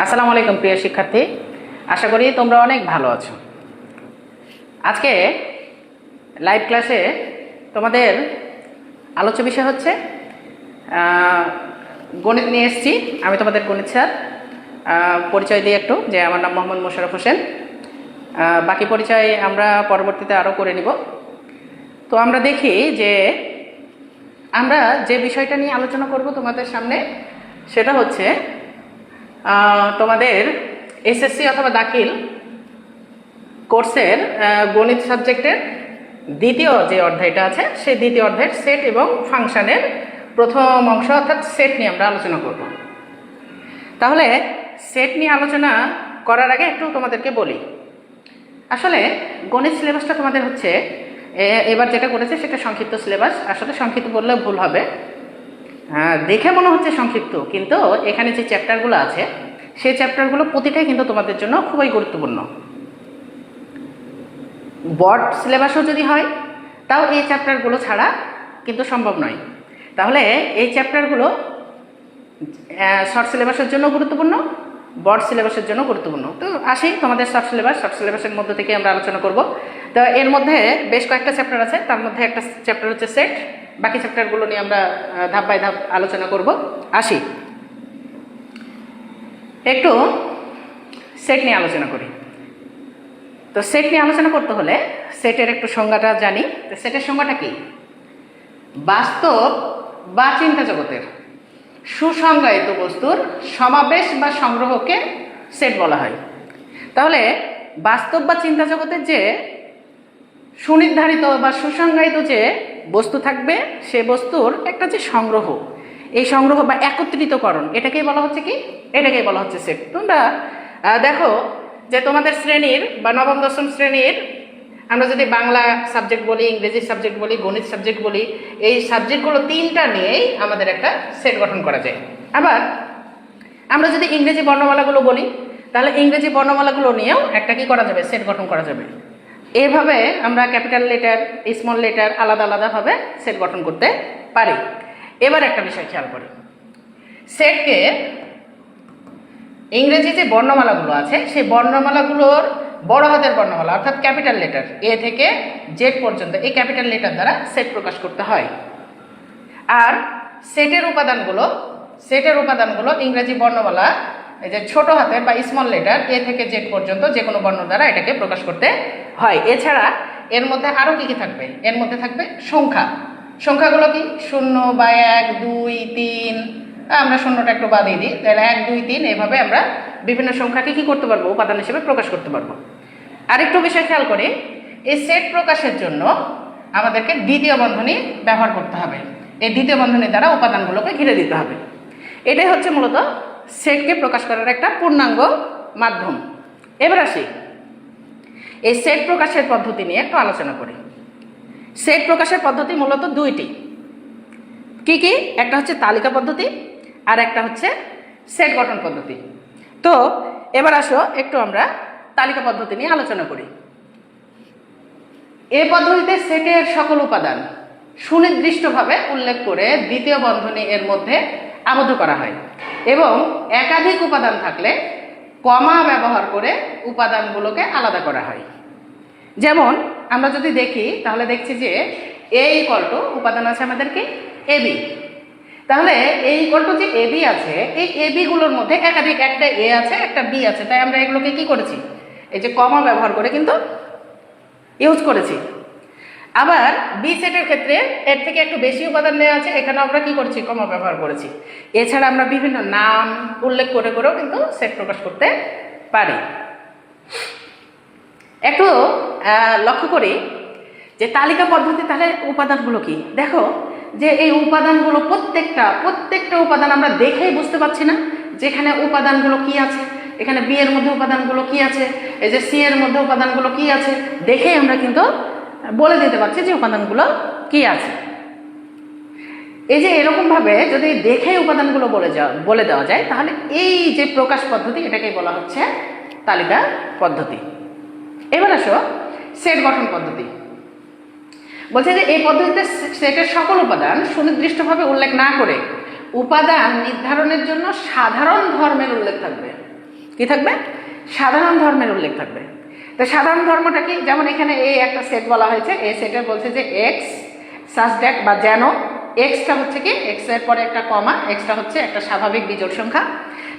আসসালামু আলাইকুম প্রিয় শিক্ষার্থী, আশা করি তোমরা অনেক ভালো আছো। আজকে লাইভ ক্লাসে তোমাদের আলোচ্য বিষয় হচ্ছে গণিত নিয়ে এসেছি। আমি তোমাদের গণিত স্যার। পরিচয় দিই একটু, যে আমার নাম মোহাম্মদ মোশাররফ হোসেন। বাকি পরিচয় আমরা পরবর্তীতে আরও করে নিব। তো আমরা দেখি যে আমরা যে বিষয়টা নিয়ে আলোচনা করব তোমাদের সামনে, সেটা হচ্ছে তোমাদের এসএসসি অথবা দাখিল কোর্সের গণিত সাবজেক্টের দ্বিতীয় যে অধ্যায়টা আছে, সেই দ্বিতীয় অধ্যায়ের সেট এবং ফাংশনের প্রথম অংশ অর্থাৎ সেট নিয়ে আমরা আলোচনা করব। তাহলে সেট নিয়ে আলোচনা করার আগে একটু তোমাদেরকে বলি, আসলে গণিত সিলেবাসটা তোমাদের হচ্ছে এবার যেটা করেছে সেটা সংক্ষিপ্ত সিলেবাস। আসলে সংক্ষিপ্ত বললে ভুল হবে, দেখে মনে হচ্ছে সংক্ষিপ্ত, কিন্তু এখানে যে চ্যাপ্টারগুলো আছে সেই চ্যাপ্টারগুলো প্রতিটাই কিন্তু তোমাদের জন্য খুবই গুরুত্বপূর্ণ। বোর্ড সিলেবাসও যদি হয় তাও এই চ্যাপ্টারগুলো ছাড়া কিন্তু সম্ভব নয়। তাহলে এই চ্যাপ্টারগুলো শর্ট সিলেবাসের জন্য গুরুত্বপূর্ণ, বোর্ড সিলেবাসের জন্য গুরুত্বপূর্ণ। তো আসি তোমাদের শর্ট সিলেবাসের মধ্যে থেকে আমরা আলোচনা করব। তো এর মধ্যে বেশ কয়েকটা চ্যাপ্টার আছে, তার মধ্যে একটা চ্যাপ্টার হচ্ছে সেট। বাকি চ্যাপ্টারগুলো নিয়ে আমরা ধাপ বাই ধাপ আলোচনা করব। আসি একটু সেট নিয়ে আলোচনা করি। তো সেট নিয়ে আলোচনা করতে হলে সেটের একটু সংজ্ঞাটা জানি। তো সেটের সংজ্ঞাটা কি? বাস্তব বা চিন্তা জগতের সুসংজ্ঞায়িত বস্তুর সমাবেশ বা সংগ্রহকে সেট বলা হয়। তাহলে বাস্তব বা চিন্তা জগতের যে সুনির্ধারিত বা সুসংজ্ঞায়িত যে বস্তু থাকবে, সে বস্তুর একটা যে সংগ্রহ, এই সংগ্রহ বা একত্রিতকরণ, এটাকেই বলা হচ্ছে কি? এটাকেই বলা হচ্ছে সেট। তোমরা দেখো যে তোমাদের শ্রেণীর বা নবম দশম শ্রেণীর, আমরা যদি বাংলা সাবজেক্ট বলি, ইংরেজি সাবজেক্ট বলি, গণিত সাবজেক্ট বলি, এই সাবজেক্টগুলো তিনটা নিয়েই আমাদের একটা সেট গঠন করা যায়। আবার আমরা যদি ইংরেজি বর্ণমালাগুলো বলি, তাহলে ইংরেজি বর্ণমালাগুলো নিয়েও একটা কি করা যাবে? সেট গঠন করা যাবে। এইভাবে আমরা ক্যাপিটাল লেটার, স্মল লেটার আলাদা আলাদাভাবে সেট গঠন করতে পারি। এবার একটা বিষয় খেয়াল করি, সেটকে ইংরেজি যে বর্ণমালাগুলো আছে সেই বর্ণমালাগুলোর বড় হাতের বর্ণমালা অর্থাৎ ক্যাপিটাল লেটার এ থেকে জেড পর্যন্ত, এই ক্যাপিটাল লেটার দ্বারা সেট প্রকাশ করতে হয়। আর সেটের উপাদানগুলো ইংরেজি বর্ণমালা, এই যে ছোট হাতের বা স্মল লেটার এ থেকে জেড পর্যন্ত যে কোনো বর্ণ দ্বারা এটাকে প্রকাশ করতে হয়। এছাড়া এর মধ্যে আরও কী কী থাকবে? এর মধ্যে থাকবে সংখ্যাগুলো কি? 0 বা 1, 2, 3, আমরা শূন্যটা একটু বাদিয়ে দিই, তাহলে 1, 2, 3 এইভাবে আমরা বিভিন্ন সংখ্যাকে কী করতে পারবো? উপাদান হিসেবে প্রকাশ করতে পারবো। আরেকটু বিষয় খেয়াল করি, এই সেট প্রকাশের জন্য আমাদেরকে দ্বিতীয় বন্ধনী ব্যবহার করতে হবে। এই দ্বিতীয় বন্ধনী দ্বারা উপাদানগুলোকে ঘিরে দিতে হবে। এটাই হচ্ছে মূলত সেটকে প্রকাশ করার একটা পূর্ণাঙ্গ মাধ্যম। এবার আসি এই সেট প্রকাশের পদ্ধতি নিয়ে একটু আলোচনা করি। সেট প্রকাশের পদ্ধতি মূলত দুইটি। কি কি? একটা হচ্ছে তালিকা পদ্ধতি আর একটা হচ্ছে সেট গঠন পদ্ধতি। তো এবার আসো একটু আমরা তালিকা পদ্ধতি নিয়ে আলোচনা করি। এই পদ্ধতিতে সেটের সকল উপাদান সুনির্দিষ্টভাবে উল্লেখ করে দ্বিতীয় বন্ধনী এর মধ্যে আবদ্ধ করা হয় এবং একাধিক উপাদান থাকলে কমা ব্যবহার করে উপাদানগুলোকে আলাদা করা হয়। যেমন আমরা যদি দেখি তাহলে দেখছি যে এ ইকুয়াল টু উপাদান আছে আমাদের কি? এবি। তাহলে এ ইকুয়াল টু যে এবি আছে, এই এবিগুলোর মধ্যে একাধিক, একটা এ আছে একটা বি আছে, তাই আমরা এগুলোকে কি করেছি? এই যে কমা ব্যবহার করে কিন্তু ইউজ করেছি। আবার বি সেটের ক্ষেত্রে এর থেকে একটু বেশি উপাদান নেওয়া আছে, এখানে আমরা কি করছি? কমা ব্যবহার করেছি। এছাড়া আমরা বিভিন্ন নাম উল্লেখ করে করেও কিন্তু সেট প্রকাশ করতে পারি। একটু লক্ষ্য করি যে তালিকা পদ্ধতি, তাহলে উপাদানগুলো কি? দেখো যে এই উপাদানগুলো প্রত্যেকটা উপাদান আমরা দেখেই বুঝতে পারছি না যেখানে উপাদানগুলো কি আছে, এখানে বি এর মধ্যে উপাদানগুলো কি আছে, এই যে সি এর মধ্যে উপাদানগুলো কি আছে, দেখেই আমরা কিন্তু বলে দিতে পারছি যে উপাদানগুলো কি আছে। এই যে এরকমভাবে যদি দেখে উপাদানগুলো বলে দেওয়া যায়, তাহলে এই যে প্রকাশ পদ্ধতি, এটাকেই বলা হচ্ছে তালিকা পদ্ধতি। এবার আসো সেট গঠন পদ্ধতি। বলছে যে এই পদ্ধতিতে সেটের সকল উপাদান সুনির্দিষ্টভাবে উল্লেখ না করে উপাদান নির্ধারণের জন্য সাধারণ ধর্মের উল্লেখ থাকবে। কি থাকবে? সাধারণ ধর্মের উল্লেখ থাকবে। তো সাধারণ ধর্মটা কি? যেমন এখানে এই একটা সেট বলা হয়েছে, এই সেটে বলছে যে এক্স সাচ দ্যাট বা যেন এক্সটা হচ্ছে কি, এক্স এর পরে একটা কমা, এক্সটা হচ্ছে একটা স্বাভাবিক বিজোড় সংখ্যা।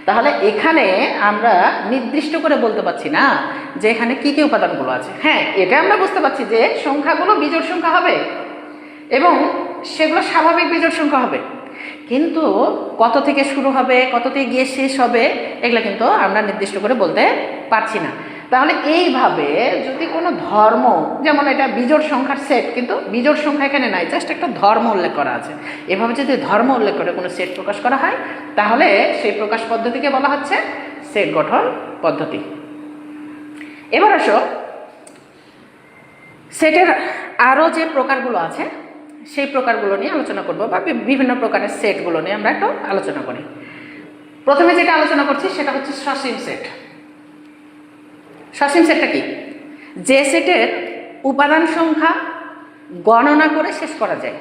তাহলে এখানে আমরা নির্দিষ্ট করে বলতে পারছি না যে এখানে কি কি উপাদানগুলো আছে। হ্যাঁ, এটা আমরা বুঝতে পারছি যে সংখ্যাগুলো বিজোড় সংখ্যা হবে এবং সেগুলো স্বাভাবিক বিজোড় সংখ্যা হবে, কিন্তু কত থেকে শুরু হবে, কত থেকে গিয়ে শেষ হবে, এগুলো কিন্তু আমরা নির্দিষ্ট করে বলতে পারছি না। তাহলে এইভাবে যদি কোনো ধর্ম, যেমন এটা বিজোড় সংখ্যার সেট, কিন্তু বিজোড় সংখ্যা এখানে নাই, জাস্ট একটা ধর্ম উল্লেখ করা আছে, এভাবে যদি ধর্ম উল্লেখ করে কোনো সেট প্রকাশ করা হয় তাহলে সেই প্রকাশ পদ্ধতিকে বলা হচ্ছে সেট গঠন পদ্ধতি। এবার আসো সেটের আরও যে প্রকারগুলো আছে সেই প্রকারগুলো নিয়ে আলোচনা করব, বা বিভিন্ন প্রকারের সেটগুলো নিয়ে আমরা একটু আলোচনা করি। প্রথমে যেটা আলোচনা করছি সেটা হচ্ছে সসীম সেট। সসীম সেটটা কি? যে সেটের উপাদান সংখ্যা গণনা করে শেষ করা যায়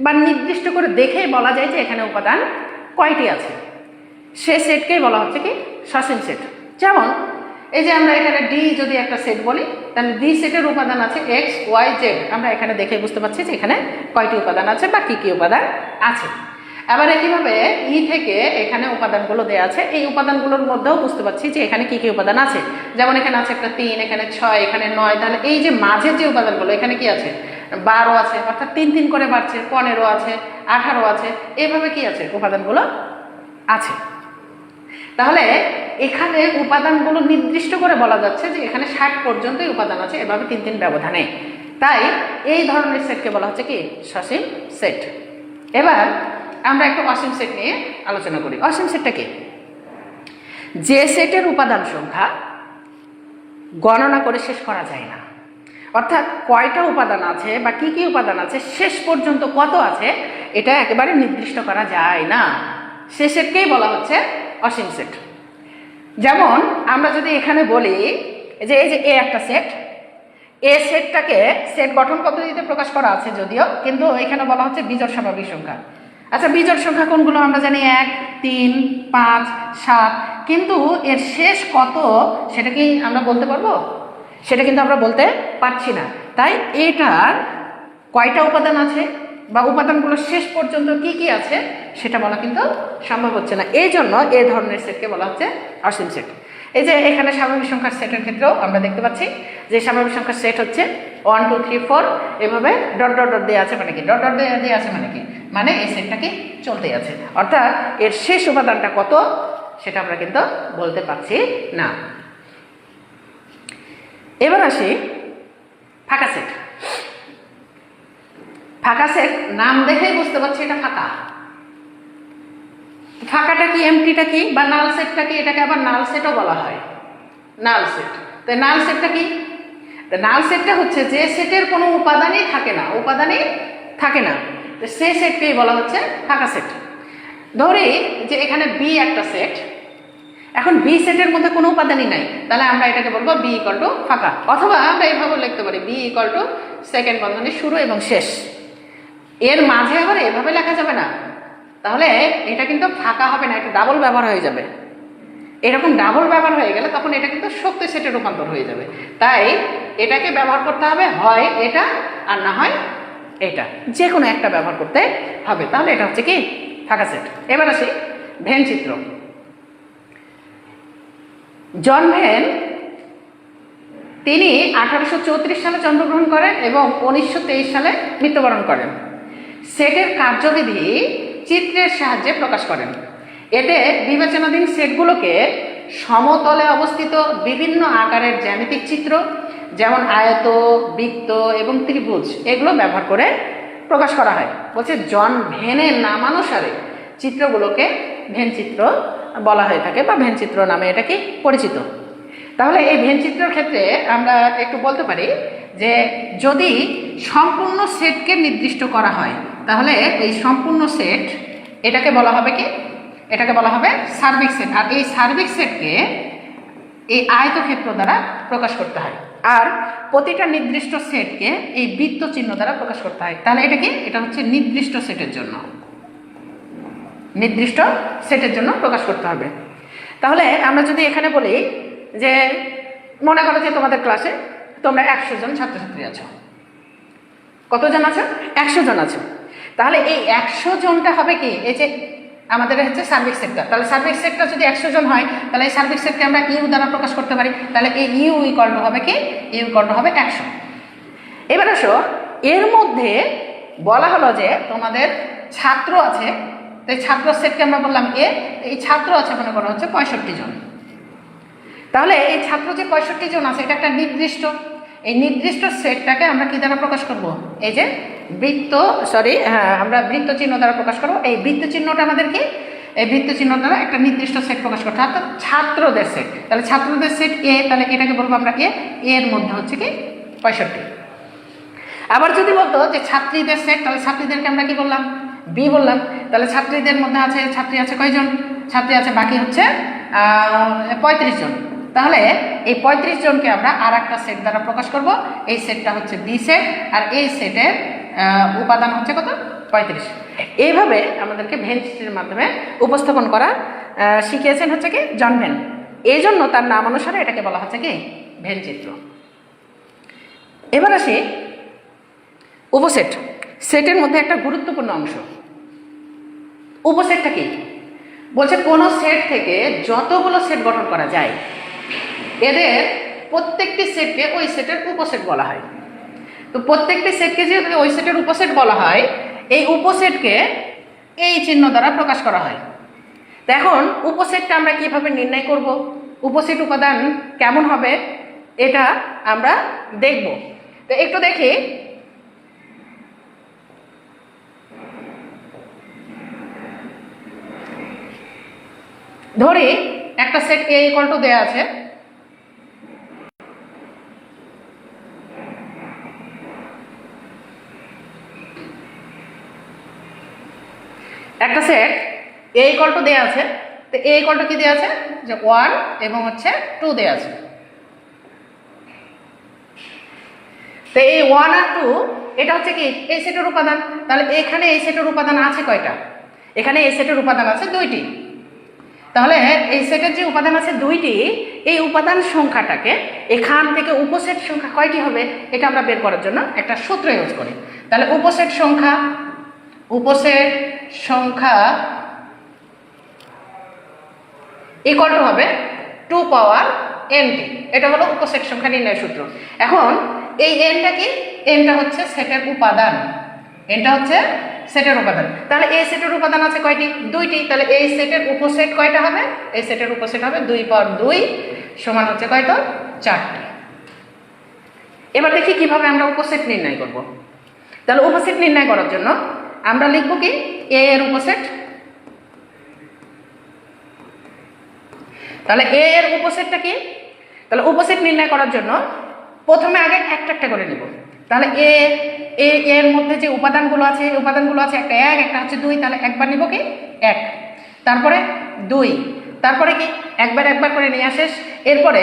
বা নির্দিষ্ট করে দেখেই বলা যায় যে এখানে উপাদান কয়টি আছে, সে সেটকেই বলা হচ্ছে কি সসীম সেট। যেমন এই যে আমরা এখানে ডি যদি একটা সেট বলি, তাহলে ডি সেটের উপাদান আছে এক্স ওয়াই জেড, আমরা এখানে দেখে বুঝতে পারছি যে এখানে কয়টি উপাদান আছে বা কি কি উপাদান আছে। আবার একইভাবে ই থেকে এখানে উপাদানগুলো দেওয়া আছে, এই উপাদানগুলোর মধ্যেও বুঝতে পারছি যে এখানে কি কি উপাদান আছে। যেমন এখানে আছে একটা 3, এখানে 6, এখানে 9, তাহলে এই যে মাঝের যে উপাদানগুলো এখানে কি আছে 12 আছে, অর্থাৎ 3 3 করে বাড়ছে, 15 আছে, 18 আছে, এইভাবে কি আছে উপাদানগুলো আছে। তাহলে এখানে উপাদানগুলো নির্দিষ্ট করে বলা যাচ্ছে যে এখানে 60 পর্যন্তই উপাদান আছে, এভাবে 3 3 ব্যবধানে। তাই এই ধরনের সেটকে বলা হচ্ছে কি সসীম সেট। এবার আমরা একটু অসীম সেট নিয়ে আলোচনা করি। অসীম সেটটা কি? যে সেটের উপাদান সংখ্যা গণনা করে শেষ করা যায় না, অর্থাৎ কয়টা উপাদান আছে বা কি কি উপাদান আছে, শেষ পর্যন্ত কত আছে এটা একেবারে নির্দিষ্ট করা যায় না, সে সেটকেই বলা হচ্ছে অসীম সেট। যেমন আমরা যদি এখানে বলি যে এই যে এ একটা সেট, এ সেটটাকে সেট গঠন পদ্ধতিতে প্রকাশ করা আছে যদিও, কিন্তু এখানে বলা হচ্ছে বিজোড় স্বাভাবিক সংখ্যা। আচ্ছা, বিজোড় সংখ্যা কোনগুলো? আমরা জানি 1, 3, 5, 7, কিন্তু এর শেষ কত সেটা কি আমরা বলতে পারবো? সেটা কিন্তু আমরা বলতে পারছি না। তাই এটার কয়টা উপাদান আছে বা উপাদানগুলো শেষ পর্যন্ত কি কি আছে সেটা বলা কিন্তু সম্ভব হচ্ছে না। এই জন্য এই ধরনের সেটকে বলা হচ্ছে অসীম সেট। এই যে এখানে স্বাভাবিক সংখ্যার সেটের ক্ষেত্রেও আমরা দেখতে পাচ্ছি যে স্বাভাবিক সংখ্যার সেট হচ্ছে 1 2 3 4, এভাবে ডট ডট ডট দেওয়া আছে, মানে কি ডট ডট দেওয়া আছে মানে কি, মানে এই সেটটা কি চলতে আছে, অর্থাৎ এর শেষ উপাদানটা কত সেটা আমরা কিন্তু বলতে পারছি না। এবার আসি ফাঁকা সেট। ফাঁকা সেট নাম দেখেই বুঝতে পারছি এটা ফাঁকা। ফাঁকাটা কি, এমটিটা কি, বা নাল সেটটা কি? এটাকে আবার নাল সেটও বলা হয়, নাল সেট। তো নাল সেটটা কি? তো নাল সেটটা হচ্ছে যে সেটের কোনো উপাদানই থাকে না, উপাদানই থাকে না, তো সে সেটকেই বলা হচ্ছে ফাঁকা সেট। ধরি যে এখানে বি একটা সেট, এখন বি সেটের মধ্যে কোনো উপাদানই নাই, তাহলে আমরা এটাকে বলবো বি ইকুয়াল টু ফাঁকা। অথবা আমরা এইভাবে লিখতে পারি বি ইকুয়াল টু সেকেন্ড বন্ধনীর শুরু এবং শেষ। এর মাঝে আবার এভাবে লেখা যাবে না, তাহলে এটা কিন্তু ফাঁকা হবে না, এটা ডাবল ব্যবহার হয়ে যাবে। এরকম ডাবল ব্যবহার হয়ে গেলে তখন এটা কিন্তু শক্তি সেটে রূপান্তর হয়ে যাবে। তাই এটাকে ব্যবহার করতে হবে হয় এটা আর না হয় এটা, যে কোনো একটা ব্যবহার করতে হবে, তাহলে এটা হচ্ছে কি ফাঁকা সেট। এবার আসি ভেন চিত্র। জন ভেন তিনি 1834 সালে জন্মগ্রহণ করেন এবং 1923 সালে মৃত্যুবরণ করেন। সেটের কার্যবিধি চিত্রের সাহায্যে প্রকাশ করেন। এতে বিবেচনাধীন সেটগুলোকে সমতলে অবস্থিত বিভিন্ন আকারের জ্যামিতিক চিত্র, যেমন আয়ত, বৃত্ত এবং ত্রিভুজ, এগুলো ব্যবহার করে প্রকাশ করা হয়। বলছে জন ভেনের নামানুসারে চিত্রগুলোকে ভেন চিত্র বলা হয়ে থাকে বা ভেন চিত্র নামে এটা কি পরিচিত। তাহলে এই ভেন চিত্রের ক্ষেত্রে আমরা একটু বলতে পারি যে যদি সম্পূর্ণ সেটকে নির্দিষ্ট করা হয় তাহলে এই সম্পূর্ণ সেট এটাকে বলা হবে কি, এটাকে বলা হবে সার্বিক সেট। আর এই সার্বিক সেটকে এই আয়তক্ষেত্র দ্বারা প্রকাশ করতে হয়, আর প্রতিটা নির্দিষ্ট সেটকে এই বৃত্ত চিহ্ন দ্বারা প্রকাশ করতে হয়। তাহলে এটা কি, এটা হচ্ছে নির্দিষ্ট সেটের জন্য, নির্দিষ্ট সেটের জন্য প্রকাশ করতে হবে। তাহলে আমরা যদি এখানে বলি যে মনে করো যে তোমাদের ক্লাসে তোমরা 100 জন ছাত্রছাত্রী আছো, কতজন আছো? 100 জন আছো। তাহলে এই 100 জনটা হবে কি, এই যে আমাদের হচ্ছে সার্ভিস সেক্টর, তাহলে সার্ভিস সেক্টর যদি 100 জন হয় তাহলে এই সার্ভিস সেক্টরকে আমরা ইউ দ্বারা প্রকাশ করতে পারি। তাহলে এই ইউ ইকুয়াল টু হবে কি, ইউ ইকুয়াল টু হবে 100। এবার আসো, এর মধ্যে বলা হলো যে তোমাদের ছাত্র আছে, তো এই ছাত্র সেটকে আমরা বললাম এ, এই ছাত্র আছে মনে করা হচ্ছে 65 জন। তাহলে এই ছাত্র যে 65 জন আছে এটা একটা নির্দিষ্ট, এই নির্দিষ্ট সেটটাকে আমরা কি দ্বারা প্রকাশ করব, এই যে আমরা বৃত্ত চিহ্ন দ্বারা প্রকাশ করব। এই বৃত্ত চিহ্নটা আমাদের কি, এই বৃত্ত চিহ্ন দ্বারা একটা নির্দিষ্ট সেট প্রকাশ করতে হবে, অর্থাৎ ছাত্রদের সেট। তাহলে ছাত্রদের সেট এ, তাহলে এটাকে বলবো আমরা এর মধ্যে হচ্ছে কি 65। আবার যদি বলতো যে ছাত্রীদের সেট, তাহলে ছাত্রীদেরকে আমরা কি বললাম, বি বললাম। তাহলে ছাত্রীদের মধ্যে আছে, ছাত্রী আছে কয়জন, ছাত্রী আছে বাকি হচ্ছে 35 জন। তাহলে এই 35 জনকে আমরা আর একটা সেট দ্বারা প্রকাশ করব, এই সেটটা হচ্ছে বি সেট, আর এই সেটের উপাদান হচ্ছে কত, 35। এইভাবে আমাদেরকে ভেন চিত্রের মাধ্যমে উপস্থাপন করা শিখিয়েছেন হচ্ছে কি জন ভেন। এই জন্য তার নাম অনুসারে এটাকে বলা হচ্ছে কি ভেন চিত্র। এবার আসি উপসেট। সেটের মধ্যে একটা গুরুত্বপূর্ণ অংশ উপসেটটা কি বলছে, কোনো সেট থেকে যতগুলো সেট গঠন করা যায় এদের প্রত্যেকটি সেটকে ওই সেটের উপসেট বলা হয়। তো প্রত্যেকটি সেটকে যেহেতু ওই সেটের উপসেট বলা হয়, এই উপসেটকে এই চিহ্ন দ্বারা প্রকাশ করা হয়। তো এখন উপসেটটা আমরা কিভাবে নির্ণয় করব, উপসেট উপাদান কেমন হবে এটা আমরা দেখব। তো একটু দেখি, ধরি একটা সেট এ ইকুয়াল টু দেয়া আছে, একটা সেট এ ইকুয়াল টু দেয়া আছে। তো এ ইকুয়াল টু কি দেয়া আছে, যে 1 এবং হচ্ছে 2 দেয়া আছে। তো এই 1 আর 2 এটা হচ্ছে কি এই সেটের উপাদান। তাহলে এখানে এই সেটের উপাদান আছে কয়টা, এখানে এই সেটের উপাদান আছে 2টি। তাহলে এই সেটের যে উপাদান আছে 2টি, এই উপাদান সংখ্যাটাকে এখান থেকে উপসেট সংখ্যা কয়টি হবে এটা আমরা বের করার জন্য একটা সূত্র ইউজ করি। তাহলে উপসেট সংখ্যা ইকুয়াল টু হবে 2 পাওয়ার n টি। এটা হলো উপসেট সংখ্যা নির্ণয়ের সূত্র। এখন এই nটা কি, nটা হচ্ছে সেটের উপাদান, এটা হচ্ছে সেটের উপাদান। তাহলে এই সেটের উপাদান আছে কয়টি, 2টি। তাহলে এই সেটের উপসেট কয়টা হবে, এই সেটের উপসেট হবে 2 পাওয়ার 2 সমান হচ্ছে কয়টা, 4টি। এবার দেখি কিভাবে আমরা উপসেট নির্ণয় করব। তাহলে উপসেট নির্ণয় করার জন্য আমরা লিখব কি এ এর উপসেট। তাহলে এ এর উপসেটটা কি, তাহলে উপসেট নির্ণয় করার জন্য প্রথমে আগে একটা একটা করে নিব। তাহলে এর মধ্যে যে উপাদানগুলো আছে, এই উপাদানগুলো আছে একটা 1, একটা হচ্ছে 2। তাহলে একবার নিব কি 1, তারপরে 2, তারপরে কি একবার করে নিয়ে শেষ। এরপরে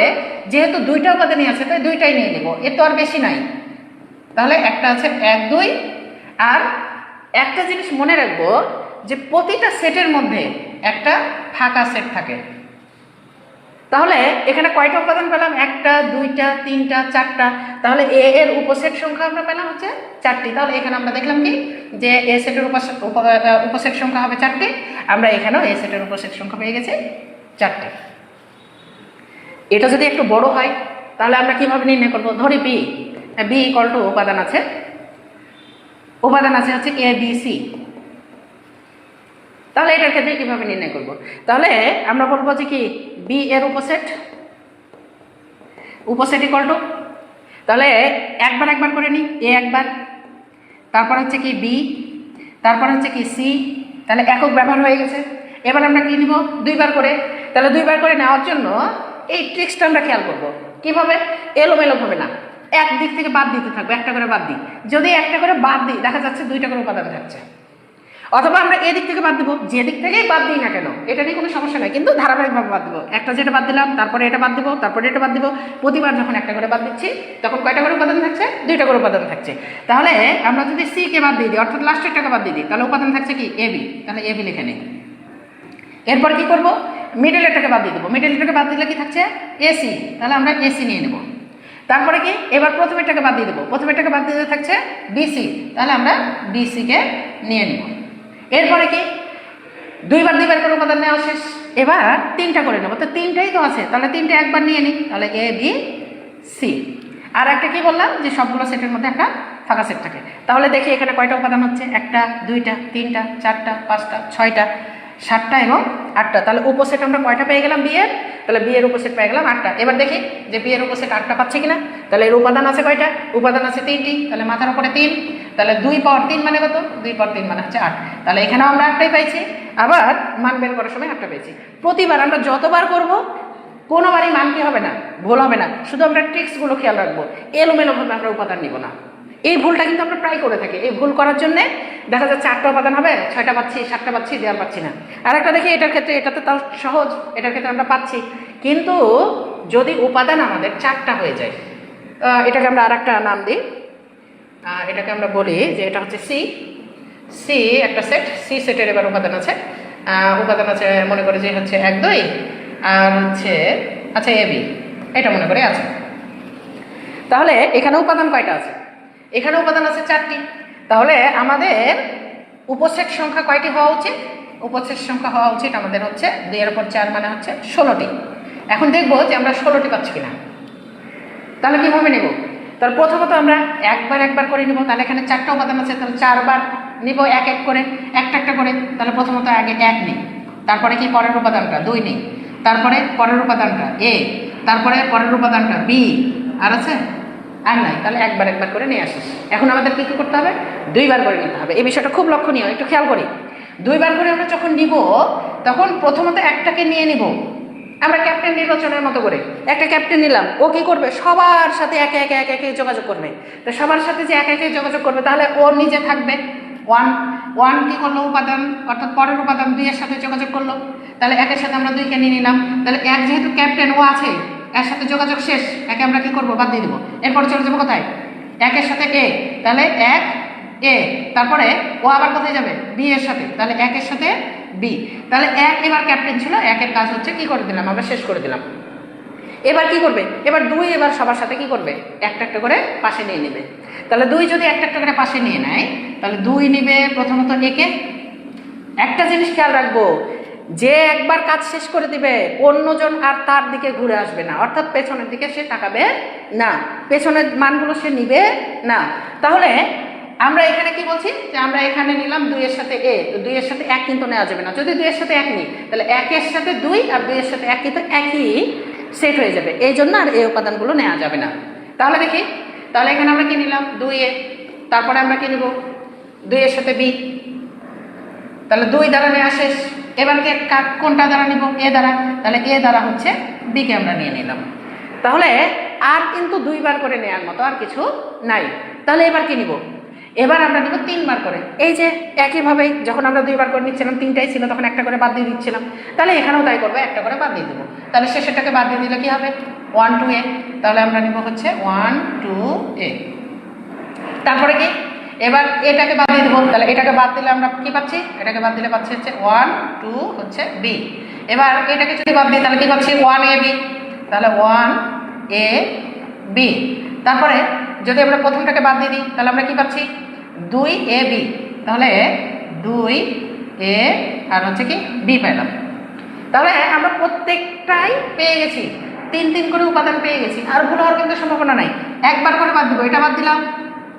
যেহেতু 2টা উপাদানই আছে তাই 2টাই নিয়ে নেব, এর তো আর বেশি নাই। তাহলে একটা আছে 1 2। আর একটা জিনিস মনে রাখবো যে প্রতিটা সেটের মধ্যে একটা ফাঁকা সেট থাকে। তাহলে এখানে কয়টা উপাদান পেলাম, 1টা 2টা 3টা 4টা। তাহলে এ এর উপসেট সংখ্যা আমরা পেলাম হচ্ছে 4টি। তাহলে এখানে আমরা দেখলাম কি যে এ সেটের উপসেট সংখ্যা হবে 4টি। আমরা এখানেও এ সেটের উপসেট সংখ্যা পেয়ে গেছি 4টি। এটা যদি একটু বড় হয় তাহলে আমরা কিভাবে নির্ণয় করব, ধরি বি ইকুয়াল টু উপাদান আছে হচ্ছে এ বি সি। তাহলে এটার ক্ষেত্রে কিভাবে নির্ণয় করব, তাহলে আমরা বলবো যে কি বি এর উপসেট ইকুয়াল টু, তাহলে একবার করে নিই এ একবার, তারপর হচ্ছে কি বি, তারপর হচ্ছে কি সি। তাহলে একক ব্যবহার হয়ে গেছে। এবার আমরা কি নিব 2বার করে। তাহলে 2বার করে নেওয়ার জন্য এই ট্রিক্সটা আমরা খেয়াল করবো কিভাবে, এলোমেলো হবে না, এক দিক থেকে বাদ দিতে থাকবো, একটা করে বাদ দিই। যদি একটা করে বাদ দিই দেখা যাচ্ছে 2টা করে উপাদান থাকছে। অথবা আমরা এদিক থেকে বাদ দেবো, যে দিক থেকেই বাদ দিই না কেন এটা নিয়ে কোনো সমস্যা নাই, কিন্তু ধারাবাহিকভাবে বাদ দেবো। একটা যেটা বাদ দিলাম তারপরে এটা বাদ দেবো, তারপরে এটা বাদ দেবো। প্রতিবার যখন একটা করে বাদ দিচ্ছি তখন কয়টা করে উপাদান থাকছে, 2টা করে উপাদান থাকছে। তাহলে আমরা যদি সি কে বাদ দিয়ে দিই, অর্থাৎ লাস্টের টাকা বাদ দিয়ে দিই, তাহলে উপাদান থাকছে কি এ বি। তাহলে এ বি লিখে নিই। এরপর কি করব, মিডলেরটাকে বাদ দিয়ে দেবো, মিডলেরটাকে বাদ দিলে কি থাকছে এসি, তাহলে আমরা এসি নিয়ে নেব। তারপরে কি এবার প্রথমেরটাকে বাদ দিয়ে দেবো, প্রথমেরটাকে বাদ দিতে থাকছে বিসি, তাহলে আমরা বিসিকে নিয়ে নিব। এরপরে কি দুইবার করে উপাদান নেওয়া শেষ, এবার তিনটা করে নেবো, তো তিনটাই তো আছে, তাহলে তিনটে একবার নিয়ে নিই, তাহলে এ বি সি। আর একটা কি বললাম যে সবগুলো সেটের মধ্যে একটা ফাঁকা সেট থাকে। তাহলে দেখি এখানে কয়টা উপাদান হচ্ছে, একটা, দুইটা, তিনটা, চারটা, পাঁচটা, ছয়টা, সাতটা এবং আটটা। তাহলে উপসেট আমরা কয়টা পেয়ে গেলাম বি এর, তাহলে বি এর উপসেট পেয়ে গেলাম আটটা। এবার দেখি যে বি এর উপসেট আটটা পাচ্ছে কিনা, তাহলে এর উপাদান আছে কয়টা, উপাদান আছে তিনটি, তাহলে মাথার উপরে তিন, তাহলে 2 পাওয়ার 3 মানে কত, 2 পাওয়ার 3 মানে হচ্ছে 8, তাহলে এখানেও আমরা আটটাই পাইছি, আবার মান বের করার সময় আটটা পেয়েছি। প্রতিবার আমরা যতবার করব কোনোবারই মান কি হবে না, ভুল হবে না, শুধু আমরা ট্রিক্সগুলো খেয়াল রাখবো, এলোমেলোভাবে আমরা উপাদান নিব না। এই ভুলটা কিন্তু আমরা প্রায় করে থাকি, এই ভুল করার জন্য দেখা যাচ্ছে 8টা উপাদান হবে, 6টা পাচ্ছি, 7টা পাচ্ছি, দেওয়ার পাচ্ছি না। আর একটা দেখি এটার ক্ষেত্রে, এটাতে তাও সহজ, এটার ক্ষেত্রে আমরা পাচ্ছি, কিন্তু যদি উপাদান আমাদের 4টা হয়ে যায়, এটাকে আমরা আর একটা নাম দিই, এটাকে আমরা বলি যে এটা হচ্ছে সি, সি একটা সেট, সি সেটের এবার উপাদান আছে, মনে করে যে হচ্ছে 1 2 আর হচ্ছে আচ্ছা এ বি, এটা মনে করে আছে। তাহলে এখানে উপাদান কয়টা আছে, এখানে উপাদান আছে 4টি, তাহলে আমাদের উপসেট সংখ্যা কয়টি হওয়া উচিত, উপসেট সংখ্যা হওয়া উচিত আমাদের হচ্ছে 2 এর উপর 4 মানে হচ্ছে 16টি। এখন দেখবো যে আমরা 16টি পাচ্ছি কিনা, তাহলে কিভাবে নেব, তাহলে প্রথমত আমরা একবার করে নিব, তাহলে এখানে 4টা উপাদান আছে, তাহলে 4 বার নিব এক এক করে, একটা করে, তাহলে প্রথমত আগে 1 নিই, তারপরে কি পরের উপাদানটা 2 নিই, তারপরে পরের উপাদানটা এ, তারপরে পরের উপাদানটা বি, আর আছে আর নাই, তাহলে একবার করে নিয়ে আসিস। এখন আমাদের কি করতে হবে, 2 বার করে নিতে হবে। এই বিষয়টা খুব লক্ষণীয়, একটু খেয়াল করি। 2 বার করে আমরা যখন নিব তখন প্রথমত একটাকে নিয়ে নিব, আমরা ক্যাপ্টেন নির্বাচনের মতো করে একটা ক্যাপ্টেন নিলাম, ও কি করবে সবার সাথে একে একে যোগাযোগ করবে। তো সবার সাথে যে একে যোগাযোগ করবে, তাহলে ও নিজে থাকবে 1 কি করলো উপাদান, অর্থাৎ পরের উপাদান 2 এর সাথে যোগাযোগ করলো, তাহলে 1 এর সাথে আমরা 2কে নিয়ে নিলাম, তাহলে 1 যেহেতু ক্যাপ্টেন ও আছে, এর সাথে যোগাযোগ শেষ, একে আমরা কি করবো বাদ দিয়ে দেবো, এরপরে চলে যাবো কোথায় 1 এর সাথে এ, তাহলে 1 এ, তারপরে ও আবার কোথায় যাবে বি এর সাথে, তাহলে 1 এর সাথে বি, তাহলে 1 এবার ক্যাপ্টেন ছিল, 1 এর কাজ হচ্ছে কি করে দিলাম আমরা শেষ করে দিলাম। এবার কি করবে, এবার 2 এবার সবার সাথে কি করবে একটা করে পাশে নিয়ে নেবে, তাহলে 2 যদি একটা করে পাশে নিয়ে নেয়, তাহলে 2 নিবে প্রথমত একে। একটা জিনিস খেয়াল রাখবো, যে একবার কাজ শেষ করে দিবে অন্যজন আর তার দিকে ঘুরে আসবে না, অর্থাৎ পেছনের দিকে সে তাকাবে না, পেছনের মানগুলো সে নিবে না। তাহলে আমরা এখানে কি বলছি যে আমরা এখানে নিলাম 2 এর সাথে এ, তো 2 এর সাথে 1 কিন্তু নেওয়া যাবে না, যদি 2 এর সাথে 1 নিই তাহলে 1 এর সাথে 2 আর 2 এর সাথে 1 কিন্তু একই সেট হয়ে যাবে, এই জন্য আর এই উপাদানগুলো নেওয়া যাবে না। তাহলে দেখি, তাহলে এখানে আমরা কি নিলাম 2 এ, তারপরে আমরা কি নিব 2 এর সাথে বি, তাহলে 2 দ্বারা নেওয়া শেষ। এবার কোনটা দ্বারা নিব, এ দ্বারা, তাহলে এ দ্বারা হচ্ছে বিকে আমরা নিয়ে নিলাম। তাহলে আর কিন্তু 2 বার করে নেওয়ার মতো আর কিছু নাই। তাহলে এবার কি নিব, এবার আমরা নিব 3 বার করে। এই যে একইভাবেই যখন আমরা 2 বার করে নিচ্ছিলাম, 3টাই ছিল, তখন একটা করে বাদ দিয়ে দিচ্ছিলাম, তাহলে এখানেও তাই করবো, একটা করে বাদ দিয়ে দেবো। তাহলে শেষেরটাকে বাদ দিয়ে দিলে কি হবে 1 2 এ, তাহলে আমরা নিব হচ্ছে 1 2 এ। তারপরে কি এবার এটাকে বাদ দিয়ে দেবো, তাহলে এটাকে বাদ দিলে আমরা কি পাচ্ছি, এটাকে বাদ দিলে পাচ্ছি হচ্ছে 1 2 হচ্ছে বি। এবার এটাকে যদি বাদ দিই তাহলে কি পাচ্ছি 1 এ বি, তাহলে 1 এ বি। তারপরে যদি আমরা প্রথমটাকে বাদ দিয়ে দিই তাহলে আমরা কি পাচ্ছি 2 এ বি, তাহলে 2 এ আর হচ্ছে কি বি পেলাম। তাহলে আমরা প্রত্যেকটাই পেয়ে গেছি, 3 করে উপাদান পেয়ে গেছি, আর ভুল হওয়ার কিন্তু সম্ভাবনা নাই। একবার করে বাদ দিব, এটা বাদ দিলাম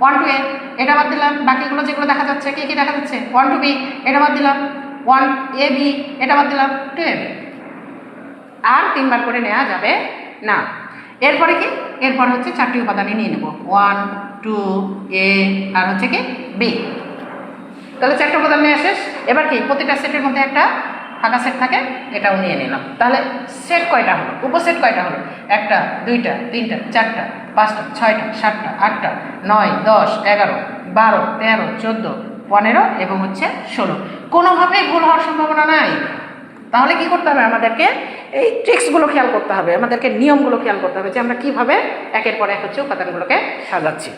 1 2 এ, এটা বাদ দিলাম, বাকিগুলো যেগুলো দেখা যাচ্ছে কি কি দেখা যাচ্ছে 1 2 বি, এটা বাদ দিলাম 1 এ বি, এটা বাদ দিলাম 2 এ বি। আর 3 বার করে নেওয়া যাবে না। এরপরে কি, এরপর হচ্ছে 4টি উপাদানই নিয়ে নেব 1 2 এ আর হচ্ছে কি বি। তাহলে 4টা উপাদান নিয়ে শেষ। এবার কি প্রতিটা সেটের মধ্যে একটা ফাঁকা সেট থাকে, এটাও নিয়ে নিলাম। তাহলে সেট কয়টা হলো, উপসেট কয়টা হলো, 1টা 2টা 3টা 4টা 5টা 6টা 7টা 8টা 9 10 11 12 13 14 15 এবং হচ্ছে 16। কোনোভাবেই ভুল হওয়ার সম্ভাবনা নাই। তাহলে কি করতে হবে, আমাদেরকে এই ট্রিক্সগুলো খেয়াল করতে হবে, আমাদেরকে নিয়মগুলো খেয়াল করতে হবে যে আমরা কিভাবে একের পর এক হচ্ছে উপাদানগুলোকে সাজাচ্ছি।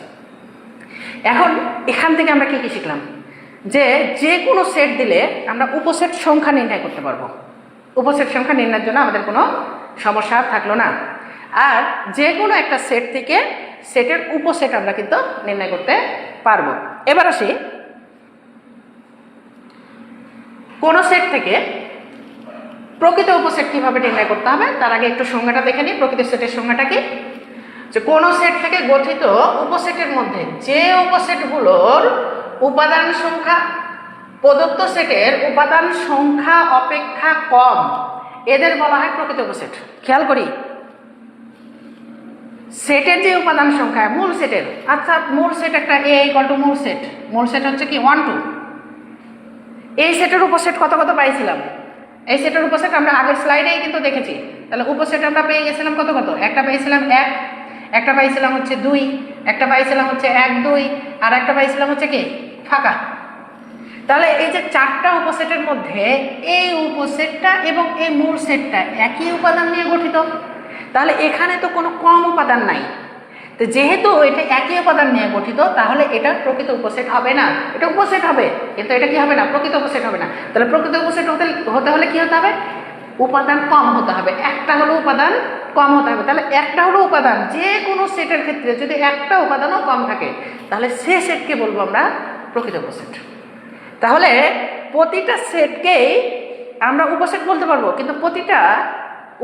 এখন এখান থেকে আমরা কি কি শিখলাম, যে যে কোনো সেট দিলে আমরা উপসেট সংখ্যা নির্ণয় করতে পারবো। উপসেট সংখ্যা নির্ণয়ের জন্য আমাদের কোনো সমস্যা থাকলো না। আর যে কোনো একটা সেট থেকে সেটের উপসেট আমরা কিন্তু নির্ণয় করতে পারবো। এবার আসি কোন সেট থেকে প্রকৃত উপসেট কিভাবে নির্ণয় করতে হবে। তার আগে একটু সংজ্ঞাটা দেখে নিই। প্রকৃত সেটের সংজ্ঞাটা কি, যে কোন সেট থেকে গঠিত উপসেটের মধ্যে যে উপসেটগুলোর উপাদান সংখ্যা প্রদত্ত সেটের উপাদান সংখ্যা অপেক্ষা কম, এদের বলা হয় প্রকৃত উপসেট। খেয়াল করি, সেটের যে উপাদান সংখ্যা মূল সেটের, আচ্ছা মূল সেট একটা এ ইকুয়াল টু মূল সেট হচ্ছে কি 1 2, এই সেটের উপসেট কত কত পাইছিলাম, এই সেটের উপসেট আমরা আগের স্লাইডেই কিন্তু দেখেছি। তাহলে উপসেট আমরা পেয়ে গেছিলাম কত কত, একটা পেয়েছিলাম 1, একটা পাইছিলাম হচ্ছে 2, একটা পাইছিলাম হচ্ছে 1 2, আর একটা পাইছিলাম হচ্ছে কি ফাঁকা। তাহলে এই যে চারটা উপসেটের মধ্যে এই উপসেটটা এবং এই মূল সেটটা একই উপাদান নিয়ে গঠিত, তাহলে এখানে তো কোনো কম উপাদান নাই। তো যেহেতু এটা একই উপাদান নিয়ে গঠিত, তাহলে এটা প্রকৃত উপসেট হবে না, এটা উপসেট হবে কিন্তু এটা কি হবে না, প্রকৃত উপসেট হবে না। তাহলে প্রকৃত উপসেট হতে হলে কি হতে হবে, উপাদান কম হতে হবে, একটা হলো উপাদান কম হতে হবে। তাহলে একটা হলো উপাদান, যে কোনো সেটের ক্ষেত্রে যদি একটা উপাদানও কম থাকে তাহলে সে সেটকে বলবো আমরা প্রকৃত উপসেট। তাহলে প্রতিটা সেটকেই আমরা উপসেট বলতে পারবো, কিন্তু প্রতিটা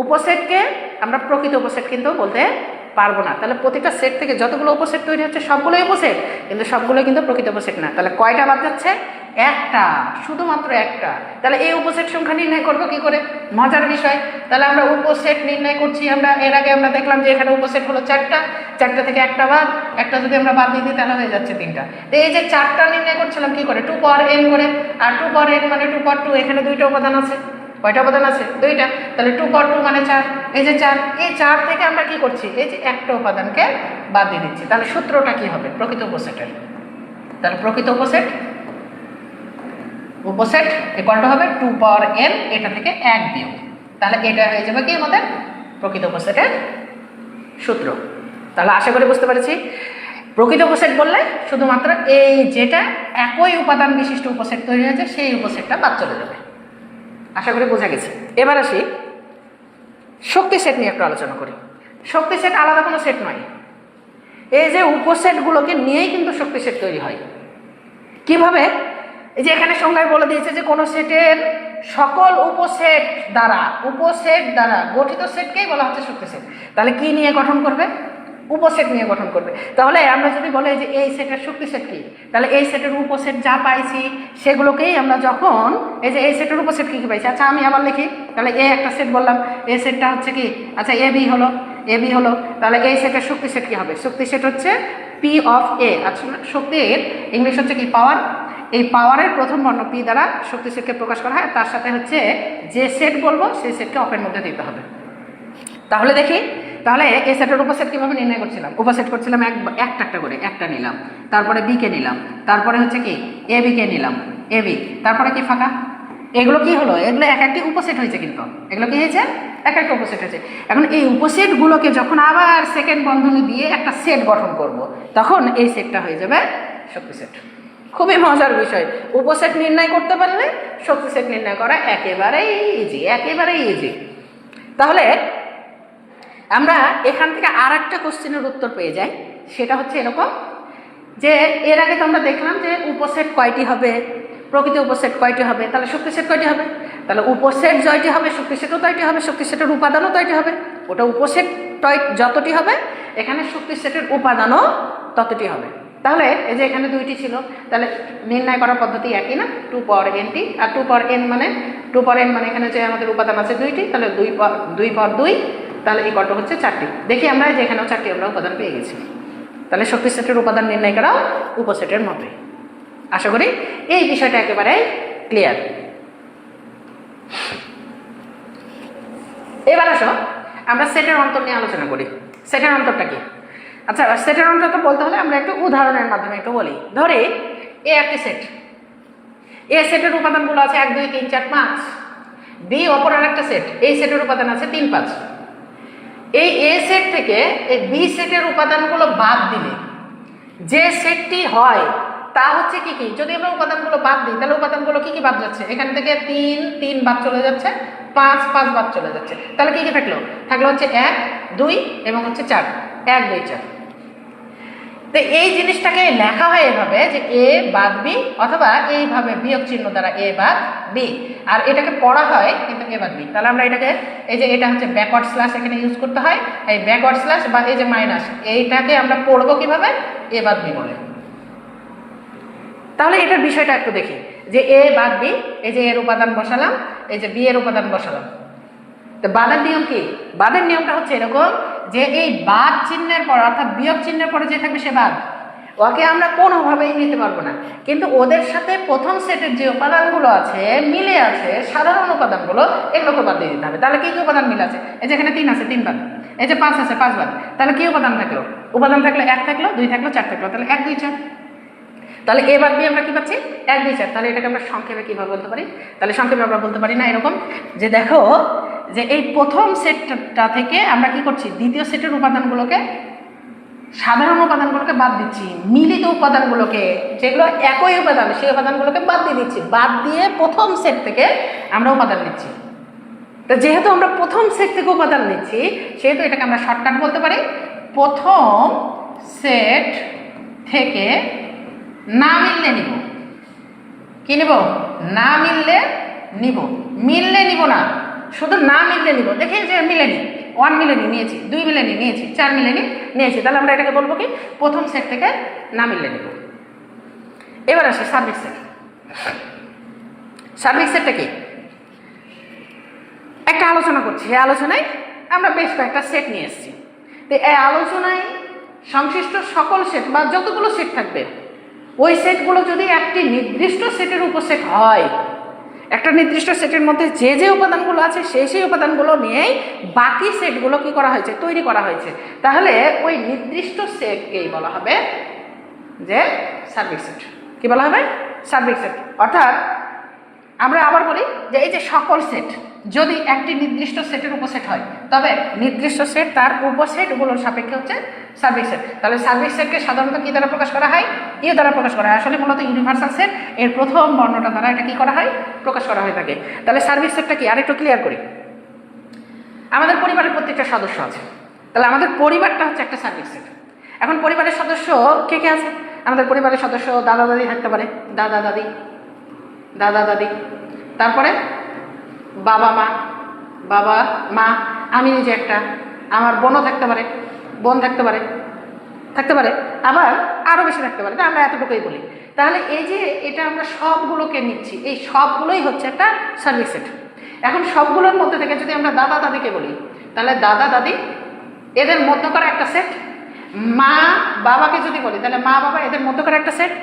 উপসেটকে আমরা প্রকৃত উপসেট কিন্তু বলতে পারবো না। তাহলে প্রতিটা সেট থেকে যতগুলো উপসেট তৈরি হচ্ছে সবগুলোই উপসেট, কিন্তু সবগুলোই কিন্তু প্রকৃত উপসেট না। তাহলে কয়টা বাদ যাচ্ছে, একটা, শুধুমাত্র একটা। তাহলে এই উপসেট সংখ্যা নির্ণয় করবো কি করে, মজার বিষয়। তাহলে আমরা উপসেট নির্ণয় করছি, আমরা এর আগে আমরা দেখলাম যে এখানে উপসেট হলো চারটা থেকে একটা বাদ, একটা যদি আমরা বাদ দিয়ে দিই তাহলে হয়ে যাচ্ছে 3টা। তো এই যে চারটা নির্ণয় করছিলাম কি করে, 2 পাওয়ার n করে, আর 2 পাওয়ার n মানে 2 পাওয়ার 2, এখানে 2টা উপাদান আছে। কয়টা উপাদান আছে, 2টা। তাহলে 2 পাওয়ার 2 মানে 4, এই যে 4, এই 4 থেকে আমরা কি করছি, এই যে একটা উপাদানকে বাদ দিয়ে দিচ্ছি। তাহলে সূত্রটা কি হবে প্রকৃত উপসেটের, তাহলে প্রকৃত উপসেট ইকুয়াল টু হবে 2 পাওয়ার n, এটা থেকে 1 বিয়োগ, তাহলে এটা হয়ে যাবে কি আমাদের প্রকৃত উপসেটের সূত্র। তাহলে আশা করি বুঝতে পেরেছি। প্রকৃত উপসেট বললে শুধুমাত্র এই যেটা একই উপাদান বিশিষ্ট উপসেট তৈরি হয়েছে সেই উপসেটটা বাদ চলে যাবে। আশা করি বোঝা গেছে। এবার আসি শক্তি সেট নিয়ে একটু আলোচনা করি। শক্তি সেট আলাদা কোনো সেট নয়, এই যে উপসেটগুলোকে নিয়েই কিন্তু শক্তি সেট তৈরি হয়। কিভাবে, এই যে এখানে সংজ্ঞায় বলে দিয়েছে যে কোনো সেটের সকল উপসেট দ্বারা গঠিত সেটকেই বলা হচ্ছে শক্তি সেট। তাহলে কি নিয়ে গঠন করবে, উপসেট নিয়ে গঠন করবে। তাহলে আমরা যদি বলি যে এই সেটের শক্তি সেট কি, তাহলে এই সেটের উপসেট যা পাইছি সেগুলোকেই আমরা যখন এই যে এই সেটের উপসেট কি কি পাইছি, আচ্ছা আমি আবার লিখি। তাহলে এ একটা সেট বললাম, এই সেটটা হচ্ছে কি, আচ্ছা এ বি হলো, তাহলে এই সেটের শক্তি সেট কি হবে, শক্তি সেট হচ্ছে পি অফ এ। আচ্ছা শক্তির ইংলিশ হচ্ছে কি পাওয়ার, এই পাওয়ারের প্রথম বর্ণ পি দ্বারা শক্তি সেটকে প্রকাশ করা হয়। তার সাথে হচ্ছে যে সেট বলবো সেই সেটকে অপের মধ্যে দিতে হবে। তাহলে দেখি, তাহলে এই সেটের উপসেট কিভাবে নির্ণয় করছিলাম, উপসেট করছিলাম একটা করে, একটা নিলাম, তারপরে বি কে নিলাম, তারপরে হচ্ছে কি এ বি কে নিলাম, এ বি, তারপরে কি ফাঁকা। এগুলো কি হলো, এগুলো এক একটি উপসেট হয়েছে, কিন্তু এগুলো কি হয়েছে এক একটা উপসেট হয়েছে। এখন এই উপসেটগুলোকে যখন আবার সেকেন্ড বন্ধনী দিয়ে একটা সেট গঠন করব, তখন এই সেটটা হয়ে যাবে শক্তি সেট। খুবই মজার বিষয়, উপসেট নির্ণয় করতে পারলে শক্তি সেট নির্ণয় করা একেবারেই ইজি। তাহলে আমরা এখান থেকে আর একটা কোশ্চেনের উত্তর পেয়ে যাই, সেটা হচ্ছে এরকম যে এর আগে তো আমরা দেখলাম যে উপসেট কয়টি হবে, প্রকৃত উপসেট কয়টি হবে, তাহলে শক্তি সেট কয়টি হবে, তাহলে উপসেট জয়টি হবে শক্তি সেটও তয়টি হবে, শক্তি সেটের উপাদানও তয়টি হবে। ওটা উপসেট যতটি হবে এখানে শক্তি সেটের উপাদানও ততটি হবে। তাহলে এই যে এখানে 2টি ছিল, তাহলে নির্ণয় করার পদ্ধতি একই না, 2 পাওয়ার nটি, আর 2 পাওয়ার n মানে এখানে যে আমাদের উপাদান আছে 2টি, তাহলে 2 পাওয়ার 2, তাহলে এই কত হচ্ছে 4টি। দেখি আমরা যে এখানেও 4টি আমরা উপাদান পেয়ে গেছি। তাহলে শক্তি সেটের উপাদান নির্ণয় করাও উপসেটের মতোই। আশা করি এই বিষয়টা একেবারে ক্লিয়ার। এবার আসো আমরা সেটের অন্তর নিয়ে আলোচনা করি। সেটের অন্তরটা কি, আচ্ছা সেটের অন্তরটা বলতে হলে আমরা একটু উদাহরণের মাধ্যমে একটু বলি। ধরে এ একটি সেট, এ সেটের উপাদানগুলো আছে 1 2 3 4 5, বি অপর আর একটা সেট, এই সেটের উপাদান আছে 3 5। এই এ সেট থেকে এই বি সেটের উপাদানগুলো বাদ দিলে যে সেটটি হয় তা হচ্ছে কি, যদি আমরা উপাদানগুলো বাদ দিই তাহলে উপাদানগুলো কি বাদ যাচ্ছে, এখান থেকে 3 বাদ চলে যাচ্ছে, 5 5 বাদ চলে যাচ্ছে, তাহলে কি কি থাকলো? থাকলো হচ্ছে 1 2 এবং হচ্ছে 4, 1 2 4। তো এই জিনিসটাকে লেখা হয় এভাবে যে এ বাদ বি, অথবা এইভাবে বিয়োগ চিহ্ন দ্বারা এ বাদ বি, আর এটাকে পড়া হয় কিন্তু এ বাদ বি। তাহলে আমরা এটাকে, এই যে এটা হচ্ছে ব্যাকওয়ার্ড স্ল্যাশ এখানে ইউজ করতে হয়, এই ব্যাকওয়ার্ড স্ল্যাশ বা এই যে মাইনাস, এইটাকে আমরা পড়বো কিভাবে? এ বাদ বি বলে। তাহলে এটার বিষয়টা একটু দেখি যে এ বাদ বি, এই যে এর উপাদান বসালাম, এই যে বি এর উপাদান বসালাম। তো বাদের নিয়ম কি? বাদের নিয়মটা হচ্ছে এরকম যে এই বাদ চিহ্নের পর অর্থাৎ বিয়োগ চিহ্নের পরে যে থাকবে সে বাদ, ওকে আমরা কোনোভাবেই নিতে পারবো না। কিন্তু ওদের সাথে প্রথম সেটের যে উপাদানগুলো আছে মিলে আছে, সাধারণ উপাদানগুলো, এগুলোকে বাদ দিয়ে দিতে হবে। তাহলে কি কি উপাদান মিলে আছে? এই যে এখানে 3 আছে 3 বাদ, এই যে 5 আছে 5 বাদ। তাহলে কি উপাদান থাকলো? উপাদান থাকলো 1 থাকলো 2 থাকলো 4 থাকলো, তাহলে 1 2 4। তাহলে এ বাদ দিয়ে আমরা কি পাচ্ছি? 1 2 4। তাহলে এটাকে আমরা সংক্ষেপে কিভাবে বলতে পারি? তাহলে সংক্ষেপে আমরা বলতে পারি না এরকম যে দেখো যে এই প্রথম সেটটা থেকে আমরা কি করছি? দ্বিতীয় সেটের উপাদানগুলোকে, সাধারণ উপাদানগুলোকে বাদ দিচ্ছি, মিলিত উপাদানগুলোকে যেগুলো একই উপাদান সেই উপাদানগুলোকে বাদ দিয়ে দিচ্ছি, বাদ দিয়ে প্রথম সেট থেকে আমরা উপাদান নিচ্ছি। তো যেহেতু আমরা প্রথম সেট থেকে উপাদান নিচ্ছি সেহেতু এটাকে আমরা শর্টকাট বলতে পারি প্রথম সেট থেকে না মিললে নিব। কি নিব? না মিললে নিব, মিললে নিব না, শুধু না মিললে নিব। দেখে যে মিলেনি, 1 মিলেনি নিয়েছি, 2 মিলেনি নিয়েছি, 4 মিলেনি নিয়েছি, তাহলে আমরা এটাকে বলবো কি? প্রথম সেট থেকে না মিললে নিব। এবার আসি সার্বিক সেট। সার্বিক সেটটা কি? একটা আলোচনা করছি, এই আলোচনায় আমরা বেশ কয়েকটা সেট নিয়ে এসেছি। তো এই আলোচনায় সংশ্লিষ্ট সকল সেট বা যতগুলো সেট থাকবে ওই সেটগুলো যদি একটি নির্দিষ্ট সেটের উপসেট হয়, একটা নির্দিষ্ট সেটের মধ্যে যে যে উপাদানগুলো আছে সেই উপাদানগুলো নিয়েই বাকি সেটগুলো কি করা হয়েছে? তৈরি করা হয়েছে। তাহলে ওই নির্দিষ্ট সেটকেই বলা হবে যে সার্বিক সেট। কি বলা হবে? সার্বিক সেট। অর্থাৎ আমরা আবার বলি যে এই যে সকল সেট যদি একটি নির্দিষ্ট সেটের উপসেট হয় তবে নির্দিষ্ট সেট তার উপসেটগুলোর সাপেক্ষে হচ্ছে সার্বিক সেট। তাহলে সার্বিক সেটকে সাধারণত কি দ্বারা প্রকাশ করা হয়? ইউ দ্বারা প্রকাশ করা হয়। আসলে মূলত ইউনিভার্সাল সেট এর প্রথম বর্ণটা দ্বারা এটা কি করা হয়? প্রকাশ করা হয়ে থাকে। তাহলে সার্বিক সেটটা কি? আরেকটু ক্লিয়ার করি। আমাদের পরিবারের প্রত্যেকটা সদস্য আছে, তাহলে আমাদের পরিবারটা হচ্ছে একটা সার্বিক সেট। এখন পরিবারের সদস্য কে কে আছে? আমাদের পরিবারের সদস্য দাদা দাদি থাকতে পারে, দাদা দাদি, দাদা দাদি, তারপরে বাবা মা, বাবা মা, আমি নিজে একটা, আমার বোনও থাকতে পারে, বোন থাকতে পারে, আবার আরও বেশি থাকতে পারে। তা আমরা এতটুকুই বলি। তাহলে এই যে এটা আমরা সবগুলোকে নিচ্ছি, এই সবগুলোই হচ্ছে একটা সার্বিক সেট। এখন সবগুলোর মধ্যে থেকে যদি আমরা দাদা দাদিকে বলি তাহলে দাদা দাদি এদের মধ্যকার একটা সেট, মা বাবাকে যদি বলি তাহলে মা বাবা এদের মধ্যকার একটা সেট,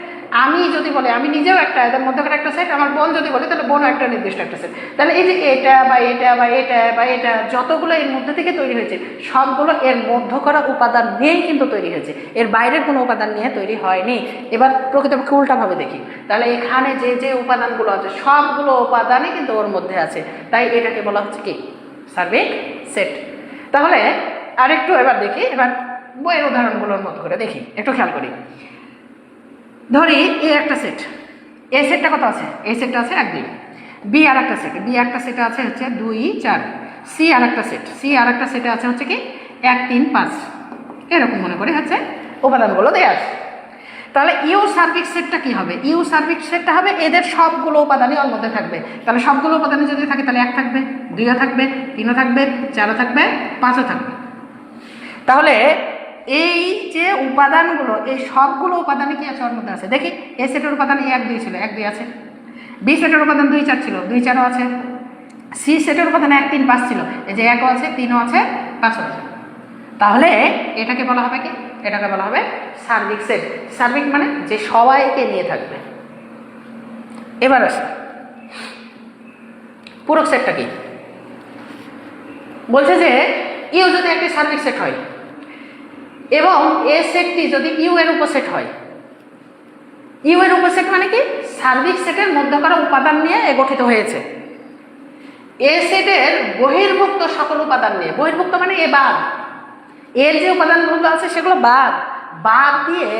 আমি যদি বলি আমি নিজেও একটা এদের মধ্যকার একটা সেট, আমার বোন যদি বলি তাহলে বোনও একটা নির্দিষ্ট একটা সেট। তাহলে এই যে এটা বা এটা বা এটা বা এটা যতগুলো এর মধ্যে থেকে তৈরি হয়েছে সবগুলো এর মধ্যকরা উপাদান নিয়েই কিন্তু তৈরি হয়েছে, এর বাইরের কোনো উপাদান নিয়ে তৈরি হয়নি। এবার প্রকৃতপক্ষে উল্টাভাবে দেখি, তাহলে এখানে যে যে উপাদানগুলো আছে সবগুলো উপাদানই কিন্তু ওর মধ্যে আছে, তাই এটাকে বলা হচ্ছে কি? সার্বিক সেট। তাহলে আরেকটু এবার দেখি, এবার বইয়ের উদাহরণগুলোর মতো করে দেখি, একটু খেয়াল করি। ধরি এ একটা সেট, এই সেটটা কত আছে? এই সেটটা আছে 1 2। বি আর একটা সেট, বি একটা সেটে আছে হচ্ছে 2 4। সি আর একটা সেট, সি আর একটা সেটে আছে হচ্ছে কি 1 3 5। এরকম মনে করে হচ্ছে উপাদানগুলো দেওয়া আছে। তাহলে ইউ সার্বিক সেটটা কি হবে? ইউ সার্বিক সেটটা হবে এদের সবগুলো উপাদানই ওর মধ্যে থাকবে। তাহলে সবগুলো উপাদানে যদি থাকে তাহলে 1 থাকবে, 2ও থাকবে, 3ও থাকবে, 4ও থাকবে, 5ও থাকবে। তাহলে এই যে উপাদানগুলো এই সবগুলো উপাদানে কি আছে ওর মধ্যে আছে? দেখি এ সেটের উপাদান 1 2 ছিল, 1 2 আছে। বি সেটের উপাদান 2 4 ছিল, 2 4ও আছে। সি সেটের উপাদান 1 3 5 ছিল, এই যে 1ও আছে, 3ও আছে, 5ও আছে। তাহলে এটাকে বলা হবে কি? এটাকে বলা হবে সার্বিক সেট। সার্বিক মানে যে সবাইকে নিয়ে থাকবে। এবার আসে পূরক সেটটা কি? বলছে যে ইউ যদি একটি সার্বিক সেট হয় এবং এ সেটটি যদি ইউ এর উপসেট হয়, ইউ এর উপসেট মানে কি? সার্বিক সেটের মধ্যকার উপাদান নিয়ে গঠিত হয়েছে। এ সেটের বহির্ভুক্ত সকল উপাদান নিয়ে, বহির্ভুক্ত মানে এ বাদ, এর যে উপাদানগুলো আছে সেগুলো বাদ, বাদ দিয়ে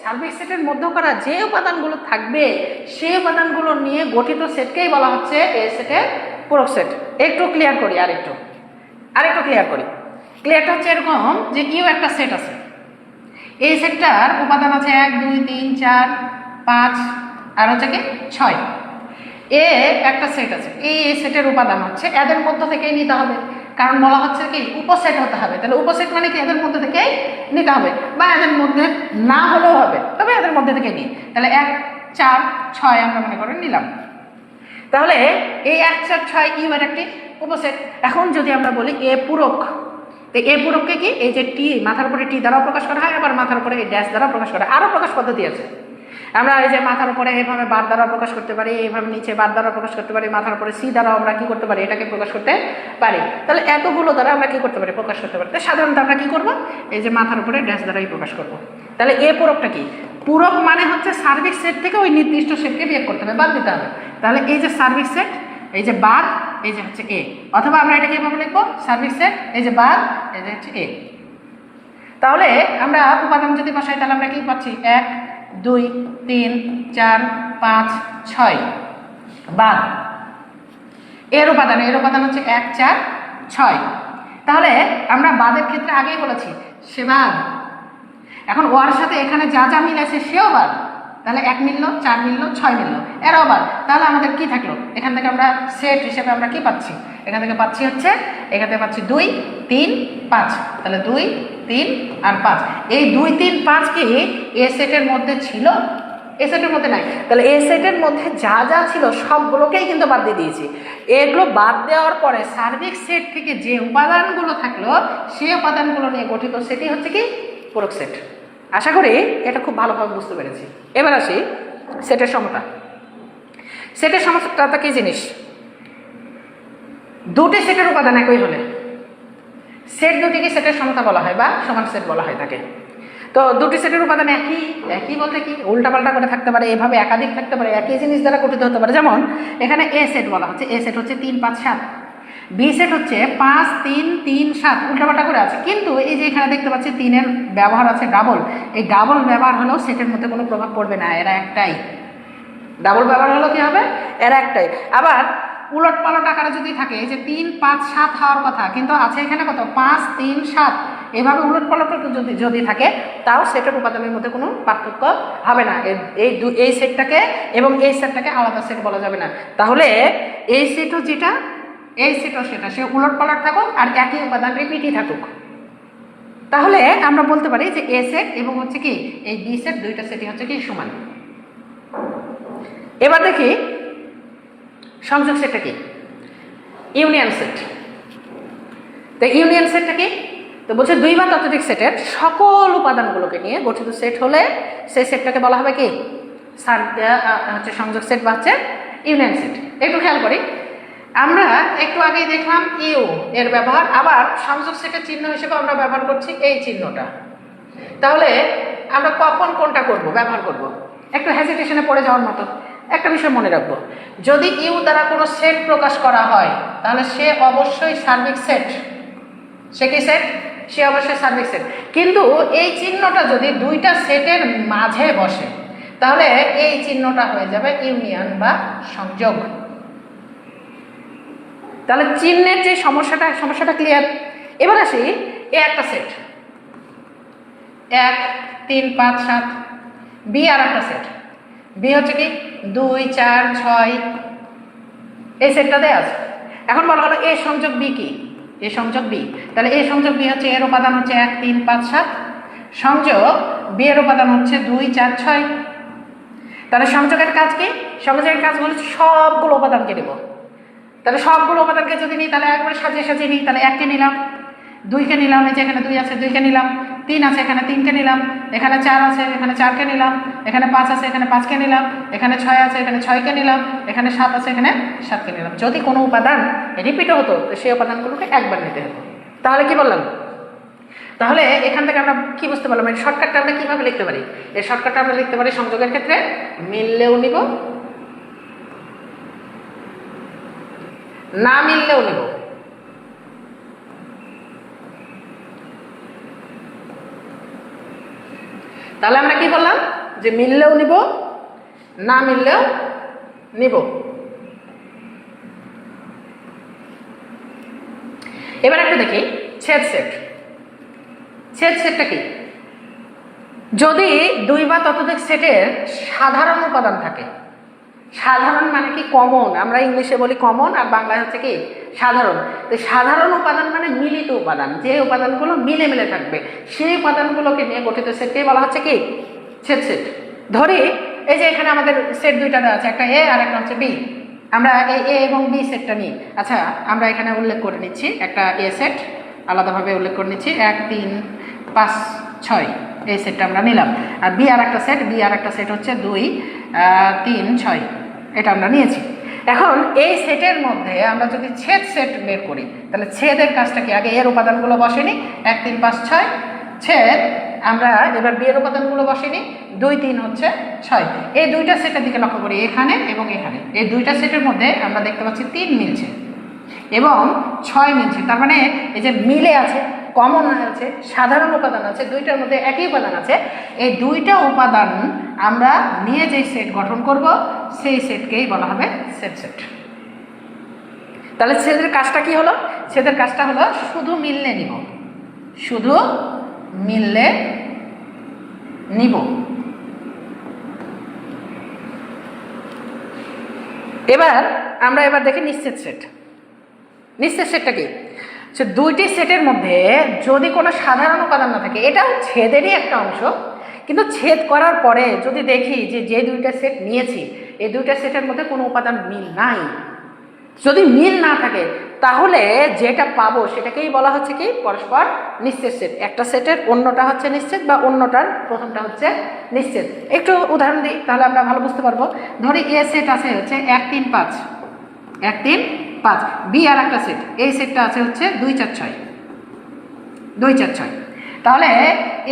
সার্বিক সেটের মধ্যকার যে উপাদানগুলো থাকবে সেই উপাদানগুলো নিয়ে গঠিত সেটকেই বলা হচ্ছে এ সেটের পূরক সেট। একটু ক্লিয়ার করি, আরেকটু ক্লিয়ার করি। ক্লিয়ারটা হচ্ছে এরকম যে ইউ একটা সেট আছে, এই সেটটার উপাদান আছে 1 2 3 4 5 আর হচ্ছে কি 6। এ একটা সেট আছে, এই সেটের উপাদান হচ্ছে এদের মধ্য থেকেই নিতে হবে, কারণ বলা হচ্ছে কি উপসেট হতে হবে। তাহলে উপসেট মানে কি এদের মধ্যে থেকেই নিতে হবে, বা এদের মধ্যে না হলেও হবে, তবে এদের মধ্যে থেকে নিই। তাহলে 1 4 6 আমরা মনে করে নিলাম। তাহলে এই 1 4 6 ইউ এর একটি উপসেট। এখন যদি আমরা বলি এ পূরক, তো এ পূরককে কি এই যে টি মাথার উপরে টি দ্বারাও প্রকাশ করা হয়, আবার মাথার উপরে এই ড্যাশ দ্বারাও প্রকাশ করা হয়। আরও প্রকাশ পদ্ধতি আছে। আমরা এই যে মাথার উপরে এইভাবে বার দ্বারা প্রকাশ করতে পারি, এইভাবে নিচে বার দ্বারা প্রকাশ করতে পারি, মাথার উপরে সি দ্বারা আমরা কি করতে পারি, এটাকে প্রকাশ করতে পারি। তাহলে এতগুলো দ্বারা আমরা কি করতে পারি, প্রকাশ করতে পারি। তাই সাধারণত আমরা কি করব, এই যে মাথার উপরে ড্যাশ দ্বারাই প্রকাশ করব। তাহলে এ পূরকটা কি, পূরক মানে হচ্ছে সার্বিক সেট থেকে ওই নির্দিষ্ট সেটকে বিয়োগ করতে হবে, বাদ দিতে হবে। তাহলে এই যে সার্বিক সেট, এই যে বাদ, এই যে হচ্ছে এ, অথবা আমরা এটাকে এভাবে লিখবো সার্বিক সেট, এই যে বাদ, এই যে হচ্ছে এ। তাহলে আমরা উপাদান যদি বসাই তাহলে আমরা কি পাচ্ছি 1 2 3 4 5 6 বাদ এর উপাদান হচ্ছে 1 4 6। তাহলে আমরা বাদের ক্ষেত্রে আগেই বলেছি সে বাদ। এখন ওর সাথে এখানে যা যা মিল আছে সেও বাদ। তাহলে 1 মিলল, 4 মিলল, 6 মিলল, এরাও বাদ। তাহলে আমাদের কি থাকলো, এখান থেকে আমরা সেট হিসেবে আমরা কি পাচ্ছি, এখান থেকে পাচ্ছি হচ্ছে, এখান থেকে পাচ্ছি 2 3 5। তাহলে 2 3 আর 5, এই 2 3 5 কি এ সেটের মধ্যে ছিল, এ সেটের মধ্যে নাই। তাহলে এ সেটের মধ্যে যা যা ছিল সবগুলোকেই কিন্তু বাদ দিয়ে দিয়েছি। এগুলো বাদ দেওয়ার পরে সার্বিক সেট থেকে যে উপাদানগুলো থাকলো সেই উপাদানগুলো নিয়ে গঠিত সেটই হচ্ছে কি পূরক সেট। আশা করি এটা খুব ভালোভাবে বুঝতে পেরেছি। এবার আসি সেটের সমতা। সেটের সমতাটা কি জিনিস, দুটি সেটের উপাদান একই হলে সেট দুটিকে সেটের সমতা বলা হয় বা সমান সেট বলা হয় থাকে। তো দুটি সেটের উপাদান একই বলতে কি উল্টাপাল্টা করে থাকতে পারে, এভাবে একাধিক থাকতে পারে, একই জিনিস দ্বারা গঠিত হতে পারে। যেমন এখানে এ সেট বলা হচ্ছে, এ সেট হচ্ছে 3 5 7, বি সেট হচ্ছে 5 3 3 7, উল্টাপাল্টা করে আছে। কিন্তু এই যে এখানে দেখতে পাচ্ছি 3-এর ব্যবহার আছে ডাবল, এই ডাবল ব্যবহার হলেও সেটের মধ্যে কোনো প্রভাব পড়বে না, এরা একটাই। ডাবল ব্যবহার হলো কি হবে, এরা একটাই। আবার উলট পালট আকারে যদি থাকে, এই যে 3 5 7 হওয়ার কথা, কিন্তু আছে এখানে কত 5 3 7, এভাবে উলট পালট যদি থাকে তাও সেটের উপাদানের মধ্যে কোনো পার্থক্য হবে না। এই সেটটাকে এবং এই সেটটাকে আলাদা সেট বলা যাবে না। তাহলে এই সেটও যেটা, এই সেটও সেটা, সে উলট পালট থাকুক আর একই উপাদান রিপিটই থাকুক, তাহলে আমরা বলতে পারি যে এ সেট এবং হচ্ছে কি এই বি সেট, দুইটা সেটই হচ্ছে কি সমান। এবার দেখি সংযোগ সেটটা কি, ইউনিয়ন সেট। তো ইউনিয়ন সেটটা কি, তো বলছে 2 বা ততোধিক সেটের সকল উপাদানগুলোকে নিয়ে গঠিত সেট হলে সেই সেটটাকে বলা হবে কি হচ্ছে সংযোগ সেট বা হচ্ছে ইউনিয়ন সেট। একটু খেয়াল করি, আমরা একটু আগেই দেখলাম ইউ এর ব্যবহার, আবার সংযোগ সেটের চিহ্ন হিসেবে আমরা ব্যবহার করছি এই চিহ্নটা। তাহলে আমরা কখন কোনটা ব্যবহার করব, একটু হেজিটেশনে পড়ে যাওয়ার মতো একটা বিষয় মনে রাখবো, যদি ইউ দ্বারা কোনো সেট প্রকাশ করা হয় তাহলে সে অবশ্যই সার্বিক সেট। সে কি সেট, সে অবশ্যই সার্বিক সেট। কিন্তু এই চিহ্নটা যদি দুইটা সেটের মাঝে বসে তাহলে এই চিহ্নটা হয়ে যাবে ইউনিয়ন বা সংযোগ। তাহলে চিহ্নের যে সমস্যাটা ক্লিয়ার। এবার আসি এ একটা সেট 1 3 5 7, বি আর একটা সেট, বি হচ্ছে কি 2 4 6, এই সেটটা দেয়া আছে। এখন বলা হলো এ সংযোগ বি কি, এ সংযোগ বি। তাহলে এ সংযোগ বি হচ্ছে এর উপাদান হচ্ছে 1 3 5 7, সংযোগ বি এর উপাদান হচ্ছে 2 4 6। তাহলে সংযোগের কাজ কি, সংযোগের কাজ বলছে সবগুলো উপাদানকে নেব। তাহলে সবগুলো উপাদানকে যদি নিই তাহলে একবার সাজিয়ে নিই, তাহলে 1 কে নিলাম, 2 কে নিলাম, এই যে এখানে 2 আছে 2 কে নিলাম, 3 আছে এখানে 3 কে নিলাম, এখানে 4 আছে এখানে 4 কে নিলাম, এখানে 5 আছে এখানে 5 কে নিলাম, এখানে 6 আছে এখানে 6 কে নিলাম, এখানে 7 আছে এখানে 7 কে নিলাম। যদি কোনো উপাদান রিপিটও হতো তো সেই উপাদানগুলোকে একবার নিতে হতো। তাহলে কি বললাম, তাহলে এখান থেকে আমরা কি বুঝতে পারলাম, এই শর্টকাটটা আমরা কিভাবে লিখতে পারি, এই শর্টকাটটা আমরা লিখতে পারি সংযোগের ক্ষেত্রে মিললেও নিব, না মিললেও নিব। তাহলে আমরা কি বললাম যে মিললেও নিব, না মিললেও নিব। এবার একটু দেখি ছেদ সেট। ছেদ সেটটা কি? যদি দুই বা ততোধিক সেটের সাধারণ উপাদান থাকে, সাধারণ মানে কি কমন, আমরা ইংলিশে বলি কমন আর বাংলায় হচ্ছে কি সাধারণ। তো সাধারণ উপাদান মানে মিলিত উপাদান, যে উপাদানগুলো মিলে মিলে থাকবে সেই উপাদানগুলোকে নিয়ে গঠিত সেটকেই বলা হচ্ছে কি ছেদ সেট। ধরি এই যে এখানে আমাদের সেট দুইটা দেওয়া আছে, একটা এ আর একটা হচ্ছে বি। আমরা এই এ এবং বি সেটটা নিই। আচ্ছা, আমরা এখানে উল্লেখ করে নিচ্ছি একটা এ সেট, আলাদাভাবে উল্লেখ করে নিচ্ছি 1 3 5 6 এই সেটটা আমরা নিলাম। আর বি আর একটা সেট হচ্ছে 2 3 6 এটা আমরা নিয়েছি। এখন এই সেটের মধ্যে আমরা যদি ছেদ সেট বের করি তাহলে ছেদের কাজটা কি? আগে এর উপাদানগুলো বসেনি, 1 3 5 6 ছেদ। আমরা এবার বি এর উপাদানগুলো বসেনি, 2 3 হচ্ছে 6। এই দুইটা সেটের দিকে লক্ষ্য করি, এখানে এবং এখানে এই দুইটা সেটের মধ্যে আমরা দেখতে পাচ্ছি 3 মিলছে এবং 6 মিলছে। তার মানে এই যে মিলে আছে, কমন আছে, সাধারণ উপাদান আছে, দুইটার মধ্যে একই উপাদান আছে। এই দুইটা উপাদান আমরা নিয়ে যে সেট গঠন করব সেই সেটকেই বলা হবে ছেদ সেট। তাহলে ছেদের কাজটা কি হলো? ছেদের কাজটা হলো শুধু মিললে নিব, শুধু মিললে নিব। এবার আমরা দেখি নিশ্চিত সেট। নিশ্চিত সেটটা কি? দুইটি সেটের মধ্যে যদি কোনো সাধারণ উপাদান না থাকে, এটাও ছেদেরই একটা অংশ, কিন্তু ছেদ করার পরে যদি দেখি যে দুইটা সেট নিয়েছি এই দুইটা সেটের মধ্যে কোনো উপাদান মিল নাই, যদি মিল না থাকে তাহলে যেটা পাবো সেটাকেই বলা হচ্ছে কি পরস্পর নিশ্চিত সেট। একটা সেটের অন্যটা হচ্ছে নিশ্চিত বা অন্যটার প্রথমটা হচ্ছে নিশ্চিত। একটু উদাহরণ দিই তাহলে আমরা ভালো বুঝতে পারবো। ধরি এ সেট আছে হচ্ছে 1 3 5 1 3 5, বি আর একটা সেট, এই সেটটা আছে হচ্ছে 2 4 6 2 4 6। তাহলে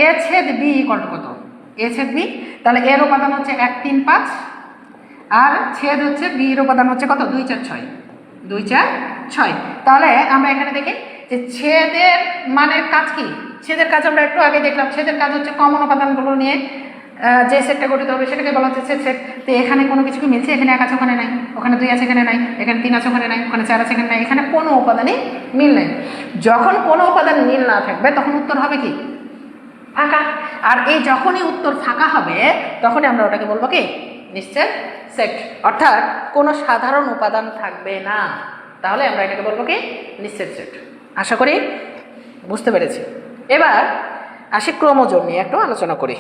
এ ছেদ বি ইকুয়াল টু কত? এ ছেদ বি। তাহলে এর উপাদান হচ্ছে 1 3 5 আর ছেদ হচ্ছে বি এর উপাদান হচ্ছে কত? 2 4 6 2 4 6। তাহলে আমরা এখানে দেখি যে ছেদের মানের কাজ কি? ছেদের কাজ আমরা একটু আগে দেখলাম, ছেদের কাজ হচ্ছে কমন উপাদানগুলো নিয়ে যে সেটটা গঠিত হবে সেটাকে বলা হচ্ছে ছেদ সেট। তো এখানে কোনো কিছু কি মিলছে? এখানে 1 আছে ওখানে নাই, ওখানে 2 আছে এখানে নাই, এখানে 3 আছে ওখানে নাই, ওখানে 4 আছে এখানে নাই, এখানে কোনো উপাদানই মিল নেই। যখন কোনো উপাদান মিল না থাকবে তখন উত্তর হবে কি ফাঁকা। আর এই যখনই উত্তর ফাঁকা হবে তখনই আমরা ওটাকে বলবো কি নিশ্চিত সেট, অর্থাৎ কোনো সাধারণ উপাদান থাকবে না, তাহলে আমরা এটাকে বলবো কি নিশ্চিত সেট। আশা করি বুঝতে পেরেছি। এবার আসি ক্রোমোজোম নিয়ে একটু আলোচনা করি।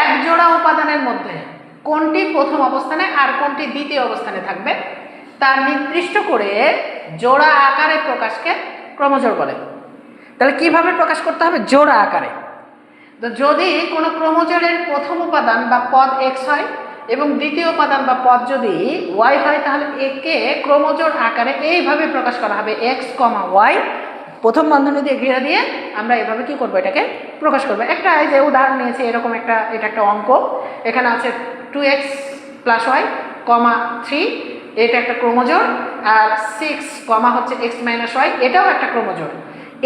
এক জোড়া উপাদানের মধ্যে কোনটি প্রথম অবস্থানে আর কোনটি দ্বিতীয় অবস্থানে থাকবে তা নির্দিষ্ট করে জোড়া আকারে প্রকাশকে ক্রোমোজোম বলে। তাহলে কিভাবে প্রকাশ করতে হবে? জোড়া আকারে। তো যদি কোনো ক্রোমোজোমের প্রথম উপাদান বা পদ এক্স হয় এবং দ্বিতীয় উপাদান বা পদ যদি ওয়াই হয় তাহলে একে ক্রোমোজোম আকারে এইভাবে প্রকাশ করা হবে এক্স কমা ওয়াই, প্রথম বন্ধনী দিয়ে ঘিরে দিয়ে আমরা এভাবে কি করবো এটাকে প্রকাশ করবো। একটা এই যে উদাহরণ নিয়েছি এরকম একটা, এটা একটা অঙ্ক, এখানে আছে 2x + y, 3, এটা একটা ক্রোমোজোম, আর 6, হচ্ছে x - y, এটাও একটা ক্রোমোজোম।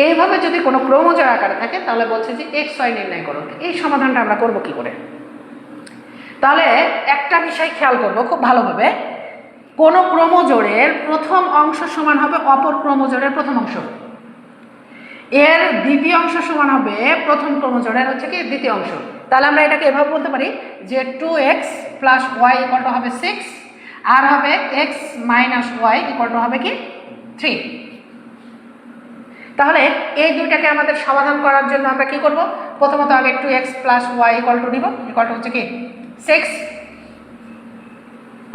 এইভাবে যদি কোনো ক্রোমোজোম আকারে থাকে তাহলে বলছে যে এক্স ওয়াই নির্ণয় করো। এই সমাধানটা আমরা করব কি করে? তাহলে একটা বিষয় খেয়াল করব খুব ভালোভাবে, কোনো ক্রোমোজোমের প্রথম অংশ সমান হবে অপর ক্রোমোজোমের প্রথম অংশ, এর দ্বিতীয় অংশ সমান হবে প্রথম ক্রোমোজোমের হচ্ছে কি দ্বিতীয় অংশ। তাহলে আমরা এটাকে এভাবে বলতে পারি যে 2x + y = হবে 6 আর হবে x - y = হবে কি 3। তাহলে এই দুইটাকে আমাদের সমাধান করার জন্য আমরা কি করব? প্রথমত আগে 2x + y = নিব, হচ্ছে কি 6,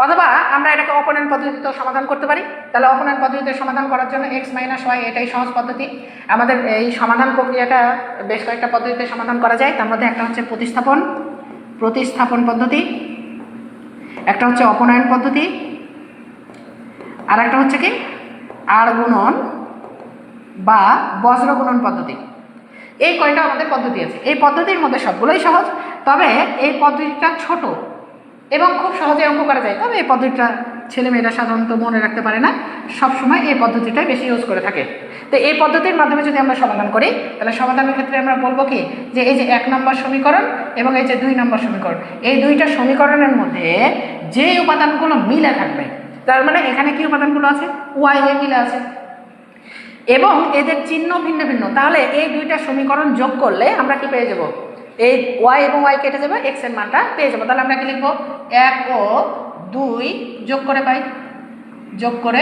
অথবা আমরা এটাকে অপনয়ন পদ্ধতিতেও সমাধান করতে পারি। তাহলে অপনয়ন পদ্ধতিতে সমাধান করার জন্য x - y এটাই সহজ পদ্ধতি। আমাদের এই সমাধান প্রক্রিয়াটা বেশ কয়েকটা পদ্ধতিতে সমাধান করা যায়, তার মধ্যে একটা হচ্ছে প্রতিস্থাপন পদ্ধতি, একটা হচ্ছে অপনয়ন পদ্ধতি, আর একটা হচ্ছে কি আড় গুণন বা বজ্র গুণন পদ্ধতি। এই কয়টা আমাদের পদ্ধতি আছে। এই পদ্ধতির মধ্যে সবগুলোই সহজ, তবে এই পদ্ধতিটা ছোট এবং খুব সহজে অঙ্ক করা যায়। তবে এই পদ্ধতিটা ছেলেমেয়েরা সাধারণত মনে রাখতে পারে না, সবসময় এই পদ্ধতিটাই বেশি ইউজ করে থাকে। তো এই পদ্ধতির মাধ্যমে যদি আমরা সমাধান করি তাহলে সমাধানের ক্ষেত্রে আমরা বলবো কি যে এই যে 1 নম্বর সমীকরণ এবং এই যে 2 নম্বর সমীকরণ, এই দুইটা সমীকরণের মধ্যে যে উপাদানগুলো মিলে থাকবে তার মানে এখানে কি উপাদানগুলো আছে, ওয়াই এ মিলে আছে এবং এদের চিহ্ন ভিন্ন ভিন্ন। তাহলে এই দুইটা সমীকরণ যোগ করলে আমরা কি পেয়ে যাব, এই ওয়াই এবং ওয়াই কেটে যাবে, এক্স এর মানটা পেয়ে যাবো। তাহলে আমরা কি লিখবো, 1 ও 2 যোগ করে পাই, যোগ করে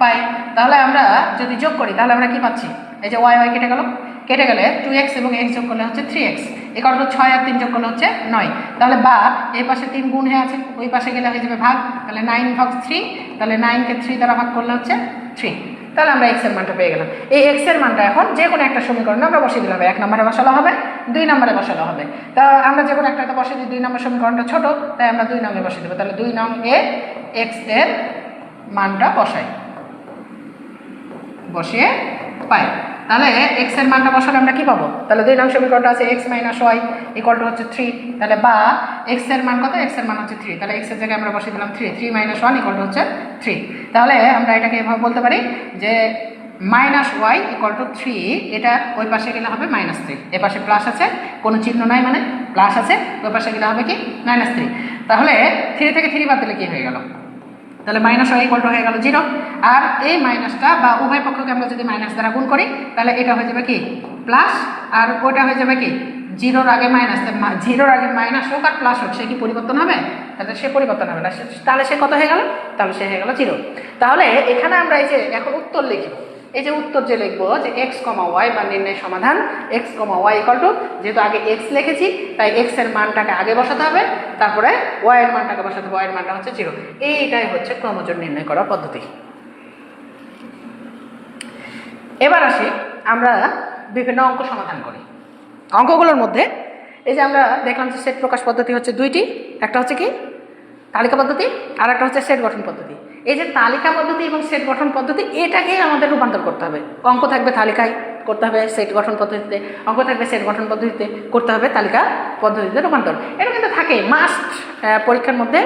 পাই। তাহলে আমরা যদি যোগ করি তাহলে আমরা কি পাচ্ছি, এই যে ওয়াই ওয়াই কেটে গেল, কেটে গেলে 2x এবং x যোগ করলে হচ্ছে 3x, এ কারণে 6 আর 3 যোগ করলে হচ্ছে 9। তাহলে বা এই পাশে 3 গুণ হয়ে আছে, ওই পাশে গেলে হয়ে যাবে ভাগ, তাহলে 9 ভাগ 3, তাহলে 9 কে 3 দ্বারা ভাগ করলে হচ্ছে 3। তাহলে আমরা x এর মানটা পেয়ে গেলাম। এই x এর মানটা এখন যে কোনো একটা সমীকরণে আমরা বসিয়ে দিলে হবে, 1 নম্বরে বসানো হবে, 2 নম্বরে বসানো হবে। তা আমরা যে কোনো একটা বসিয়ে দিই, 2 নম্বর সমীকরণটা ছোট, তাই আমরা 2 নম্বরে বসিয়ে দেবো। তাহলে 2 নং এ x এর মানটা বসাই, বসিয়ে পাই। তাহলে x এর মানটা বসালে আমরা কি পাবো, তাহলে 2 নং সমীকরণটা আছে x - y ইকুয়াল টু হচ্ছে 3। তাহলে বা x এর মান কত, x এর মান হচ্ছে 3, তাহলে x এর জায়গায় আমরা বসিয়ে দিলাম 3, 3 - 1 ইকুয়াল টু হচ্ছে 3। তাহলে আমরা এটাকে এভাবে বলতে পারি যে -y ইকুয়াল টু 3, এটা ওই পাশে গেলে হবে -3, এ পাশে প্লাস আছে, কোনো চিহ্ন নাই মানে প্লাস আছে, ওই পাশে গেলে হবে কি -3। তাহলে 3 থেকে 3 বাদ দিলে কি হয়ে গেল, তাহলে -y ইকুয়াল টু হয়ে গেল 0। আর এই মাইনাসটা বা উভয় পক্ষকে আমরা যদি মাইনাস দ্বারা গুণ করি তাহলে এটা হয়ে যাবে কি প্লাস, আর ওটা হয়ে যাবে কি 0-র আগে মাইনাস, 0-র আগে মাইনাস হোক আর প্লাস হোক সে কি পরিবর্তন হবে, তাহলে সে পরিবর্তন হবে না, তাহলে সে কত হয়ে গেল, তাহলে সে হয়ে গেল 0। তাহলে এখানে আমরা এই যে এখন উত্তর লিখব, এই যে উত্তর যে লিখবো যে x, y বা নির্ণয় সমাধান x, y ইকুয়াল টু, যেহেতু আগে x লিখেছি তাই x এর মানটাকে আগে বসাতে হবে, তারপরে y এর মানটাকে বসাতে হবে, y এর মানটা হচ্ছে 0। এইটাই হচ্ছে ক্রমজোড় নির্ণয় করার পদ্ধতি। এবার আসি আমরা বিভিন্ন অঙ্ক সমাধান করি। অঙ্কগুলোর মধ্যে এই যে আমরা দেখলাম যে সেট প্রকাশ পদ্ধতি হচ্ছে দুইটি, একটা হচ্ছে কি তালিকা পদ্ধতি, আর একটা হচ্ছে সেট গঠন পদ্ধতি। এই যে তালিকা পদ্ধতি এবং সেট গঠন পদ্ধতি, এটাকে আমাদের রূপান্তর করতে হবে। অঙ্ক থাকবে তালিকায় করতে হবে সেট গঠন পদ্ধতিতে, অঙ্ক থাকবে সেট গঠন পদ্ধতিতে করতে হবে তালিকা পদ্ধতিতে রূপান্তর। এটা কিন্তু থাকে মাস্ট, পরীক্ষার মধ্যে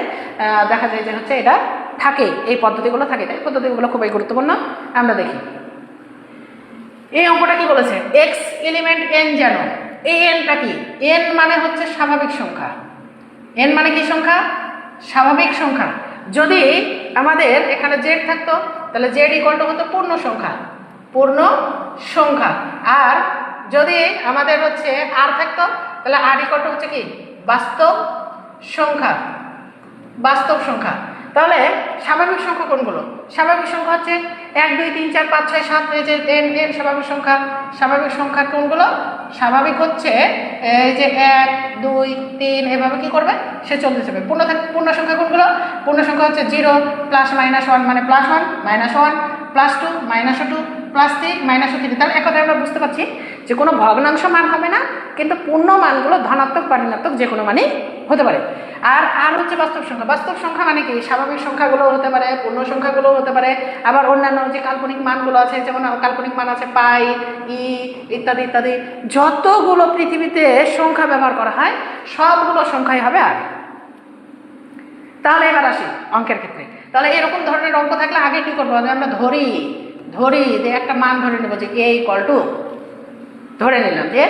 দেখা যায় যে হচ্ছে এটা থাকে, এই পদ্ধতিগুলো থাকে, তাই পদ্ধতিগুলো খুবই গুরুত্বপূর্ণ। আমরা দেখি এই অঙ্কটা কি বলেছে, এক্স এলিমেন্ট এন জানো, এই এনটা কি, এন মানে হচ্ছে স্বাভাবিক সংখ্যা, এন মানে কি সংখ্যা, স্বাভাবিক সংখ্যা। যদি আমাদের এখানে জেড থাকতো তাহলে জেড ইকুয়াল টু হতো পূর্ণ সংখ্যা, পূর্ণ সংখ্যা। আর যদি আমাদের হচ্ছে আর থাকতো তাহলে আর ইকুয়াল টু হচ্ছে কি বাস্তব সংখ্যা, বাস্তব সংখ্যা। তাহলে স্বাভাবিক সংখ্যা কোনগুলো, স্বাভাবিক সংখ্যা হচ্ছে 1 2 3 4 5 6 7, এই যে এন এন স্বাভাবিক সংখ্যা। স্বাভাবিক সংখ্যা কোনগুলো, স্বাভাবিক হচ্ছে এই যে 1 2 3 এভাবে কি করবে সে চলতে যাবে। পূর্ণ সংখ্যা কোনগুলো, পূর্ণ সংখ্যা হচ্ছে 0 প্লাস মাইনাস 1 মানে plus 1 minus 1 plus 2 minus 2 plus 3 minus 3। তাহলে এক কথায় আমরা বুঝতে পারছি যে কোনো ভগ্নাংশ মান হবে না, কিন্তু পূর্ণ মানগুলো ধনাত্মক বা ঋণাত্মক যে কোনো মানই হতে পারে। আর হচ্ছে বাস্তব সংখ্যা, বাস্তব সংখ্যা মানে কি স্বাভাবিক সংখ্যাগুলো হতে পারে, পূর্ণ সংখ্যাগুলো হতে পারে, আবার অন্যান্য যে কাল্পনিক মানগুলো আছে, যেমন কাল্পনিক মান আছে পাই, ই ইত্যাদি ইত্যাদি। যতগুলো পৃথিবীতে সংখ্যা ব্যবহার করা হয় সবগুলো সংখ্যাই হবে আর। তাহলে এবার আসি অঙ্কের ক্ষেত্রে। তাহলে এরকম ধরনের অঙ্ক থাকলে আগে কি করবো, আমরা ধরি যে একটা মান ধরে নেবো যে এ ইকুয়াল টু, ধরে নিলাম যে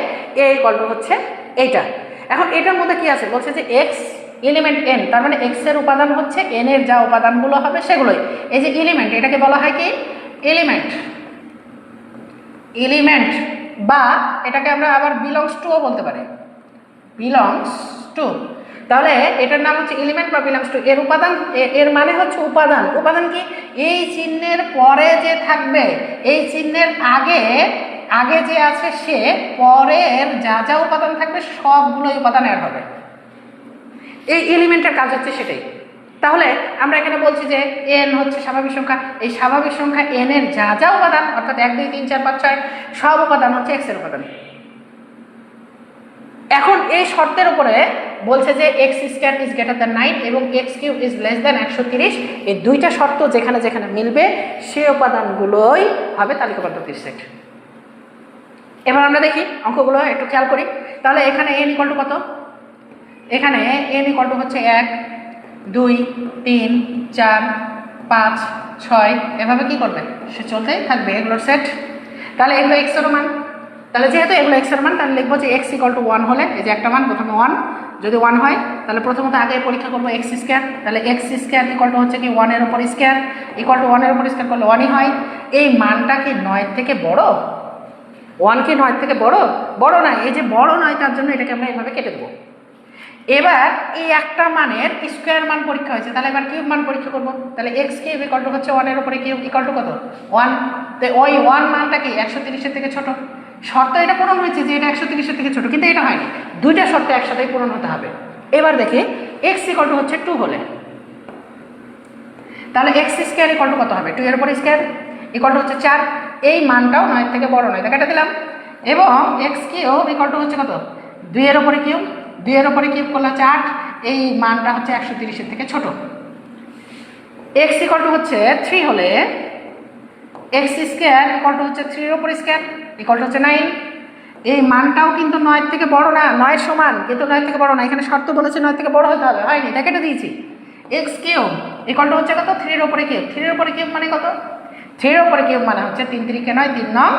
এ ইকুয়াল টু হচ্ছে এইটা। এখন এটার মধ্যে কি আছে, বলছে যে এক্স এলিমেন্ট এন, তার মানে এক্স এর উপাদান হচ্ছে এন এর যা উপাদানগুলো হবে সেগুলোই। এই যে এলিমেন্ট, এটাকে বলা হয় কি এলিমেন্ট, এলিমেন্ট বা এটাকে আমরা আবার বিলংস টুও বলতে পারি, বিলংস টু। তাহলে এটার নাম হচ্ছে এলিমেন্ট বা বিলংস টু। এর উপাদান, এর মানে হচ্ছে উপাদান। উপাদান কি, এই চিহ্নের পরে যে থাকবে, এই চিহ্নের আগে যে আছে সে পরের যা যা উপাদান থাকবে সবগুলোই উপাদান এর হবে। এই এলিমেন্টের কাজ হচ্ছে সেটাই। তাহলে আমরা এখানে বলছি যে এন হচ্ছে স্বাভাবিক সংখ্যা, এই স্বাভাবিক সংখ্যা এন এর যা যা উপাদান অর্থাৎ 1 2 3 4 5 6 সব উপাদান হচ্ছে এক্স এর উপাদান। এখন এই শর্তের উপরে বলছে যে x square is greater than 9 এবং x cube is less than 130। এই দুইটা শর্ত যেখানে যেখানে মিলবে সে উপাদানগুলোই হবে তালিকা পদ্ধতির সেট। এবার আমরা দেখি অঙ্কগুলো একটু খেয়াল করি। তাহলে এখানে এন ইকুয়াল টু কত, এখানে এন ইকুয়াল টু হচ্ছে 1 2 3 4 5 6 এভাবে কি করবে সে চলতেই থাকবে, এগুলোর সেট। তাহলে এগুলো এক্স এর মান, তাহলে যেহেতু এগুলো এক্স এর মান তাহলে লিখবো যে এক্স ইকুয়াল টু 1 হলে এই যে একটা মান প্রথমে 1, যদি 1 হয় তাহলে প্রথমত আগে পরীক্ষা করবো এক্স স্কোয়ার, তাহলে এক্স স্কোয়ার ইকুয়াল টু হচ্ছে কি 1 এর উপর স্কোয়ার, ইকুয়াল টু 1 এর উপর স্কোয়ার করলে 1ই হয়। এই মানটা কি 9 থেকে বড়? 1 কি 9 থেকে বড়? বড় নয়, এই যে বড় নয় তার জন্য এটাকে আমরা এইভাবে কেটে দেবো। এবার এই একটা মানের স্কোয়ার মান পরীক্ষা হয়েছে, তাহলে এবার কিউব মান পরীক্ষা করবো। তাহলে এক্স কিউব ইকুয়াল টু হচ্ছে 1 এর উপরে কিউব ইকুয়াল টু কত? 1। তো ওই 1 মানটা কি 130 এর থেকে ছোট? শর্ত এটা পূরণ হয়েছে যে এটা 130 এর থেকে ছোট, কিন্তু এটা হয়নি, দুইটা শর্ত একসাথেই পূরণ হতে হবে। এবার দেখি এক্স ইকুয়াল টু হচ্ছে 2 হলে তাহলে এক্স স্কোয়ার ইকুয়াল টু কত হবে? 2 এর উপর স্কোয়ার ইকুয়াল টু হচ্ছে 4। এই মানটাও 9 থেকে বড় নয়, কেটে দিলাম। এবং এক্স কিউব ইকুয়াল টু হচ্ছে কত? 2 এর উপরে কিউব, 2 এর উপরে কিউব করলে 8, এই মানটা হচ্ছে 130 এর থেকে ছোট। এক্স ইকুয়াল টু হচ্ছে 3 হলে এক্স স্কোয়ার ইকুয়াল টু হচ্ছে 3 এর উপর স্কোয়ার ইকুয়াল টু হচ্ছে 9। এই মানটাও কিন্তু 9 থেকে বড় না, 9 সমান কিন্তু 9 থেকে বড় না, এখানে শর্ত বলেছে 9 থেকে বড় হতে হবে, হয়নি, তাই কেটে দিয়েছি। এক্স কিউব ইকুয়াল টু হচ্ছে কত? 3 এর উপরে কিউব, 3 এর উপরে কিউব মানে কত? 3 এর উপরে কিউব মানে হচ্ছে 3 3 9, 3 9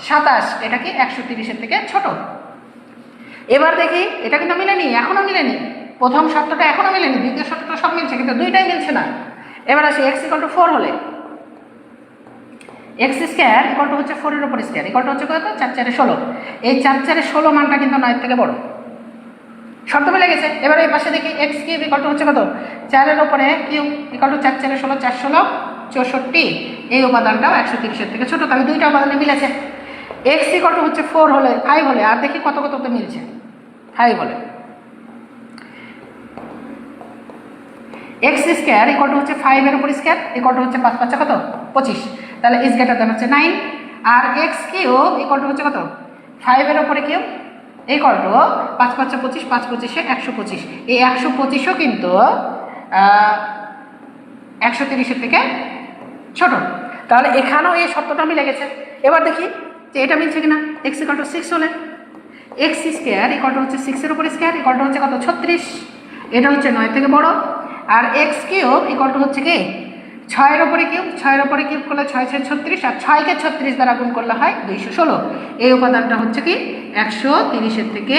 27, এটা কি 130 এর থেকে ছোট। এবার দেখি এটা কিন্তু মিলেনি, এখনো মিলেনি, প্রথম শর্তটা এখনো মিলেনি, দ্বিতীয় শর্তটা সব মিলছে কিন্তু দুইটাই মিলছে না। এবার আসি এক্স ইকুয়াল টু 4 হলে এক্স স্কোয়ার ইকুয়াল টু হচ্ছে 4 এর উপর স্কোয়ার ইকুয়াল টু হচ্ছে কত? 4 4 16। এই 4 4 16 মানটা কিন্তু 9 থেকে বড়, শর্ত মিলে গেছে। এবার এই পাশে দেখি এক্স কিউব ইকুয়াল টু হচ্ছে কত? 4 এর উপরে কিউব ইকুয়াল টু 4 4 16, 4 16 64, এই উপাদানটাও 130 এর থেকে ছোট, তাহলে দুইটা উপাদানে মিলেছে। এক্স ইকুয়াল টু হচ্ছে 4 হলে 5 হলে আর দেখি কত কত মিলছে। 5 হলে এক্স স্কোয়ার ইকুয়াল টু হচ্ছে 5 এর উপর স্কোয়ার ইকুয়াল টু হচ্ছে 5 5 কত? 25, তাহলে ইজ গ্রেটার দ্যান হচ্ছে 9। আর এক্স কিউব ইকুয়াল টু হচ্ছে কত? 5 এর উপরে কিউব ইকুয়াল টু 5 5 25, 5 25 125, এই 125ও কিন্তু 130 এর থেকে ছোট, তাহলে এখানেও এই শর্তটা মিলে গেছে। এবার দেখি যে এটা মিলছে কিনা। এক্স ইকুয়াল টু 6 হলে এক্স স্কোয়ার ইকুয়াল টু হচ্ছে 6 এর উপর স্কোয়ার ইকুয়াল টু হচ্ছে কত? 36, এটা হচ্ছে 9 থেকে বড়। আর এক্স কিউব ইকুয়াল টু হচ্ছে কি 6 এর উপরে কিউব, 6 এর উপরে কিউব করলে 6 6 36, আর 6 কে 36 দ্বারা গুণ করলে হয় 216। এই উপাদানটা হচ্ছে কি 130 এর থেকে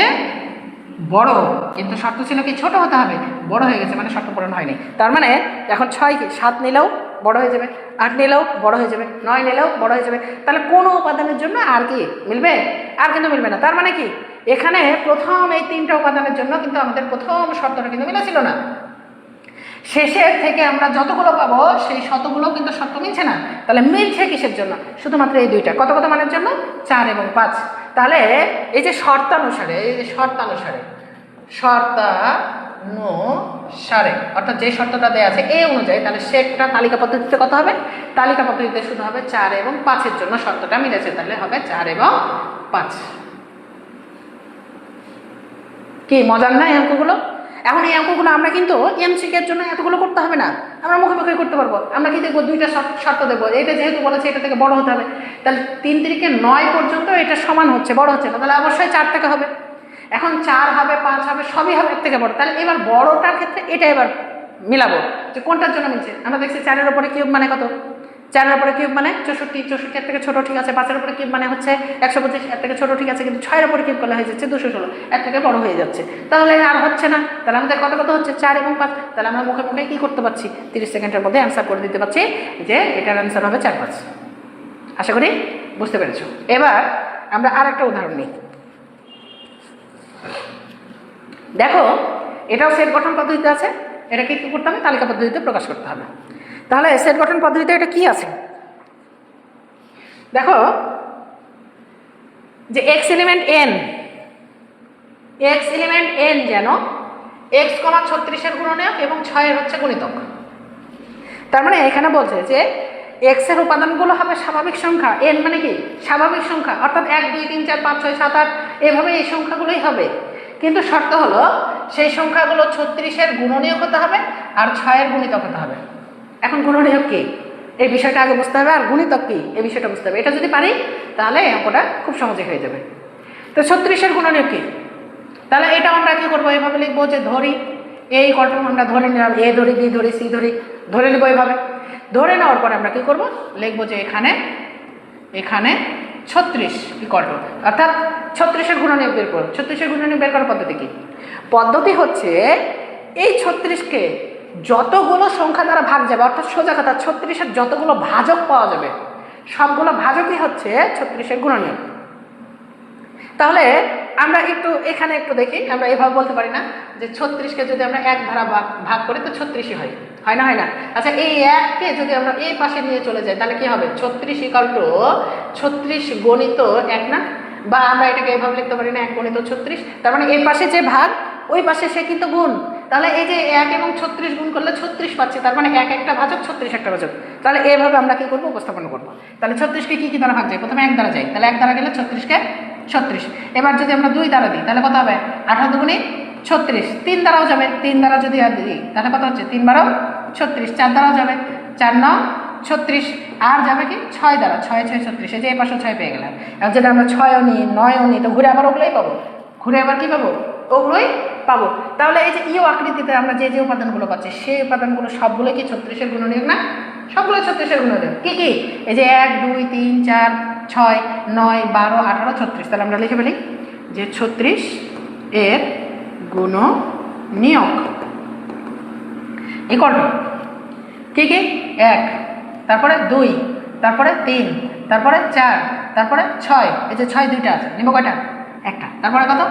বড়, কিন্তু শর্ত ছিল কি ছোট হতে হবে, বড় হয়ে গেছে মানে শর্ত পূরণ হয়নি। তার মানে এখন 6 কি 7 নিলেও বড় হয়ে যাবে, 8 নিলেও বড় হয়ে যাবে, 9 নিলেও বড় হয়ে যাবে। তাহলে কোনো উপাদানের জন্য আর কি মিলবে? আর কিন্তু মিলবে না। তার মানে কি এখানে প্রথম এই 3টা উপাদানের জন্য কিন্তু আমাদের প্রথম শর্তটা কিন্তু মিলেছিল না। শেষের থেকে আমরা যতগুলো পাবো সেই শতগুলো কিন্তু শর্ত মিলছে না। তাহলে মিলছে কিসের জন্য? শুধুমাত্র এই দুইটা। কত কত মানের জন্য? 4 এবং 5। তাহলে এই যে শর্তানুসারে, এই যে শর্তানুসারে অর্থাৎ যে শর্তটা দেওয়া আছে এই অনুযায়ী, তাহলে সেটা তালিকা পদ্ধতিতে কত হবে? তালিকা পদ্ধতিতে শুধু হবে 4 এবং 5-এর জন্য শর্তটা মিলেছে, তাহলে হবে 4 এবং 5। কি মজার না এই অঙ্কগুলো? এখন এই অঙ্কগুলো আমরা কিন্তু এমসিকিউর জন্য এতগুলো করতে হবে না, আমরা মুখে মুখে করতে পারবো। আমরা কি দেখবো? দুইটা শর্ত দেখবো, এটা যেহেতু বলেছে এটা থেকে বড় হতে হবে, তাহলে 3 3 9 পর্যন্ত এটা সমান হচ্ছে, বড় হচ্ছে না, তাহলে অবশ্যই 4 থেকে হবে। এখন 4 হবে, 5 হবে, সবই হবে এর থেকে বড়। তাহলে এবার বড়টার ক্ষেত্রে এটা এবার মিলাবো যে কোনটার জন্য মিলছে। আমরা দেখছি 4 এর উপরে কিউব মানে কত? 4 এর উপরে কিউব মানে 64, 64 এর থেকে ছোট, ঠিক আছে। 5 এর উপরে কিউব মানে হচ্ছে 125, এর থেকে ছোট, ঠিক আছে। কিন্তু 6 এর উপরে কিউব করলে হয়ে যাচ্ছে 216, এর থেকে বড় হয়ে যাচ্ছে, তাহলে আর হচ্ছে না। তাহলে আমাদের কত কত হচ্ছে? 4 এবং 5। তাহলে আমরা মুখে মুখে কি করতে পারছি? 30 সেকেন্ডের মধ্যে অ্যান্সার করে দিতে পারছি যে এটার অ্যান্সার হবে 4 5। আশা করি বুঝতে পেরেছো। এবার আমরা আর একটা উদাহরণ নিই। দেখো এটাও সেট গঠন পদ্ধতিতে আছে, এটা কি করতে হবে? তালিকা পদ্ধতিতে প্রকাশ করতে হবে। তাহলে সেট গঠন পদ্ধতিতে এটা কি আছে দেখো, যে এক্স এলিমেন্ট এন যেন x, 36-এর গুণনীয়ক এবং 6-এর হচ্ছে গুণিতক। তার মানে এখানে বলছে যে এক্স এর উপাদানগুলো হবে স্বাভাবিক সংখ্যা, এন মানে কি স্বাভাবিক সংখ্যা, অর্থাৎ 1 2 3 4 5 6 7 8 এভাবে এই সংখ্যাগুলোই হবে। কিন্তু শর্ত হলো সেই সংখ্যাগুলো 36-এর গুণনীয়ক হতে হবে আর 6-এর গুণিতক হতে হবে। এখন গুণনীয়ক কি এই বিষয়টা আগে বুঝতে হবে, আর গুণিতক কি এই বিষয়টা বুঝতে হবে। এটা যদি পারি তাহলে এই অঙ্কটা খুব সহজে হয়ে যাবে। তো 36-এর গুণনীয়ক কি? তাহলে এটা আমরা কি করবো? এইভাবে লিখবো যে ধরি এই কলটা আমরা ধরে নিলাম, এ ধরি, বি ধরি, সি ধরি, ধরে নেবো। এইভাবে ধরে নেওয়ার পরে আমরা কি করবো? লিখবো যে এখানে 36 ইকুয়াল টু, অর্থাৎ 36-এর গুণনীয়ক বের করো। 36-এর গুণনীয়ক বের করার পদ্ধতি কি? পদ্ধতি হচ্ছে এই 36-কে যতগুলো সংখ্যা দ্বারা ভাগ যাবে, অর্থাৎ সোজা কথা 36-এর যতগুলো ভাজক পাওয়া যাবে সবগুলো ভাজকই হচ্ছে 36-এর গুণনীয়ক। তাহলে আমরা একটু এখানে একটু দেখি, আমরা এভাবে বলতে পারি না যে 36-কে যদি আমরা 1 দ্বারা ভাগ করি তো 36ই হয়, হয় না? হয় না? আচ্ছা, এই 1-কে যদি আমরা এই পাশে নিয়ে চলে যাই তাহলে কি হবে? 36 ইকুয়াল টু 36 গণিত 1 না? বা আমরা এটাকে এভাবে লিখতে পারি না 1 গণিত 36, তার মানে এই পাশে যে ভাগ ওই পাশে সে কিন্তু গুণ। তাহলে এই যে 1 এবং 36 গুণ করলে 36 পাচ্ছি, তার মানে 1 একটা ভাজক 36 একটা ভাজক। তাহলে এভাবে আমরা কি করবো? উপস্থাপন করবো। তাহলে 36-কে কি দ্বারা ভাগ যায়? প্রথমে 1 দ্বারা যাই, তাহলে 1 দ্বারা গেলে 36-কে 36। এবার যদি আমরা 2 দ্বারা দিই তাহলে কত হবে? 18 দুগুণে 36। 3 দ্বারাও যাবে, 3 দ্বারা যদি আর দিই তাহলে কত হচ্ছে? 3 12 36। 4 দ্বারাও যাবে, 4 9 36। আর যাবে কি 6 দ্বারা, 6 6 36। এই যে এই পাশে 6 পেয়ে গেলাম। আর যদি আমরা 6ও নিই 9ও নিই তো ঘুরে আবার ওগুলোই পাবো, ঘুরে আবার কি পাবো? ওগুলোই পাবো। তাহলে এই যে ইউ আকৃতিতে আমরা যে যে উপাদানগুলো পাচ্ছি সেই উপাদানগুলো সবগুলো কি 36-এর গুণনীয়ক না? সবগুলো 36-এর গুণনীয়ক। কি কি? এই যে 1 2 3 4 6 9 12 18 36। তাহলে আমরা লিখে ফেলি যে 36-এর গুণনীয়ক ইকুয়াল টু কি কি? 1, তারপরে 2, তারপরে 3, তারপরে 4, তারপরে 6। এই যে 6 দুইটা আছে, নিব কয়টা? একটা। তারপরে কত?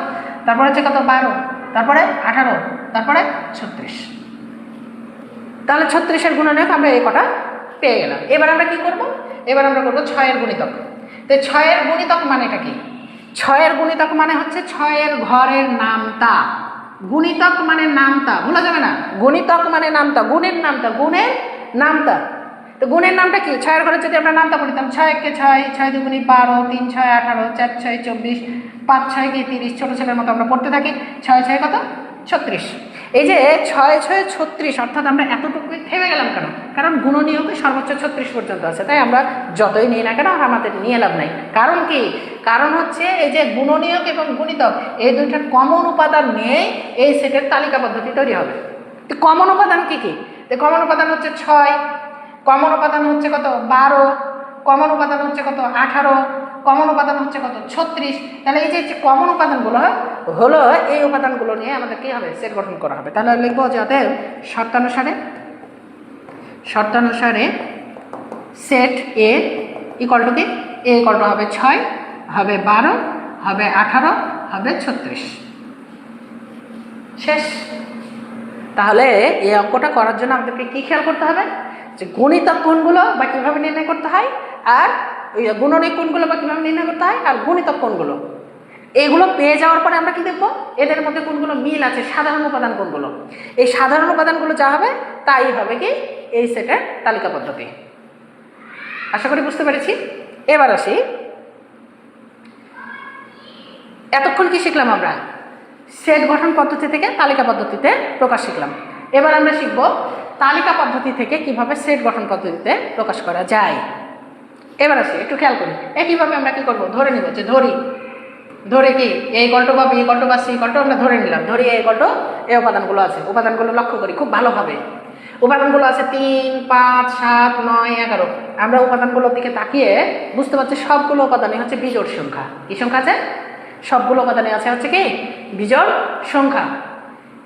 তারপরে হচ্ছে কত? 12, তারপরে 18, তারপরে 36। তাহলে 36-এর গুণনীয়ক আমরা এই কটা পেয়ে গেলাম। এবার আমরা কি করব? এবার আমরা করবো 6-এর গুণিতক। তো 6-এর গুণিতক মানেটা কি? 6-এর গুণিতক মানে হচ্ছে 6-এর ঘরের নামতা। গুণিতক মানে নামতা, ভুলা যাবে না। গুণিতক মানে নামতা, গুণের নামতা, গুণের নামতা। তো গুণের নামটা কি? 6-এর ঘরে যদি আমরা নামতা পড়িতাম 6 1 6, 6 2 12, 3 6 18, 4 6 24, 5 6 30। ছোটো ছেলের মতো আমরা পড়তে থাকি। 6 6 কত? 36। এই যে 6 6 36, অর্থাৎ আমরা এতটুকু থেমে গেলাম কেন? কারণ গুণনীয়কে সর্বোচ্চ 36 পর্যন্ত আছে, তাই আমরা যতই নিই না কেন আমাদের নিয়ে লাভ নাই। কারণ কি? কারণ হচ্ছে এই যে গুণনীয়ক এবং গুণিতক এই দুইটা কমন উপাদান নিয়ে এই সেটের তালিকা পদ্ধতি তৈরি হবে। তো কমন উপাদান কি কি? তো কমন উপাদান হচ্ছে 6, কমন উপাদান হচ্ছে কত? 12, কমন উপাদান হচ্ছে কত? 18, কমন উপাদান হচ্ছে কত? 36। তাহলে এই যে কমন উপাদানগুলো হলো, এই উপাদানগুলো নিয়ে আমাদের কি হবে? সেট গঠন করা হবে। তাহলে লিখবো যে অতএব শর্তানুসারে সেট এ ইকুয়াল টু কি? এ ইকুয়াল টু হবে 6, হবে 12, হবে 18, হবে 36। শেষ। তাহলে এই অঙ্কটা করার জন্য আমাদেরকে কি খেয়াল করতে হবে? যে গুণিতক কোণগুলো বা কীভাবে নির্ণয় করতে হয়, আর গুণনীয়ক কোণগুলো বা কীভাবে নির্ণয় করতে হয়, আর গুণিতক কোণগুলো। এগুলো পেয়ে যাওয়ার পরে আমরা কি দেখব? এদের মধ্যে কোনগুলো মিল আছে, সাধারণ উপাদান কোনগুলো। এই সাধারণ উপাদানগুলো যা হবে তাই হবে কি এই সেটের তালিকা পদ্ধতি। আশা করি বুঝতে পেরেছি। এবার আসি, এতক্ষণ কি শিখলাম আমরা? সেট গঠন পদ্ধতি থেকে তালিকা পদ্ধতিতে প্রকাশ শিখলাম। এবার আমরা শিখব তালিকা পদ্ধতি থেকে কিভাবে সেট গঠন পদ্ধতিতে প্রকাশ করা যায়। এবার আসি, একটু খেয়াল করি। একইভাবে আমরা কি করব? ধরে নিব যে ধরে কি এ কল্টো বা বি কল্টো বা সি কল্টো আমরা ধরে নিলাম। ধরি এ কল্টো, এই উপাদানগুলো আছে, উপাদানগুলো লক্ষ্য করি খুব ভালোভাবে। উপাদানগুলো আছে 3 5 7 9 11। আমরা উপাদানগুলোর দিকে তাকিয়ে বুঝতে পারছি সবগুলো উপাদানই হচ্ছে বিজোড় সংখ্যা। কি সংখ্যা আছে? সবগুলো উপাদানে আছে হচ্ছে কি বিজোড় সংখ্যা।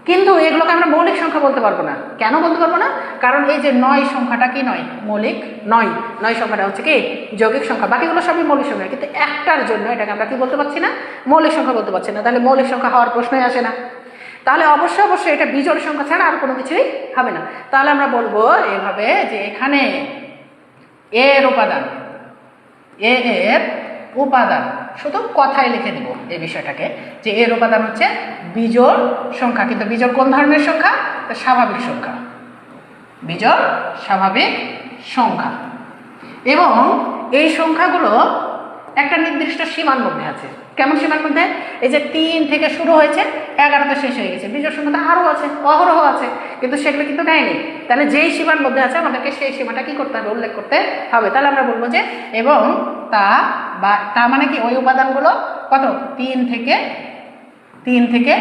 কিন্তু এগুলোকে আমরা মৌলিক সংখ্যা বলতে পারবো না। কেন বলতে পারবো না? কারণ এই যে 9 সংখ্যাটা কি নয়? মৌলিক নয়। 9 সংখ্যাটা হচ্ছে কি যৌগিক সংখ্যা। বাকিগুলো সবই মৌলিক সংখ্যা, কিন্তু একটার জন্য এটাকে আমরা কি বলতে পারছি না? মৌলিক সংখ্যা বলতে পারছি না। তাহলে মৌলিক সংখ্যা হওয়ার প্রশ্নই আসে না। তাহলে অবশ্যই এটা বিজোড় সংখ্যা ছাড়া আর কোনো কিছুই হবে না। তাহলে আমরা বলবো এভাবে যে এখানে এর উপাদান, এর উপাদান, শুধু কথায় লিখে দিব এই বিষয়টাকে যে এর উপাদান হচ্ছে বিজোড় সংখ্যা। কিন্তু বিজোড় কোন ধরনের সংখ্যা? স্বাভাবিক সংখ্যা, বিজোড় স্বাভাবিক সংখ্যা। এবং এই সংখ্যাগুলো একটা নির্দিষ্ট সীমার মধ্যে আছে। কেমন সীমার মধ্যে? এই যে 3 থেকে শুরু হয়েছে 11তে শেষ হয়ে গেছে। বিজোড় সংখ্যাটা আরও আছে, অহরহ আছে, কিন্তু সেগুলো কিন্তু নেয়নি। তাহলে যেই সীমার মধ্যে আছে আমাদেরকে সেই সীমাটা কি করতে হবে? উল্লেখ করতে হবে। তাহলে আমরা বলবো যে এবং তা মানে কি ওই উপাদানগুলো কত? 3 থেকে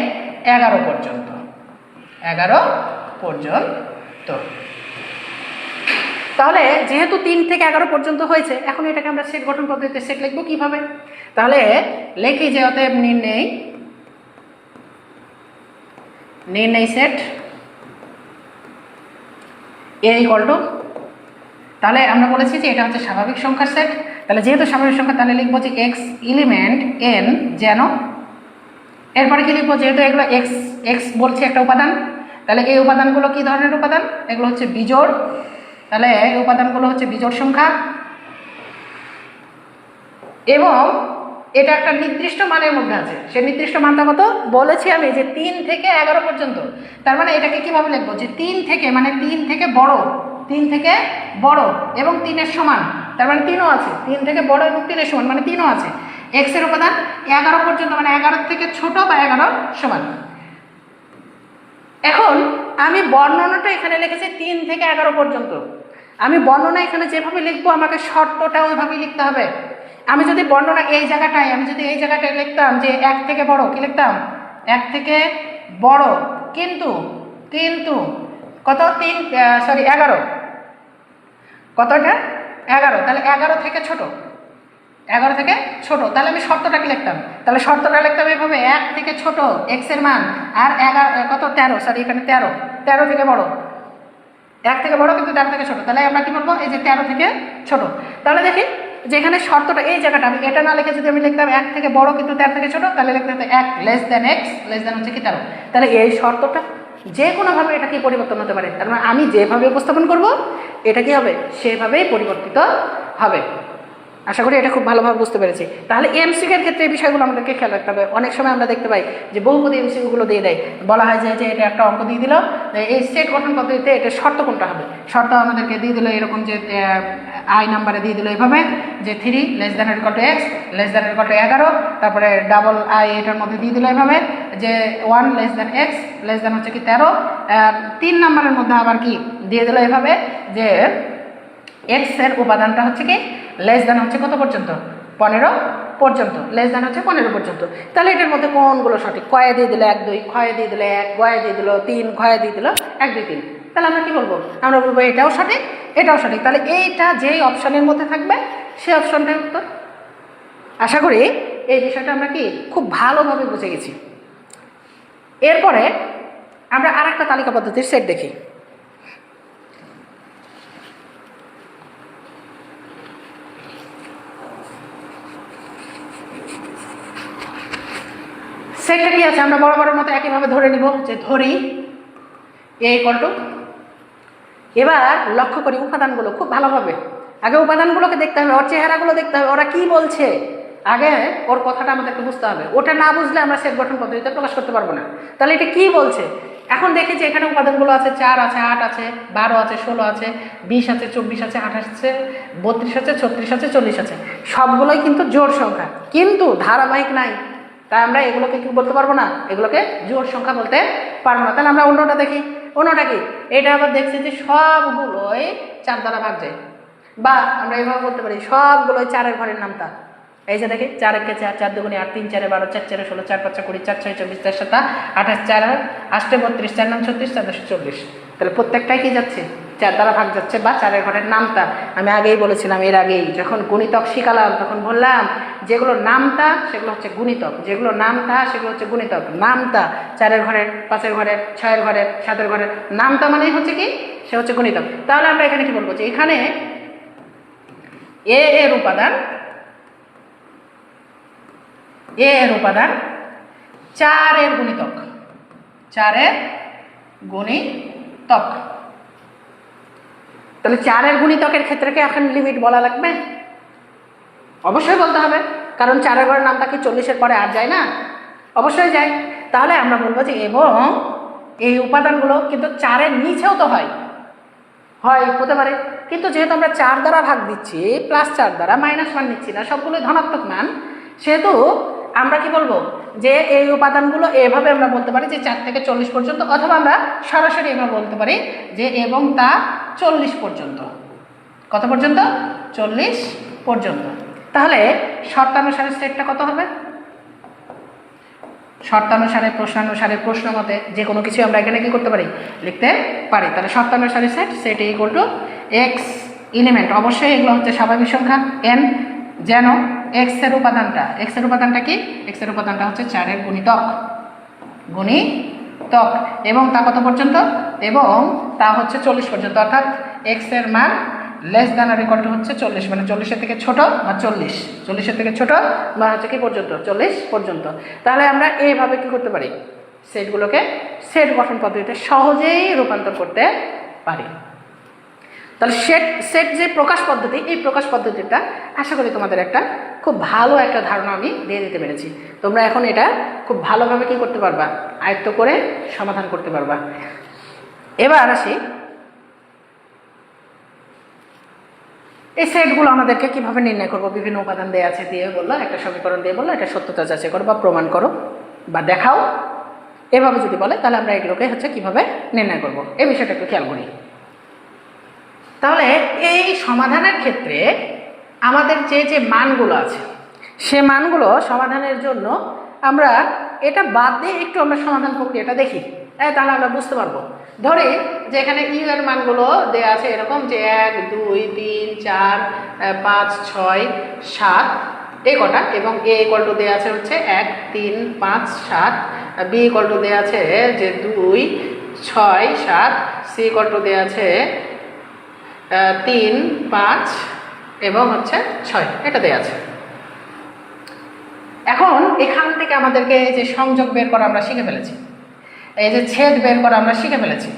11 পর্যন্ত, 11 পর্যন্ত। তাহলে যেহেতু 3 থেকে 11 পর্যন্ত হয়েছে, এখন এটাকে আমরা সেট গঠন পদ্ধতিতে সেট লিখবো কিভাবে? তাহলে লেখি যে অতএব নির্ণয় সেট এ ইকুয়াল টু, তাহলে আমরা বলেছি যে এটা হচ্ছে স্বাভাবিক সংখ্যার সেট। তাহলে যেহেতু স্বাভাবিক সংখ্যা, তাহলে লিখবো যে এক্স এলিমেন্ট এন যেন, এরপরে কি লিখবো, যেহেতু এগুলো এক্স এক্স বলছে একটা উপাদান, তাহলে এই উপাদানগুলো কি ধরনের উপাদান? এগুলো হচ্ছে বিজোড়। তাহলে এই উপাদানগুলো হচ্ছে বিজোড় সংখ্যা এবং এটা একটা নির্দিষ্ট মানের মধ্যে আছে। সে নির্দিষ্ট মানটা কত বলেছি আমি, যে 3 থেকে 11 পর্যন্ত। তার মানে এটাকে কিভাবে লিখবো, যে 3 থেকে মানে 3 থেকে বড়, 3 থেকে বড় এবং 3-এর সমান, তার মানে 3ও আছে, 3 থেকে বড় এবং 3-এর সমান মানে 3ও আছে। এক্স এর উপাদান 11 পর্যন্ত মানে 11 থেকে ছোট বা 11 সমান। এখন আমি বর্ণনাটা এখানে লিখেছি 3 থেকে 11 পর্যন্ত। আমি বর্ণনা এখানে যেভাবে লিখবো আমাকে শর্তটা ওইভাবেই লিখতে হবে। আমি যদি বর্ণনা এই জায়গাটায় লিখতাম যে 1 থেকে বড়, কি লিখতাম? 1 থেকে বড়, কিন্তু কত 11, কতটা 11, তাহলে 11 থেকে ছোট, 11 থেকে ছোট, তাহলে আমি শর্তটা কি লিখতাম? তাহলে শর্তটা লিখতাম এভাবে, 1 থেকে ছোট এক্স এর মান, আর 11 কত 13, এখানে 13 থেকে বড়, 1 থেকে বড় কিন্তু 13 থেকে ছোট, তাহলে আমরা কি বলবো, এই যে 13 থেকে ছোট। তাহলে দেখি যেখানে শর্তটা এই জায়গাটা, আমি এটা না লিখে যদি আমি লিখতাম 1 থেকে বড় কিন্তু 13 থেকে ছোট, তাহলে লিখতে হতো 1 less than x less than হচ্ছে কি 13। তাহলে এই শর্তটা যে কোনোভাবে এটা কি পরিবর্তন হতে পারে, তার মানে আমি যেভাবে উপস্থাপন করব এটা কি হবে, সেভাবেই পরিবর্তিত হবে। আশা করি এটা খুব ভালোভাবে বুঝতে পেরেছি। তাহলে এমসিকিউর ক্ষেত্রে এই বিষয়গুলো আমাদেরকে খেয়াল রাখতে হবে। অনেক সময় আমরা দেখতে পাই যে বহুপদী এমসিকিউগুলো দিয়ে দেয়, বলা হয় যে এটা একটা অঙ্ক দিয়ে দিল, এই সেট গঠন পদ্ধতিতে এটা শর্ত কোনটা হবে, শর্ত আমাদেরকে দিয়ে দিল এরকম, যে আই নাম্বারে দিয়ে দিল এভাবে, যে 3 less than equal to x less than equal to 11, তারপরে ডাবল আই এটার মধ্যে দিয়ে দিল এভাবে, যে 1 less than x less than হচ্ছে কি 13, 3 নাম্বারের মধ্যে আবার কি দিয়ে দিল এভাবে, যে এক্স এর উপাদানটা হচ্ছে কি লেস দ্যান হচ্ছে কত পর্যন্ত, 15 পর্যন্ত, লেস দ্যান হচ্ছে 15 পর্যন্ত। তাহলে এটার মধ্যে কোনগুলো সঠিক? কয়ে দিয়ে দিল 1 2, ক্ষয়ে দিয়ে দিল 1, গয়ে দিয়ে দিল 3, ক্ষয়ে দিয়ে দিল 1 2 3। তাহলে আমরা কি বলবো? আমরা বলবো এটাও সঠিক, এটাও সঠিক। তাহলে এইটা যেই অপশানের মধ্যে থাকবে সেই অপশানটাই উত্তর। আশা করি এই বিষয়টা আমরা কি খুব ভালোভাবে বুঝে গেছি। এরপরে আমরা আরেকটা তালিকা পদ্ধতির সেট দেখি। সেটটা কি আছে আমরা বরাবরের মতো একইভাবে ধরে নিব, যে ধরি এ ইকুয়াল টু, এবার লক্ষ্য করি উপাদানগুলো খুব ভালোভাবে, আগে উপাদানগুলোকে দেখতে হবে, ওর চেহারাগুলো দেখতে হবে, ওরা কি বলছে, আগে ওর কথাটা আমাদেরকে বুঝতে হবে। ওটা না বুঝলে আমরা সেট গঠন পদ্ধতিতে প্রকাশ করতে পারবো না। তাহলে এটা কি বলছে? এখন দেখি যে এখানে উপাদানগুলো আছে 4 আছে, 8 আছে, 12 আছে, 16 আছে, 20 আছে, 24 আছে, 28 আছে, 32 আছে, 36 আছে, 40 আছে, সবগুলোই কিন্তু জোড় সংখ্যা, কিন্তু ধারাবাহিক নাই। তাই আমরা এগুলোকে কি বলতে পারবো না, এগুলোকে জোড় সংখ্যা বলতে পারবো না। তাহলে আমরা অন্যটা দেখি, অন্যটা কি, এটা আবার দেখছি যে সবগুলোই 4 দ্বারা ভাগ যায়, বা আমরা এইভাবে বলতে পারি সবগুলোই 4-এর ঘরের নামতা। এই যে দেখি 4 1 4, 4 2 8, 3 4 12, 4 4 16, 4 5 20, 4 6 24, 4 7 28, 4 8 32, 4 9 36, 4 10 40। তাহলে প্রত্যেকটাই কি যাচ্ছে, 4 দ্বারা ভাগ যাচ্ছে, বা 4-এর ঘরের নামতা। আমি আগেই বলেছিলাম, এর আগেই যখন গণিতক শিখালাম তখন বললাম যেগুলো নামতা সেগুলো হচ্ছে গুণিতক, যেগুলো নামতা সেগুলো হচ্ছে গুণিতক। নামতা 4-এর ঘরের, 5-এর ঘরের, 6-এর ঘরের, 7-এর ঘরের, নামতা মানেই হচ্ছে কি, সে হচ্ছে গুণিতক। তাহলে আমরা এখানে কি বলবো, যে এখানে এ এর উপাদান, এ এর উপাদান 4-এর গুণিতক, 4-এর গুণিতক। তাহলে 4-এর গুণিতকের ক্ষেত্রে কি এখন লিমিট বলা লাগবে? অবশ্যই বলতে হবে, কারণ 4-এর ঘরের নামটা কি 40-এর পরে আর যায় না? অবশ্যই যায়। তাহলে আমরা বলবো যে এবং এই উপাদানগুলো কিন্তু 4-এর নিচেও তো হয়, হতে পারে, কিন্তু যেহেতু আমরা 4 দ্বারা ভাগ দিচ্ছি, +4 দ্বারা, -1 নিচ্ছি না, সবগুলোই ধনাত্মক মান, সেহেতু আমরা কি বলবো, যে এই উপাদানগুলো এভাবে আমরা বলতে পারি যে 4 থেকে 40 পর্যন্ত, অথবা আমরা সরাসরি এভাবে বলতে পারি যে এবং তা 40 পর্যন্ত। কত পর্যন্ত? 40 পর্যন্ত। তাহলে শর্তানুসারে সেটটা কত হবে? শর্তানুসারে, প্রশ্নানুসারে, প্রশ্ন মতে যে কোনো কিছু আমরা এখানে কি করতে পারি, লিখতে পারি। তাহলে শর্তানুসারে set, set equal to X element, অবশ্যই এগুলো হচ্ছে স্বাভাবিক সংখ্যা n, যেন এক্স এর উপাদানটা, এক্স এর উপাদানটা কি, এক্স এর উপাদানটা হচ্ছে 4 এর গুণিতক, গুণিতক, এবং তা কত পর্যন্ত, এবং তা হচ্ছে 40 পর্যন্ত, অর্থাৎ এক্স এর মান লেস দ্যান আর ইকুয়াল টু হচ্ছে 40, মানে 40-এর থেকে ছোট বা 40-এর থেকে ছোট বা হচ্ছে কি পর্যন্ত, 40 পর্যন্ত। তাহলে আমরা এইভাবে কি করতে পারি, সেটগুলোকে সেট গঠন পদ্ধতিতে সহজেই রূপান্তর করতে পারি। তাহলে সেট যে প্রকাশ পদ্ধতি, এই প্রকাশ পদ্ধতিটা আশা করি তোমাদের একটা খুব ভালো একটা ধারণা আমি দিয়ে দিতে পেরেছি। তোমরা এখন এটা খুব ভালোভাবে কি করতে পারবা, আয়ত্ত করে সমাধান করতে পারবা। এবার আসি, এই সেটগুলো আমাদেরকে কিভাবে নির্ণয় করবো, বিভিন্ন উপাদান দেওয়া আছে দিয়ে বললো, একটা সমীকরণ দিয়ে বললো এটা সত্যতা যাচাই করো বা প্রমাণ করো বা দেখাও, এভাবে যদি বলে তাহলে আমরা এগুলোকে হচ্ছে কিভাবে নির্ণয় করব, এই বিষয়টা একটু খেয়াল করি। তাহলে এই সমাধানের ক্ষেত্রে আমাদের যে যে মানগুলো আছে, সে মানগুলো সমাধানের জন্য আমরা এটা বাদ দিয়ে একটু আমরা সমাধান প্রক্রিয়াটা দেখি, তাহলে আমরা বুঝতে পারবো। ধরি যে এখানে ইউ এর মানগুলো দেওয়া আছে এরকম যে 1 2 3 4 5 6 7 এই কটা, এবং এ ইকুয়াল টু দেওয়া আছে হচ্ছে 1 3 5 7, বি ইকুয়াল টু দেওয়া আছে যে 2 6 7, সি ইকুয়াল টু দেওয়া আছে 3 5 এবং হচ্ছে 6, এটা দেওয়া আছে। এখন এখান থেকে আমাদেরকে যে সংযোগ বের করা আমরা শিখে ফেলেছি, এই যে ছেদ বের করা আমরা শিখে ফেলেছি,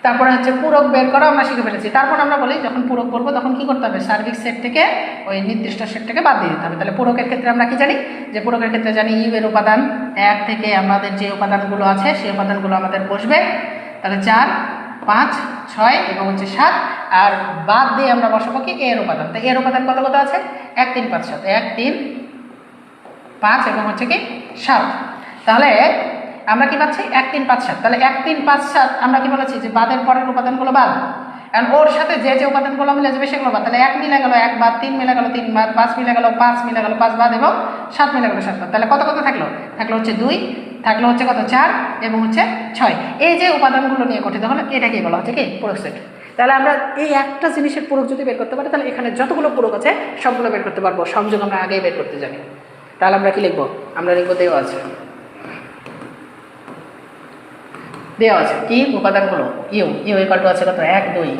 তারপরে হচ্ছে পূরক বের করা আমরা শিখে ফেলেছি। তারপর আমরা বলি যখন পূরক করবো তখন কি করতে হবে, সার্বিক সেট থেকে ওই নির্দিষ্ট সেটটাকে বাদ দিয়ে দিতে হবে। তাহলে পূরকের ক্ষেত্রে আমরা কি জানি, যে পূরকের ক্ষেত্রে জানি ইউ এর উপাদান 1 থেকে আমাদের যে উপাদানগুলো আছে সেই উপাদানগুলো আমাদের বসবে, তাহলে 4 5 6 এবং হচ্ছে 7, আর বাদ দিয়ে আমরা বসাবো কি এর উপাদান। তো এর উপাদান কত কত আছে, 1 3 5 7, 1 3 5 এবং হচ্ছে কি 7। তাহলে আমরা কি পাচ্ছি 1 3 5 7, তাহলে 1 3 5 7 আমরা কি বলেছি যে বাদের পরের উপাদানগুলো বাদ, কারণ ওর সাথে যে যে উপাদানগুলো মিলে যাবে সেগুলো বাদ। তাহলে 1 মিলে গেল 1 বাদ, 3 মিলে গেল 3 বাদ, 5 মিলে গেল 5 মিলে গেল 5 বাদ, এবং 7 মিলে গেল 7 বাদ। তাহলে কত কত থাকলো, থাকলো হচ্ছে 2, থাকলো হচ্ছে কত 4 এবং হচ্ছে 6। এই যে উপাদানগুলো নিয়ে গঠিত হলো এটাকেই বলা হচ্ছে কি পূরক সেট। তাহলে আমরা এই একটা জিনিসের পূরক যদি বের করতে পারি তাহলে এখানে যতগুলো পূরক আছে সবগুলো বের করতে পারবো, সংযোগ আমরা আগেই বের করতে জানি। তাহলে আমরা কি লিখবো, আমরা লিখবো দেওয়া আছে, দেওয়া আছে কি উপাদানগুলো, ইউ ইকুয়াল টু আছে কত 1 2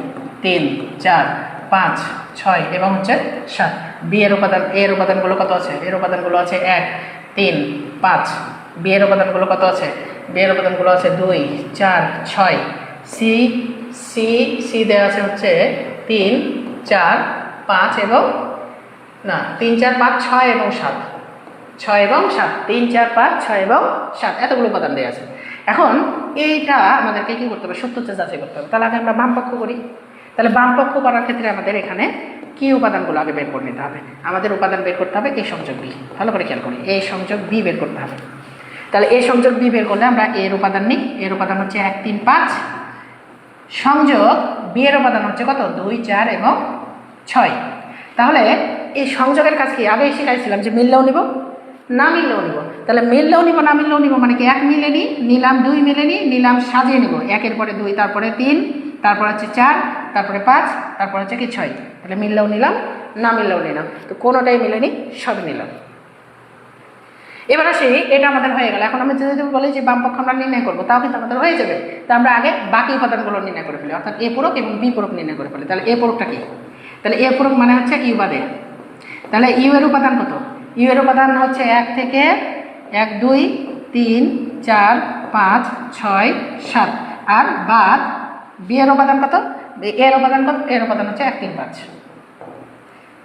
3 4 5 6 এবং হচ্ছে 7। বি এর উপাদান, এর উপাদানগুলো কত আছে, এর উপাদানগুলো আছে 1 3 5, বি এর উপাদানগুলো কত আছে, বি এর উপাদানগুলো আছে 2 4 6। সি সি সি দেওয়া আছে হচ্ছে 3 4 5 এবং না 3 4 5 6 এবং 7, 6 এবং 7, 3 4 5 6 এবং 7, এতগুলো উপাদান দেওয়া আছে। এখন এইটা আমাদেরকে কি করতে হবে, সত্যতা যাচাই করতে হবে। তাহলে আগে আমরা বাম পক্ষ করি। তাহলে বাম পক্ষ করার ক্ষেত্রে আমাদের এখানে কি উপাদানগুলো আগে বের করে নিতে হবে, আমাদের উপাদান বের করতে হবে এ সংযোগ বি, ভালো করে খেয়াল করি, এ সংযোগ বি বের করতে হবে। তাহলে এ সংযোগ বি বের করলে আমরা এর উপাদান নিই, এর উপাদান হচ্ছে 1 3 5, সংযোগ বি এর উপাদান হচ্ছে কত 2 4 এবং 6। তাহলে এই সংযোগের কাজ কি আগেই শিখাইছিলাম যে মিললেও নিব না মিললেও নিব। তাহলে মিললেও নিব না মিললেও নিব মানে কি 1 মিলে নিই, নিলাম 2 মিলে নিই, নিলাম সাজিয়ে নিব, 1-এর পরে 2, তারপরে 3, তারপর হচ্ছে 4, তারপরে 5, তারপর হচ্ছে কি 6। তাহলে মিললেও নিলাম না মিললেও নিলাম, তো কোনোটাই মিলেনি, সব নিলাম। এবার আসি, এটা আমাদের হয়ে গেল। এখন আমি যদি বলি যে বাম পক্ষ আমরা নির্ণয় করবো, তাও কিন্তু আমাদের হয়ে যাবে। তা আমরা আগে বাকি উপাদানগুলো নির্ণয় করে ফেলি, অর্থাৎ এ পূরক এবং বি পূরক নির্ণয় করে ফেলি। তাহলে এ পূরকটা কি, তাহলে এ পূরক মানে হচ্ছে ইউ বাদে। তাহলে ইউ এর উপাদান কত, ইউ এর উপাদান হচ্ছে 1 থেকে 1 2 3 4 5 6 7, আর বাদ বি এর উপাদান কত, এর উপাদান কত, এর উপাদান হচ্ছে 1 3 5।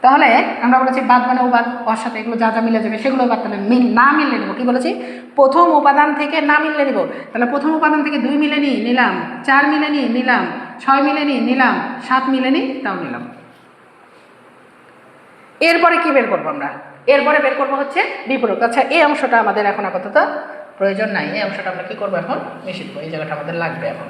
তাহলে আমরা বলেছি বাদ মানে উপাদ, ওর সাথে এগুলো যা যা মিলে যাবে সেগুলো বাদ। তাহলে না মিললে নেবো, কি বলেছি প্রথম উপাদান থেকে না মিললে নিব। তাহলে প্রথম উপাদান থেকে 2 মিলে নিই, নিলাম, 4 মিলে নিই, নিলাম, 6 মিলে নিই, নিলাম, 7 মিলে নিই, তাও নিলাম। এরপরে কি বের করবো আমরা, এরপরে বের করবো হচ্ছে বিপরীত। আচ্ছা এই অংশটা আমাদের এখন আপাতত প্রয়োজন নাই, এই অংশটা আমরা কি করবো এখন নিষিদ্ধ, এই জায়গাটা আমাদের লাগবে এখন।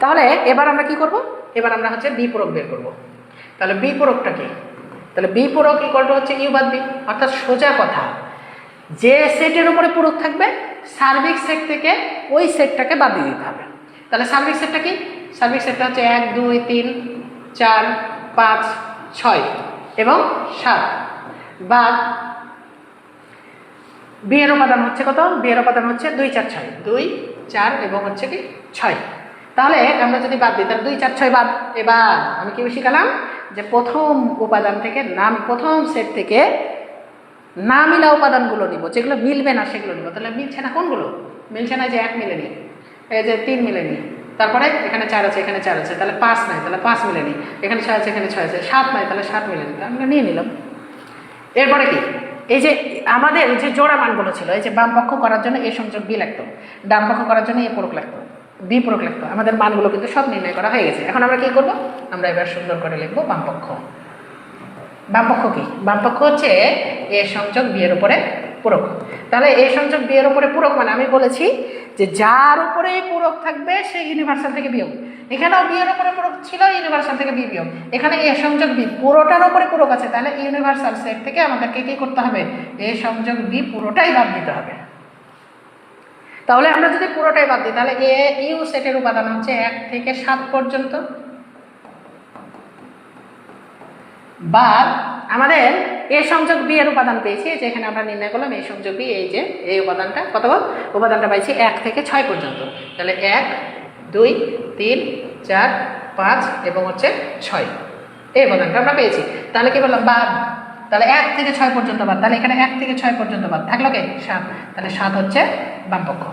তাহলে এবার আমরা কি করব, এবার আমরা হচ্ছে বিপরক বের করব। তাহলে বি পূরকটা কি? তাহলে বি পূরক ইকুয়াল টু হচ্ছে ইউ বাদ বি, অর্থাৎ সোজা কথা, যে সেটের উপরে পূরক থাকবে সার্বিক সেট থেকে ওই সেটটাকে বাদ দিয়ে দিতে হবে। তাহলে সার্বিক সেটটা কি? সার্বিক সেটটা হচ্ছে 1 2 3 4 5 6 এবং 7 বাদ বি এর উপাদান হচ্ছে কত? বি এর উপাদান হচ্ছে 2 4 6, 2 4 এবং হচ্ছে কি 6। তাহলে আমরা যদি বাদ দিই তাহলে 2 4 6 বাদ। এবার আমি কি শিখালাম যে প্রথম উপাদান থেকে প্রথম সেট থেকে না মিলা উপাদানগুলো নিব, যেগুলো মিলবে না সেগুলো নিব। তাহলে মিলছে না কোনগুলো? মিলছে না যে 1 মিলেনি, এই যে 3 মিলেনি, তারপরে এখানে 4 আছে, এখানে 4 আছে, তাহলে 5 নাই, তাহলে 5 মিলেনি, এখানে 6 আছে, এখানে 6 আছে, 7 নাই, তাহলে 7 মিলেনি, আমরা নিয়ে নিলাম। এরপরে কি? এই যে আমাদের যে জোড়া মানগুলো ছিল, এই যে বাম পক্ষ করার জন্য এ সংযোগ বি লাগতো, ডান পক্ষ করার জন্য এ পূরক লাগতো, বি পূরক লাগতো। আমাদের মানগুলো কিন্তু সব নির্ণয় করা হয়ে গেছে। এখন আমরা কি করব? আমরা এবার সুন্দর করে লিখবো বাম পক্ষ। বাম পক্ষ কি? বাম পক্ষ হচ্ছে এ সংযোগ বি এর উপরে পূরক। তাহলে এ সংযোগ বি এর উপরে পূরক মানে আমি বলেছি যে যার উপরে পূরক থাকবে সে ইউনিভার্সাল থেকে বিয়োগ। এখানেও বি এর উপরে পূরক ছিল, ইউনিভার্সাল থেকে বি বিয়োগ। এখানে এ সংযোগ বি পুরোটার উপরে পূরক আছে, তাহলে ইউনিভার্সাল সেট থেকে আমাদেরকে কি করতে হবে? এ সংযোগ বি পুরোটাই বাদ দিতে হবে। তাহলে আমরা যদি পুরোটাই বাদ দিই তাহলে এ ইউ সেটের উপাদান হচ্ছে 1 থেকে 7 পর্যন্ত, বা আমাদের এ সংযোগ বি এর উপাদান পেয়েছি, যে এখানে আমরা নির্ণয় করলাম এ সংযোগ বি, এই যে এই উপাদানটা কত? উপাদানটা পাইছি 1 থেকে 6 পর্যন্ত। তাহলে 1 2 3 4 5 এবং হচ্ছে 6, এই উপাদানটা আমরা পেয়েছি। তাহলে কি বললাম? বাদ। তাহলে 1 থেকে 6 পর্যন্ত বাদ। তাহলে এখানে 1 থেকে 6 পর্যন্ত বাদ থাকলো কে? 7। তাহলে 7 হচ্ছে বাম পক্ষ।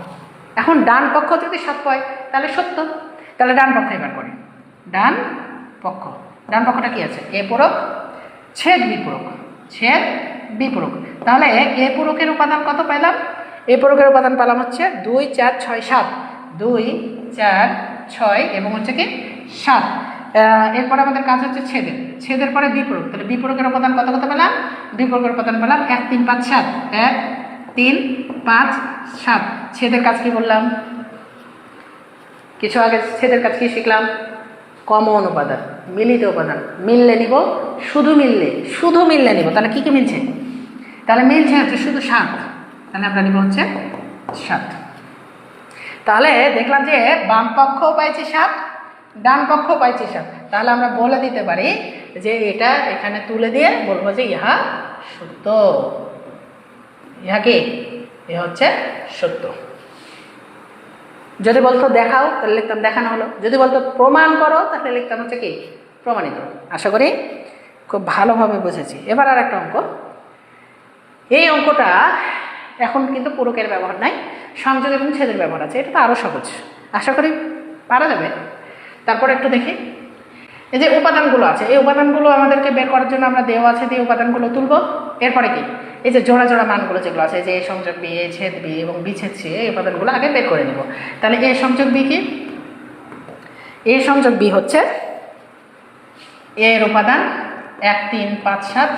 এখন ডান পক্ষ যদি 7 হয় তাহলে 70। তাহলে ডান পক্ষ এবার করি। ডান পক্ষ, ডান পক্ষটা কি আছে? এ পূরক ছেদ বি পূরক, ছেদ বি পূরক। তাহলে এ পূরকের উপাদান কত পেলাম? এ পূরকের উপাদান পেলাম হচ্ছে 2 4 6 7, 2 4 6 এবং হচ্ছে কি 7। এরপরে আমাদের কাজ হচ্ছে ছেদের, ছেদের পরে বিপূরক। তাহলে বিপূরকের উপাদান কত কত পেলাম? বিপূরকের উপাদান পেলাম 1 3 5 7, 1 3 5 7। ছেদের কাজ কি বললাম? কিছু আগে ছেদের কাজ কি শিখলাম? কমন উপাদান, মিলিত উপাদান, মিললে নিব, শুধু মিললে নিব। তাহলে কি কি মিলছে? তাহলে মিলছে হচ্ছে শুধু 7, তাহলে আমরা নিব হচ্ছে 7। তাহলে দেখলাম যে বাম পক্ষ পাইছি 7, ডান পক্ষ পাইছি 7। তাহলে আমরা বলে দিতে পারি যে এটা এখানে তুলে দিয়ে বলবো যে ইহা সত্য। ইহা কি? এ হচ্ছে সত্য। যদি বলতো দেখাও তাহলে লিখতাম দেখানো হলো, যদি বলতো প্রমাণ করো তাহলে লিখতাম হচ্ছে কি প্রমাণিত। আশা করি খুব ভালোভাবে বুঝেছি। এবার আর একটা অঙ্ক। এই অঙ্কটা এখন কিন্তু পূরকের ব্যবহার নাই, সংযোগ এবং ছেদের ব্যবহার আছে। এটা তো আরও সহজ, আশা করি পারা যাবে। তারপর একটু দেখি, এই যে উপাদানগুলো আছে, এই উপাদানগুলো আমাদেরকে বের করার জন্য আমরা দেওয়া আছে দিয়ে উপাদানগুলো তুলব। এরপরে কি? এই যে জোড়া জোড়া মানগুলো যেগুলো আছে, যে এ সংযোগ বি, এ ছেদ বি এবং বি ছেদ সি, এই উপাদানগুলো আগে বের করে নেব। তাহলে এ সংযোগ বি কি? এ সংযোগ বি হচ্ছে এর উপাদান 1 3 5 7,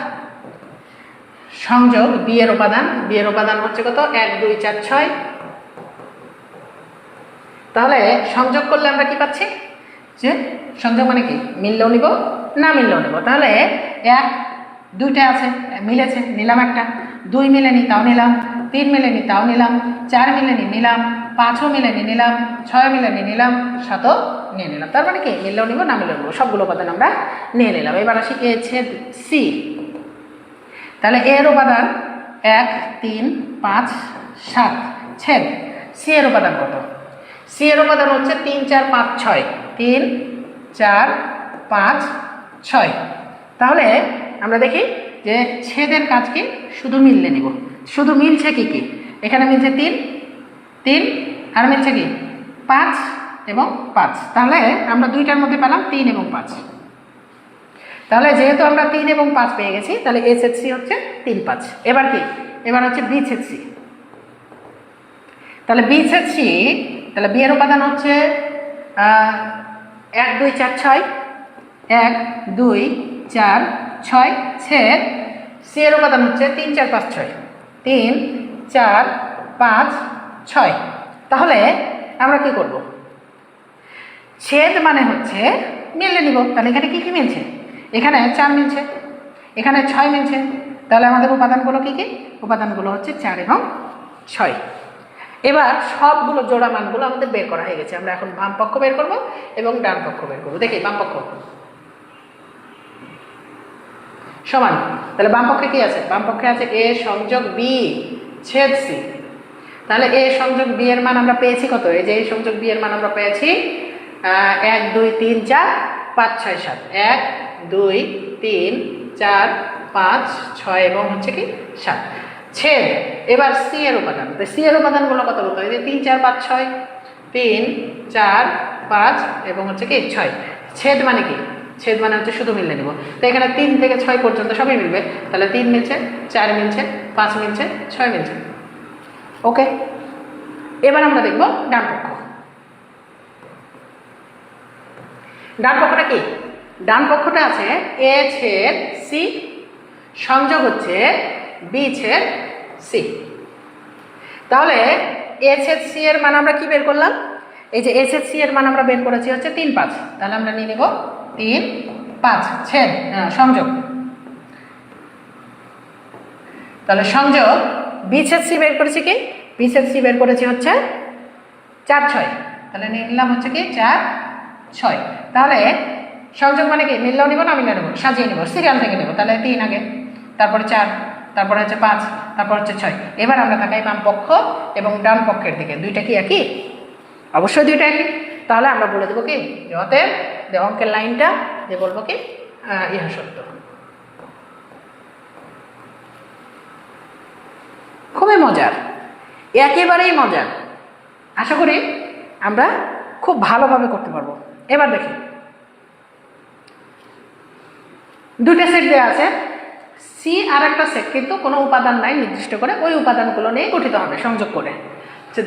সংযোগ বি এর উপাদান, বি এর উপাদান হচ্ছে কত? 1 2 4 6। তাহলে সংযোগ করলে আমরা কি পাচ্ছি? যে সংযোগ মানে কি? মিললেও নিব, না মিললেও নেব। তাহলে 1 2টা আছে, মিলেছে, নিলাম একটা। 2 মিলেনি, তাও নিলাম। 3 মিলেনি, তাও নিলাম। 4 মিলেনি, নিলাম। 5ও মিলেনি, নিলাম। 6 মিলেনি, নিলাম। 7ও নিয়ে নিলাম। তার মানে কি? মিললেও নিব, না মিললেও নেব, সবগুলো উপাদান আমরা নিয়ে নিলাম। এবার আসি এ ছেদ সি। তাহলে এর উপাদান 1 3 5 7, ছেদ সি এর উপাদান কত? সি এর উপাদান হচ্ছে 3 4 5 6, 3 4 5 6। তাহলে আমরা দেখি যে ছেদের কাজ কি? শুধু মিললে নিব। শুধু মিলছে কি কি? এখানে মিলছে 3 3, আর মিলছে কি 5 এবং 5। তাহলে আমরা দুইটার মধ্যে পেলাম 3 এবং 5। তাহলে যেহেতু আমরা 3 এবং 5 পেয়ে গেছি, তাহলে এ ছেদ সি হচ্ছে 3 5। এবার কি? এবার হচ্ছে বি ছেদ সি। তাহলে বি ছেদ সি, তাহলে বি এর উপাদান হচ্ছে 1 2 4 6, 1 2 4 6, ছেদ সি এর উপাদান হচ্ছে 3 4 5 6, 3 4 5 6। তাহলে আমরা কি করব? ছেদ মানে হচ্ছে মিললে নিব। তাহলে এখানে কি কি মিলছে? এখানে 4 মিলছে, এখানে 6 মিলছে। তাহলে আমাদের উপাদানগুলো কী কী? উপাদানগুলো হচ্ছে 4 এবং 6। এবার সবগুলো জোড়া মানগুলো আমাদের বের করা হয়ে গেছে। আমরা এখন বাম পক্ষ বের করব এবং ডান পক্ষ বের করবো। দেখি বাম পক্ষ সমান, তাহলে বাম পক্ষে কি আছে? বাম পক্ষে আছে a সংযোগ b ছেদ c। তাহলে a সংযোগ b এর মান আমরা পেয়েছি কত? এই যে a সংযোগ b এর মান আমরা পেয়েছি 1 2 3 4 5 6 7, 1 2 3 4 5 6 এবং হচ্ছে কি 7 ছেদ। এবার c এর উপাদান, তো c এর উপাদানগুলো কত বলতে হয়? 3 4 5 6, 3 4 5 এবং হচ্ছে কি 6। ছেদ মানে কি? ছেদ মানে হচ্ছে শুধু মিললে নেব। তো এখানে 3 থেকে 6 পর্যন্ত সবই মিলবে। তাহলে 3 মিলছে, 4 মিলছে, 5 মিলছে, 6 মিলছে। ওকে, এবার আমরা দেখব ডান পক্ষ। ডান পক্ষটা কি? ডান পক্ষটা আছে a ছেদ c সংযোগ হচ্ছে b ছেদ c। তাহলে a ছেদ c এর মান আমরা কি বের করলাম? এই যে a ছেদ c এর মান আমরা বের করেছি হচ্ছে 3 5। তাহলে আমরা নিয়ে নেব 3 5 ছেদ সংযোগ। তাহলে সংযোগ b ছেদ c বের করেছি কি? b ছেদ c বের করেছি হচ্ছে 4 6। তাহলে নিয়ে নিলাম হচ্ছে কি 4 6। তাহলে সংযোগ মানে কি? মিললেও নিব না মিললেও নেব, সাজিয়ে নেব, সিরিয়াল থেকে নেব। তাহলে 3 আগে, তারপরে 4, তারপরে হচ্ছে 5, তারপর হচ্ছে 6। এবার আমরা তাকাই বাম পক্ষ এবং ডান পক্ষের দিকে। দুইটা কি একই? অবশ্যই দুইটা একই। তাহলে আমরা বলে দেবো কি অতএব অঙ্কের লাইনটা যে বলবো কি ইহা সত্য। খুবই মজার, একেবারেই মজার। আশা করি আমরা খুব ভালোভাবে করতে পারবো। এবার দেখি দুইটা সেট দেওয়া আছে, সি আর একটা সেট, কিন্তু কোনো উপাদান নাই নির্দিষ্ট করে, ওই উপাদানগুলো নিয়ে গঠিত হবে সংযোগ করে।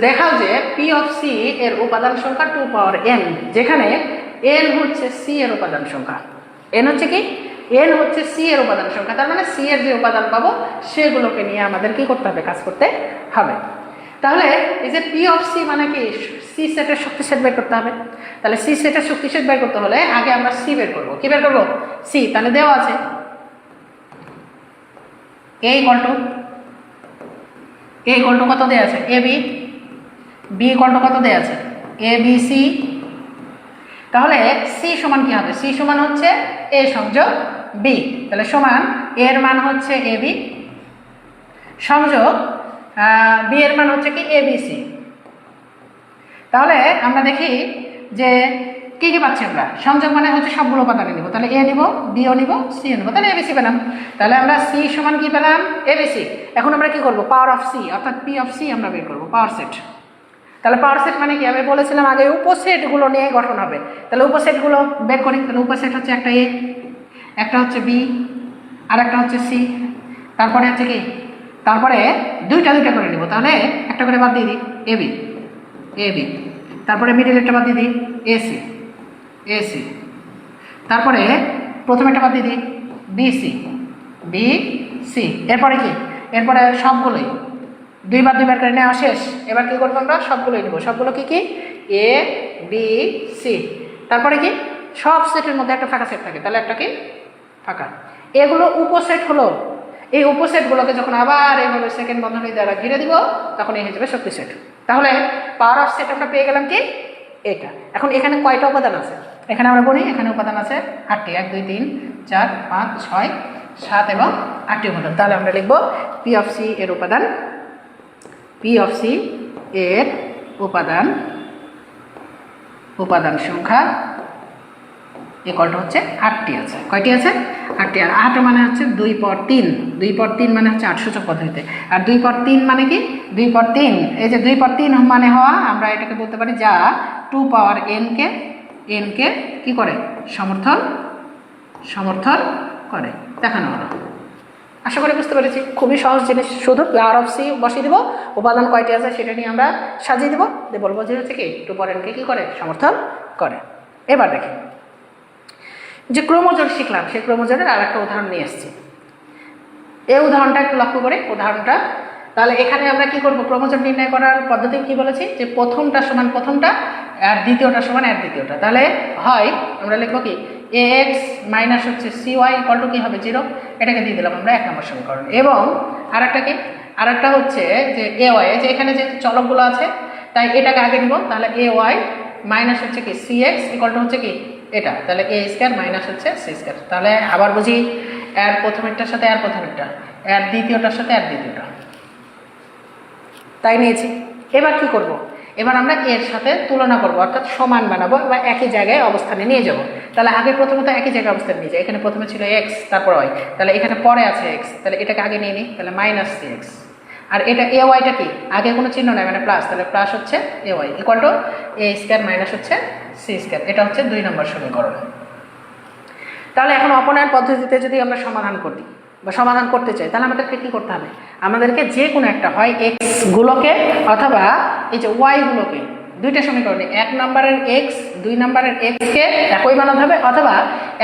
দেখাও যে পি অফ সি এর উপাদান সংখ্যা 2 পাওয়ার n, যেখানে n হচ্ছে সি এর উপাদান সংখ্যা। n হচ্ছে কি? n হচ্ছে সি এর উপাদান সংখ্যা। তার মানে সি এর যে উপাদান পাবো সেগুলোকে নিয়ে আমাদের কি করতে হবে? কাজ করতে হবে। তাহলে এই যে পি অফ সি মানে কি? সি সেটের শক্তি সেট বের করতে হবে। তাহলে সি সেটের শক্তি সেট বের করতে হলে আগে আমরা সি বের করবো। কি বের করবো? সি। তাহলে দেওয়া আছে a ইকুয়াল টু কত দেওয়া আছে? a b, b equal to কত দেওয়া আছে? a b c। তাহলে সি সমান কি হবে? সি সমান হচ্ছে a সংযোগ b। তাহলে সমান এর মান হচ্ছে a b সংযোগ b এর মান হচ্ছে কি a b c। তাহলে আমরা দেখি যে কি কি পাচ্ছি আমরা। সংযোগ মানে হচ্ছে সবগুলো উপাদান নিব। তাহলে a নিব, b ও নিব, c ও নিব, তাহলে abc পেলাম। তাহলে আমরা c সমান কি পেলাম? abc। এখন আমরা কি করব? পাওয়ার অফ c অর্থাৎ p অফ c আমরা বের করব, পাওয়ার সেট। তাহলে পাওয়ার সেট মানে কি? আমি বলেছিলাম আগে উপসেটগুলো নিয়ে গঠন হবে। তাহলে উপসেটগুলো বের করি। তাহলে উপসেট হচ্ছে একটা a, একটা হচ্ছে b, আর একটা হচ্ছে c, তারপরে হচ্ছে কি? তারপরে দুইটা দুইটা করে নিব। তাহলে একটা করে বাদ দিয়ে দিই ab, তারপরে মিডিল একটা বাদ দিয়ে দিই ac, তারপরে প্রথমে একটা বাদ দিয়ে দিই bc। এরপরে কি? এরপরে সবগুলোই দুইবার করে নেওয়া শেষ। এবার কি করবো? আমরা সবগুলোই নেবো। সবগুলো কি কি? a b c। তারপরে কি? সব সেটের মধ্যে একটা ফাঁকা সেট থাকে। তাহলে একটা কি? ফাঁকা। এগুলো উপসেট হলো। এই উপসেটগুলোকে যখন আবার এইভাবে সেকেন্ড বন্ধনী দ্বারা ঘিরে দিব তখন এই হয়ে যাবে শক্তি সেট। তাহলে পাওয়ার অফ সেট আমরা পেয়ে গেলাম কি? এটা। এখন এখানে কয়টা উপাদান আছে? এখানে আমরা বলি এখানে উপাদান আছে 8টি। 1 2 3 4 5 6 7 এবং 8টি উপাদান। তাহলে আমরা লিখব পি অফ সি এর উপাদান, পি অফ সি এর উপাদান সংখ্যা ইকুয়াল টু হচ্ছে 8টি আছে। কয়টি আছে? 8টি। আর 8 মানে হচ্ছে 2 পর 3। 2 পর 3 মানে হচ্ছে 8 সূচক পদ্ধতিতে। আর 2 পর 3 মানে কি? 2 পর 3, এই যে 2 পর 3 মানে হওয়া, আমরা এটাকে বলতে পারি যা 2 পাওয়ার n কে কি করে? সমর্থন করে দেখানো হলো। আশা করি বুঝতে পেরেছি। খুবই সহজ জিনিস। শুধু পাওয়ার অফ সি বসিয়ে দেবো, উপাদান কয়টি আছে সেটা নিয়ে আমরা সাজিয়ে দেবো, দিয়ে বলবো যে হচ্ছে কি 2 পাওয়ার n কে কি করে? সমর্থন করে। এবার দেখি যে ক্রোমোজোম শিখলাম, সেই ক্রোমোজোমের আর একটা উদাহরণ নিয়ে এসেছি। এই উদাহরণটা একটু লক্ষ্য করে উদাহরণটা। তাহলে এখানে আমরা কি করব? ক্রোমোজোম নির্ণয় করার পদ্ধতি কি বলেছি? যে প্রথমটা সমান প্রথমটা আর দ্বিতীয়টা সমান আর দ্বিতীয়টা। তাহলে হয় আমরা লিখবো কি এ এক্স মাইনাস হচ্ছে সি ওয়াই ইকুয়াল টু কী হবে 0, এটাকে দিয়ে দিলাম আমরা 1 নম্বর সমীকরণ। এবং আরেকটা কি, আরেকটা হচ্ছে যে এ ওয়াই, যে এখানে যে চলকগুলো আছে তাই এটাকে আগে নিব, তাহলে এ ওয়াই মাইনাস হচ্ছে কি সি এক্স ইকুয়াল টু হচ্ছে কি এটা, তাহলে এ স্কোয়ার মাইনাস হচ্ছে সি স্কোয়ার। তাহলে আবার বুঝি, এর প্রথমেরটার সাথে এর প্রথমেরটা, এর দ্বিতীয়টার সাথে এর দ্বিতীয়টা, তাই নিয়েছি। এবার কি করব, এবার আমরা এর সাথে তুলনা করব, অর্থাৎ সমান বানাবো বা একই জায়গায় অবস্থানে নিয়ে যাব। তাহলে আগে প্রথমত একই জায়গায় অবস্থানে নিয়ে যাই, এখানে প্রথমে ছিল এক্স তারপর ওয়াই, তাহলে এখানে পরে আছে এক্স, তাহলে এটাকে আগে নিয়ে নিই, তাহলে মাইনাস সি এক্স। আর এটা এ ওয়াইটা কি, আগে কোনো চিহ্ন নাই মানে প্লাস, তাহলে প্লাস হচ্ছে A Y equal to A square minus হচ্ছে সি স্কোয়ার, এটা হচ্ছে 2 নম্বর সমীকরণ। তাহলে এখন অপনয়ন পদ্ধতিতে যদি আমরা সমাধান করি বা সমাধান করতে চাই, তাহলে আমাদেরকে কী করতে হবে, আমাদেরকে যে কোনো একটা হয় এক্সগুলোকে অথবা এই যে ওয়াইগুলোকে, দুইটা সমীকরণে 1 নম্বরের এক্স 2 নম্বরের এক্সকে একই বানাতে হবে, অথবা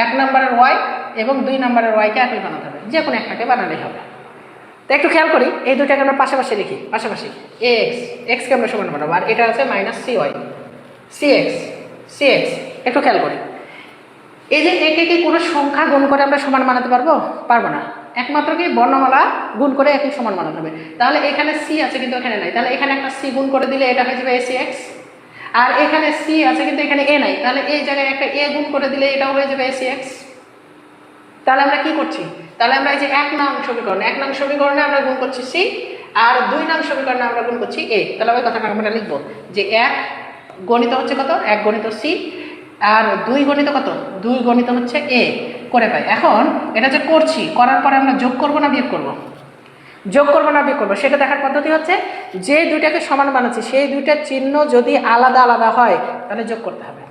1 নম্বরের ওয়াই এবং 2 নম্বরের ওয়াইকে একই বানাতে হবে, যে কোনো একটাকে বানালেই হবে। তো একটু খেয়াল করি, এই দুইটাকে আমরা পাশাপাশি লিখি, পাশাপাশি এক্সকে আমরা সমান বানাবো, আর এটা আছে minus C Y C X. একটু খেয়াল করি, এই যে একে কি কোনো সংখ্যা গুণ করে আমরা সমান বানাতে পারবো? পারবো না, একমাত্র কি বর্ণমালা গুণ করে একই সমান বানাতে হবে। তাহলে এখানে সি আছে কিন্তু এখানে নাই, তাহলে এখানে একটা সি গুণ করে দিলে এটা হয়ে যাবে এসি এক্স, আর এখানে সি আছে কিন্তু এখানে এ নাই, তাহলে এই জায়গায় একটা এ গুণ করে দিলে এটাও হয়ে যাবে এসি এক্স। তাহলে আমরা কি করছি, তাহলে আমরা এই যে 1 নং সমীকরণে আমরা গুণ করছি সি, আর 2 নং সমীকরণে আমরা গুণ করছি এ। তাহলে ওই কথাটা আমরা লিখবো যে 1 গণিত হচ্ছে কত, 1 গণিত সি, আর 2 গণিত কত, 2 গণিত হচ্ছে এ করে পাই। এখন এটা যে করছি, করার পরে আমরা যোগ করবো না বিয়োগ করবো, যোগ করবো না বিয়োগ করবো, সেটা দেখার পদ্ধতি হচ্ছে যে দুইটাকে সমান বানাচ্ছি সেই দুইটার চিহ্ন যদি আলাদা আলাদা হয় তাহলে যোগ করতে হবে,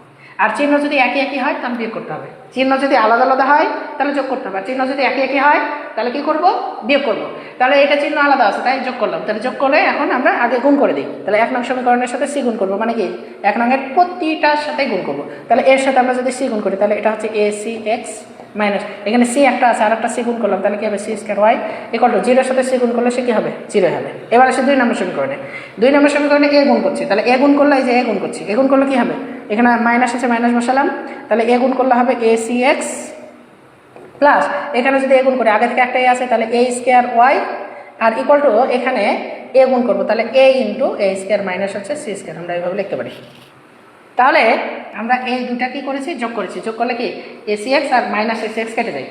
আর চিহ্ন যদি একই একই হয় তাহলে বিয়োগ করতে হবে। চিহ্ন যদি আলাদা আলাদা হয় তাহলে যোগ করতে হবে, আর চিহ্ন যদি একই একই হয় তাহলে কি করব, বিয়োগ করব। তাহলে এটা চিহ্ন আলাদা আছে তাই যোগ করলাম, তাহলে যোগ করে এখন আমরা আগে গুণ করে দিই। তাহলে 1 নং সমীকরণের সাথে সি গুণ করবো, মানে কি 1 নংয়ের প্রতিটার সাথে গুণ করবো। তাহলে এর সাথে আমরা যদি সি গুণ করি তাহলে এটা হচ্ছে এ সি এক্স মাইনাস, এখানে সি একটা আছে আর একটা সি গুণ করলাম, তাহলে কি হবে C square Y equal to 0 সাথে সি গুণ করলে সে কি হবে 0 হবে। এবার আসে 2 নম্বর সমীকরণে, 2 নম্বর সমীকরণে এ গুণ করছি, তাহলে এ গুণ করলে এই যে এ গুণ করছি, এ গুণ করলে কি হবে, এখানে মাইনাস আছে মাইনাস বসালাম, তাহলে এ গুণ করলে হবে এ সি এক্স প্লাস, এখানে যদি এ গুণ করি আগে থেকে একটা এ আছে তাহলে এ স্কোয়ার ওয়াই, আর ইকুয়াল টু এখানে এ গুণ করবো তাহলে A into A square minus হচ্ছে সি স্কোয়ার, আমরা এইভাবে লিখতে পারি। তাহলে আমরা এই দুটা কি করেছি, যোগ করেছি, যোগ করলে কি এসি এক্স আর মাইনাস এসি এক্স কেটে যায়,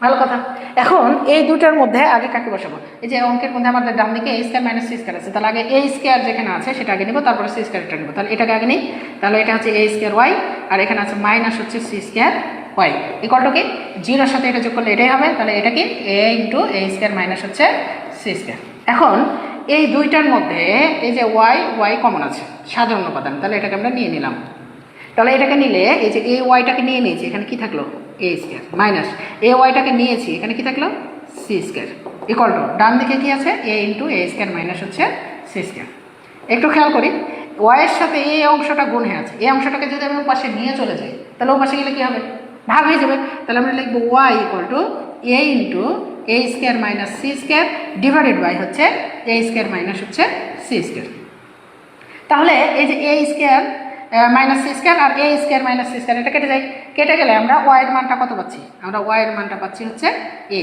ভালো কথা। এখন এই দুটার মধ্যে আগে কাকে বসাবো, এই যে অঙ্কের মধ্যে আমাদের ডান দিকে এ স্কোয়ার মাইনাস সি স্কোয়ার আছে, তাহলে আগে এ স্কোয়ার যেখানে আছে সেটা আগে নিব, তারপরে সি স্কোয়ারটা নিব, তাহলে এটাকে আগে নিই, তাহলে এটা হচ্ছে এ স্কোয়ার ওয়াই, আর এখানে আছে মাইনাস হচ্ছে C square Y equal to কি 0 সাথে এটা যোগ করলে এটাই হবে, তাহলে এটা কি এ ইন্টু এ স্কোয়ার মাইনাস হচ্ছে সি স্কোয়ার। এখন এই দুইটার মধ্যে এই যে ওয়াই কমন আছে, সাধারণ উপাদান, তাহলে এটাকে আমরা নিয়ে নিলাম। তাহলে এটাকে নিলে এই যে এই ওয়াইটাকে নিয়ে নিয়েছি, এখানে কি থাকলো এ স্কোয়ার মাইনাস এই ওয়াইটাকে নিয়েছি, এখানে কি থাকলো সি স্কোয়ার ইকুয়াল টু ডান দিকে কি আছে এ ইন্টু এ স্কোয়ার মাইনাস হচ্ছে সি স্কোয়ার। একটু খেয়াল করি, ওয়াইয়ের সাথে এই অংশটা গুণ হয়ে আছে, এই অংশটাকে যদি আমি পাশে নিয়ে চলে যাই তাহলে ও পাশে গেলে কী হবে, ভাগ হয়ে যাবে। তাহলে আমরা লিখবো Y equal to A into A square minus C square divided by হচ্ছে এ স্কোয়ার মাইনাস হচ্ছে সি স্কোয়ার। তাহলে এই যে A square minus C square আর A square minus C square এটা কেটে যায়, কেটে গেলে আমরা ওয়াইয়ের মানটা কত পাচ্ছি, আমরা ওয়াইয়ের মানটা পাচ্ছি হচ্ছে এ,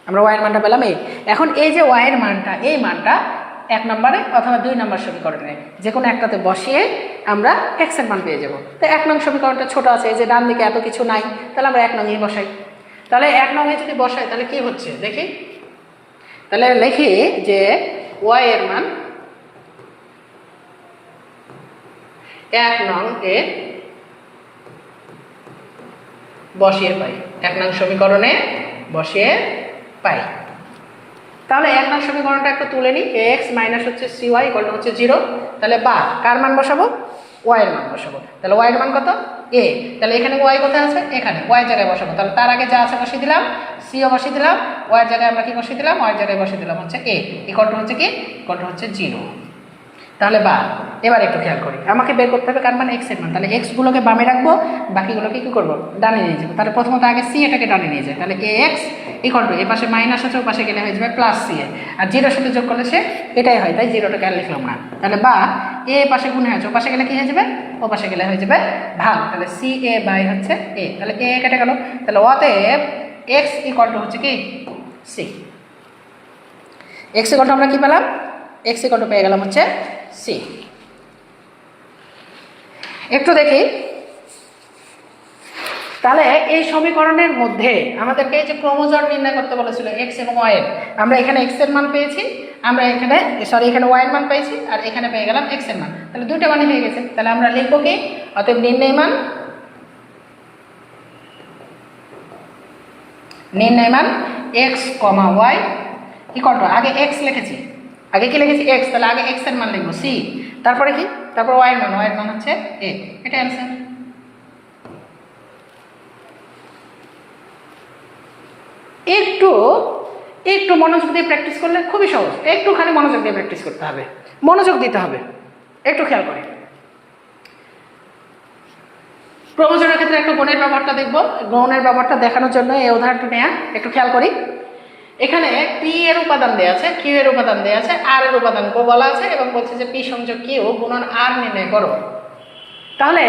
আমরা ওয়াইয়ের মানটা পেলাম এ। এখন এই যে ওয়াইয়ের মানটা, এই মানটা 1 নম্বরে অথবা 2 নম্বর সমীকরণে যে কোনো একটাতে বসিয়ে আমরা এক্সের মান পেয়ে যাব। তো 1 নং সমীকরণটা ছোট আছে, এই যে ডান দিকে এত কিছু নাই, তাহলে আমরা 1 নংয়ে বসাই। তাহলে 1 নংয়ে যদি বসাই তাহলে কি হচ্ছে দেখি, তাহলে লিখি যে ওয়াইয়ের মান 1 নং এ বসিয়ে পাই, 1 নং সমীকরণে বসিয়ে পাই। তাহলে 1 নং সমীকরণটা একটু তুলে নিই, এক্স মাইনাস হচ্ছে সি ওয়াই ইকুয়াল টু হচ্ছে 0, তাহলে বা কার মান বসাবো, ওয়াইয়ের মান বসাবো। তাহলে ওয়াইয়ের মান কত এ, তাহলে এখানে ওয়াই কোথায় আছে, এখানে ওয়াইয়ের জায়গায় বসাবো, তাহলে তার আগে যা আছে বসিয়ে দিলাম, সিও বসিয়ে দিলাম, ওয়াইয়ের জায়গায় আমরা কি বসিয়ে দিলাম, ওয়াইয়ের জায়গায় বসিয়ে দিলাম হচ্ছে এ ইকুয়াল টু হচ্ছে কি, ইকুয়াল টু হচ্ছে 0। তাহলে বা এবার একটু খেয়াল করি, আমাকে বের করতে হবে কার মান, এক্স এর মান। তাহলে এক্সগুলোকে বামে রাখবো, বাকিগুলোকে কী করবো, ডানে নিয়ে যাবো। তাহলে প্রথমত আগে সি এটাকে ডানে নিয়ে যায়, তাহলে এ এক্স ইকুয়াল টু এ পাশে মাইনাস আছে, ও পাশে গেলে হয়ে যাবে প্লাস সি এ, আর জিরোর সাথে যোগ করলে সে এটাই হয়, তাই জিরোটাকে আর লিখলাম না। তাহলে বা এ পাশে গুণে আছে, ও পাশে গেলে কী হয়ে যাবে, ও পাশে গেলে হয়ে যাবে ভাগ। তাহলে সি এ বাই হচ্ছে এ, তাহলে এ কেটে গেল। তাহলে অতএব এক্স ইকুয়াল টু হচ্ছে কি সি। এক্স ইকুয়াল টু আমরা কী পেলাম, এক্স ইকুয়াল টু পেয়ে গেলাম হচ্ছে সি। একটু দেখি তাহলে এই সমীকরণের মধ্যে আমাদেরকে এই যে ক্রোমোজোম নির্ণয় করতে বলেছিল এক্স এবং ওয়াই এর, আমরা এখানে এক্স এর মান পেয়েছি, আমরা এখানে এখানে ওয়াই এর মান পেয়েছি, আর এখানে পেয়ে গেলাম এক্স এর মান। তাহলে দুইটা মানই হয়ে গেছে। তাহলে আমরা লিখবো কি, অতএব নির্ণয় মান X comma Y equal to, আগে এক্স লিখেছি, আগে কি লিখেছি এক্স, তাহলে আগে এক্স এর মান লিখবো সি, তারপরে কি, তারপর ওয়াই এর মান হচ্ছে এ, এটা অ্যান্সার। একটু একটু মনোযোগ দিয়ে প্র্যাকটিস করলে খুবই সহজ, একটুখানি মনোযোগ দিয়ে প্র্যাকটিস করতে হবে, মনোযোগ দিতে হবে। একটু খেয়াল করে ক্রোমোজোমের ক্ষেত্রে একটু গণের ব্যবহারটা দেখবো, গণের ব্যবহারটা দেখানোর জন্য এই উদাহরণটা নেওয়া। একটু খেয়াল করি, এখানে পি এর উপাদান দেওয়া আছে, কিউ এর উপাদান দেওয়া আছে, আর এর উপাদান বলা আছে, এবং বলছে যে পি সংযোগ কিউ গুণন আর নির্ণয় করো। তাহলে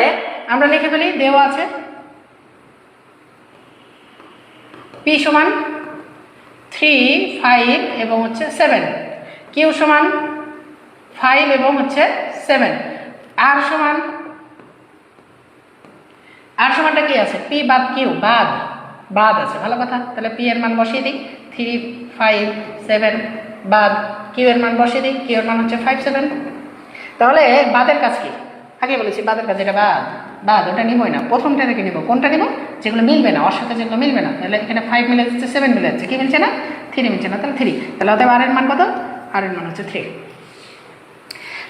আমরা লিখে ফেলি, দেওয়া আছে পি সমান 3, 5 এবং হচ্ছে 7, কিউ সমান 5 এবং হচ্ছে 7, আর সমানটা কি আছে, পি বাদ কিউ, বাদ আছে, ভালো কথা। তাহলে পি এর মান বসিয়ে দিই 3, 5, 7 বাদ কিউ এর মান বসিয়ে দিই, কিউ এর মান হচ্ছে 5, 7। তাহলে বাদের কাজ কি, আগে বলেছি বাদের কাজ, এটা বাদ ওটা নিবই না, প্রথমটা থেকে নিব। কোনটা নিব, যেগুলো মিলবে না, ওর সাথে যেগুলো মিলবে না। তাহলে এখানে 5 মিলে যাচ্ছে, 7 মিলে যাচ্ছে, কি মিলছে না, 3 মিলছে না, তাহলে 3। তাহলে অতএব আর এর মান কত, আর এর মান হচ্ছে 3।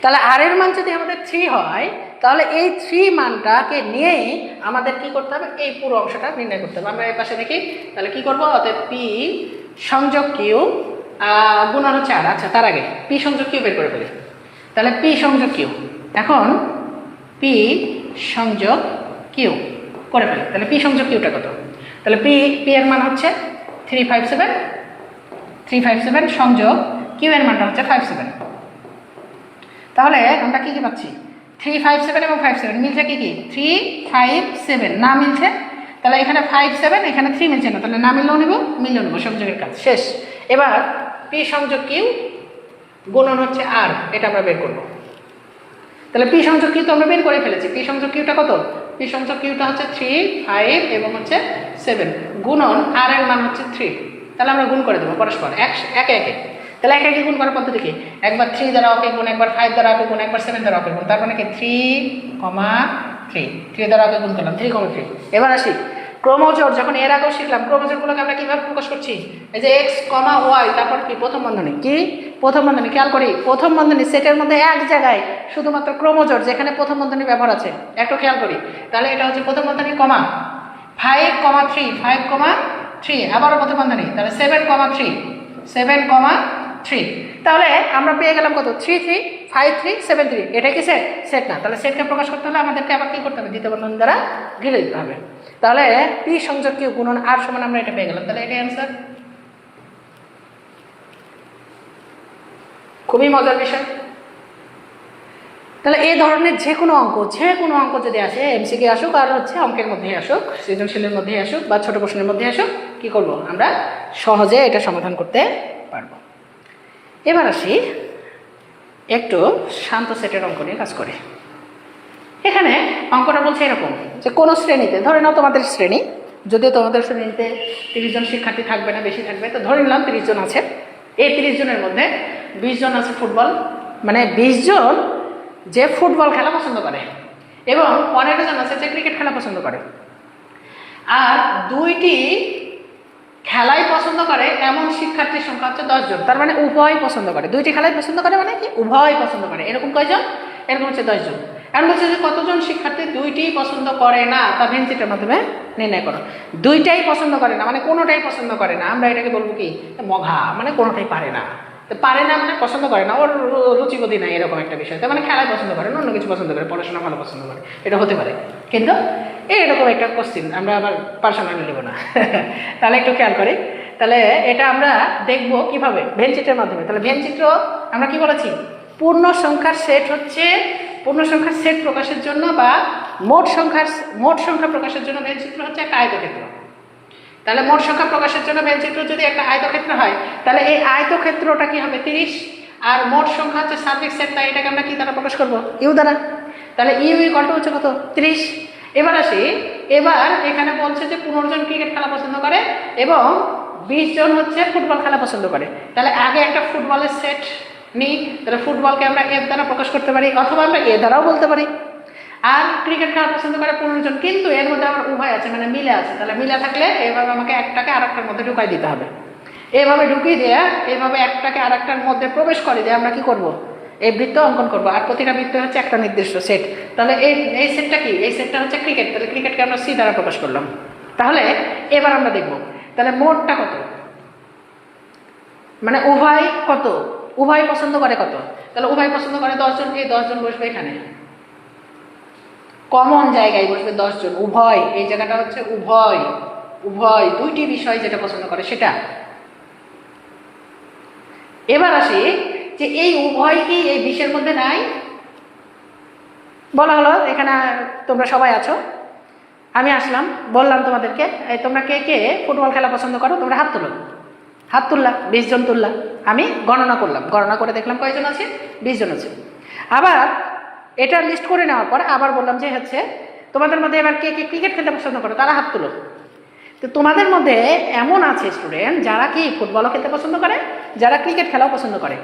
তাহলে আর এর মান যদি আমাদের 3 হয়, তাহলে এই 3 মানটাকে নিয়েই আমাদের কি করতে হবে, এই পুরো অংশটা নির্ণয় করতে হবে। আমরা এই পাশে দেখি, তাহলে কি করবো, অতএব পি সংযোগ কিউ গুণন হচ্ছে আর। আচ্ছা, তার আগে পি সংযোগ কিউ বের করে ফেলি। তাহলে পি সংযোগ কিউ, এখন পি সংযোগ কিউ করে ফেলি। তাহলে পি সংযোগ কিউটা কত, তাহলে পি এর মান হচ্ছে 357 সংযোগ কিউ এর মানটা হচ্ছে 57। তাহলে আমরা কি পাচ্ছি, 357 এবং 57 মিলছে কি 357 না মিলছে, তাহলে এখানে 57 এখানে 3 মিলছে না, তাহলে না মিললেও নেব, মিললেও নেব, সংযোগের কাজ শেষ। এবার পি সংযোগ কিউ গুণন হচ্ছে আর, এটা আমরা বের করব। তাহলে পি সংযোগ কিউ তো আমরা বের করে ফেলেছি, পি সংযোগ কিউটা কত, পি সংযোগ কিউটা হচ্ছে 3, 5 এবং হচ্ছে 7 গুণন আর এর মান হচ্ছে 3। তাহলে আমরা গুণ করে দেবো পরস্পর একে। তাহলে একে গুণ করার পদ্ধতি কি, একবার 3 দ্বারা অকে গুণ, একবার 5 দ্বারা অকে গুণ, একবার 7 দ্বারা অকে গুণ, তার মানে কি 3 দ্বারা অকে গুণ করলাম, 3, 3। এবার আসি ক্রোমোজোর, যখন এর আগেও শিখলাম ক্রোমোজোরগুলোকে আমরা কিভাবে প্রকাশ করছি, এই যে এক্স কমা ওয়াই, তারপর কি প্রথম বন্ধনী, কি প্রথম বন্ধনী, খেয়াল করি প্রথম বন্ধনী সেটের মধ্যে এক জায়গায় শুধুমাত্র ক্রোমোজোর যেখানে প্রথম বন্ধনী ব্যবহার আছে, একটু খেয়াল করি। তাহলে এটা হচ্ছে প্রথম বন্ধনী কমা 5,3 আবারও প্রথম বন্ধনী, তাহলে 7,3 তাহলে আমরা পেয়ে গেলাম কত, 3, 5, 3, 7, 3। এটা কি সেট না, তাহলে সেটকে প্রকাশ করতে হলে আমাদেরকে আবার কি করতে হবে, দ্বিতীয় বন্ধনী দ্বারা ঘিরে দিতে হবে। তাহলে পি সংযোগ কিউ গুণন আর সমান আমরা এটা পেয়ে গেলাম, তাহলে এটাই অ্যান্সার। খুবই মজার বিষয়। তাহলে এই ধরনের যে কোনো অঙ্ক যদি আসে, এমসিকিউ আসুক আর হচ্ছে অঙ্কের মধ্যেই আসুক, সৃজনশীলের মধ্যেই আসুক বা ছোট প্রশ্নের মধ্যে আসুক, কি করব, আমরা সহজে এটা সমাধান করতে পারবো। এবার আসি একটু শান্ত সেটের অঙ্ক নিয়ে কাজ করে। এখানে অঙ্কটা বলছে এরকম যে কোনো শ্রেণীতে, ধরে নাও তোমাদের শ্রেণী, যদিও তোমাদের শ্রেণীতে 30 জন শিক্ষার্থী থাকবে না, বেশি থাকবে, তো ধরে নিলাম 30 জন আছে। এই 30 জনের মধ্যে 20 জন আছে ফুটবল, মানে 20 জন যে ফুটবল খেলা পছন্দ করে, এবং 15 জন আছে যে ক্রিকেট খেলা পছন্দ করে, আর 2টি খেলাই পছন্দ করে এমন শিক্ষার্থীর সংখ্যা হচ্ছে 10 জন। তার মানে উভয় পছন্দ করে, 2টি খেলাই পছন্দ করে মানে কি উভয় পছন্দ করে, এরকম কয়জন, এরকম হচ্ছে 10 জন। এখন বলছে যে কতজন শিক্ষার্থী 2টি পছন্দ করে না, তা ভেন্সিটার মাধ্যমে নির্ণয় করো। 2টাই পছন্দ করে না মানে কোনোটাই পছন্দ করে না, আমরা এটাকে বলবো কি মঘা, মানে কোনোটাই পারে না। তো পারে না মানে পছন্দ করে না, ওর রুচিবোধি নাই এরকম একটা বিষয়, তার মানে খেলায় পছন্দ করে না, অন্য কিছু পছন্দ করে, পড়াশোনা ভালো পছন্দ করে, এটা হতে পারে। কিন্তু এরকম একটা কোশ্চিন আমরা আবার পার্সোনালি নেব না তাহলে একটু খেয়াল করি। তাহলে এটা আমরা দেখব কিভাবে, ভেন চিত্রের মাধ্যমে। তাহলে ভেন চিত্র আমরা কি বলেছি, পূর্ণ সংখ্যার সেট হচ্ছে, পূর্ণ সংখ্যার সেট প্রকাশের জন্য বা মোট সংখ্যা প্রকাশের জন্য ভেন চিত্র হচ্ছে একটা আয়তক্ষেত্র। তাহলে মোট সংখ্যা প্রকাশের জন্য ভেন চিত্র যদি একটা আয়তক্ষেত্র হয়, তাহলে এই আয়তক্ষেত্রটা কি হবে 30, আর মোট সংখ্যা হচ্ছে সার্বিক সেট, তাই এটাকে আমরা কি দ্বারা প্রকাশ করব, ইউ দ্বারা। তাহলে ইউ ইকুয়াল টু হচ্ছে কত, 30। এবার আসি, এবার এখানে বলছে যে 15 জন ক্রিকেট খেলা পছন্দ করে এবং 20 জন হচ্ছে ফুটবল খেলা পছন্দ করে। তাহলে আগে একটা ফুটবলের সেট নিই, তাহলে ফুটবলকে আমরা এফ দ্বারা প্রকাশ করতে পারি, অথবা আমরা এ দ্বারাও বলতে পারি। আর ক্রিকেট খেলা পছন্দ করে 15 জন, কিন্তু এর মধ্যে আমার উভয় আছে, মানে মিলে আছে। তাহলে মিলে থাকলে এভাবে আমাকে একটাকে আর একটার মধ্যে ঢুকাই দিতে হবে, এভাবে ঢুকিয়ে দেয়া, এভাবে একটাকে আর একটার মধ্যে প্রবেশ করে দিয়ে আমরা কি করব, এই বৃত্ত অঙ্কন করব। আর প্রতিটা বৃত্ত হচ্ছে একটা নির্দিষ্ট সেট। তাহলে এই সেটটা কি, এই সেটটা হচ্ছে ক্রিকেট, তাহলে ক্রিকেটকে আমরা সি দ্বারা প্রকাশ করলাম। তাহলে এবার আমরা দেখব তাহলে মোটটা কত, মানে উভয় কত, উভয় পছন্দ করে কত, তাহলে উভয় পছন্দ করে 10 জন, এই 10 জন বসবে এখানে, কমন জায়গায় বসবে 10 জন, উভয়, এই জায়গাটা হচ্ছে উভয়, উভয় দুইটি বিষয় যেটা পছন্দ করে সেটা। এবার আসি যে এই উভয় কি এই 20-এর মধ্যে নাই, বলা হলো এখানে তোমরা সবাই আছো, আমি আসলাম, বললাম তোমাদেরকে তোমরা কে কে ফুটবল খেলা পছন্দ করো, তোমরা হাত তুলো, হাত তুললা, 20 জন তুললা, আমি গণনা করলাম, গণনা করে দেখলাম কয়জন আছে, 20 জন আছে। আবার এটা লিস্ট করে নেওয়ার পর আবার বললাম যে হচ্ছে তোমাদের মধ্যে এবার কে কে ক্রিকেট খেলতে পছন্দ করো, তারা হাত তুলো। তো তোমাদের মধ্যে এমন আছে স্টুডেন্ট যারা কি ফুটবলও খেলতে পছন্দ করে, যারা ক্রিকেট খেলাও পছন্দ করে,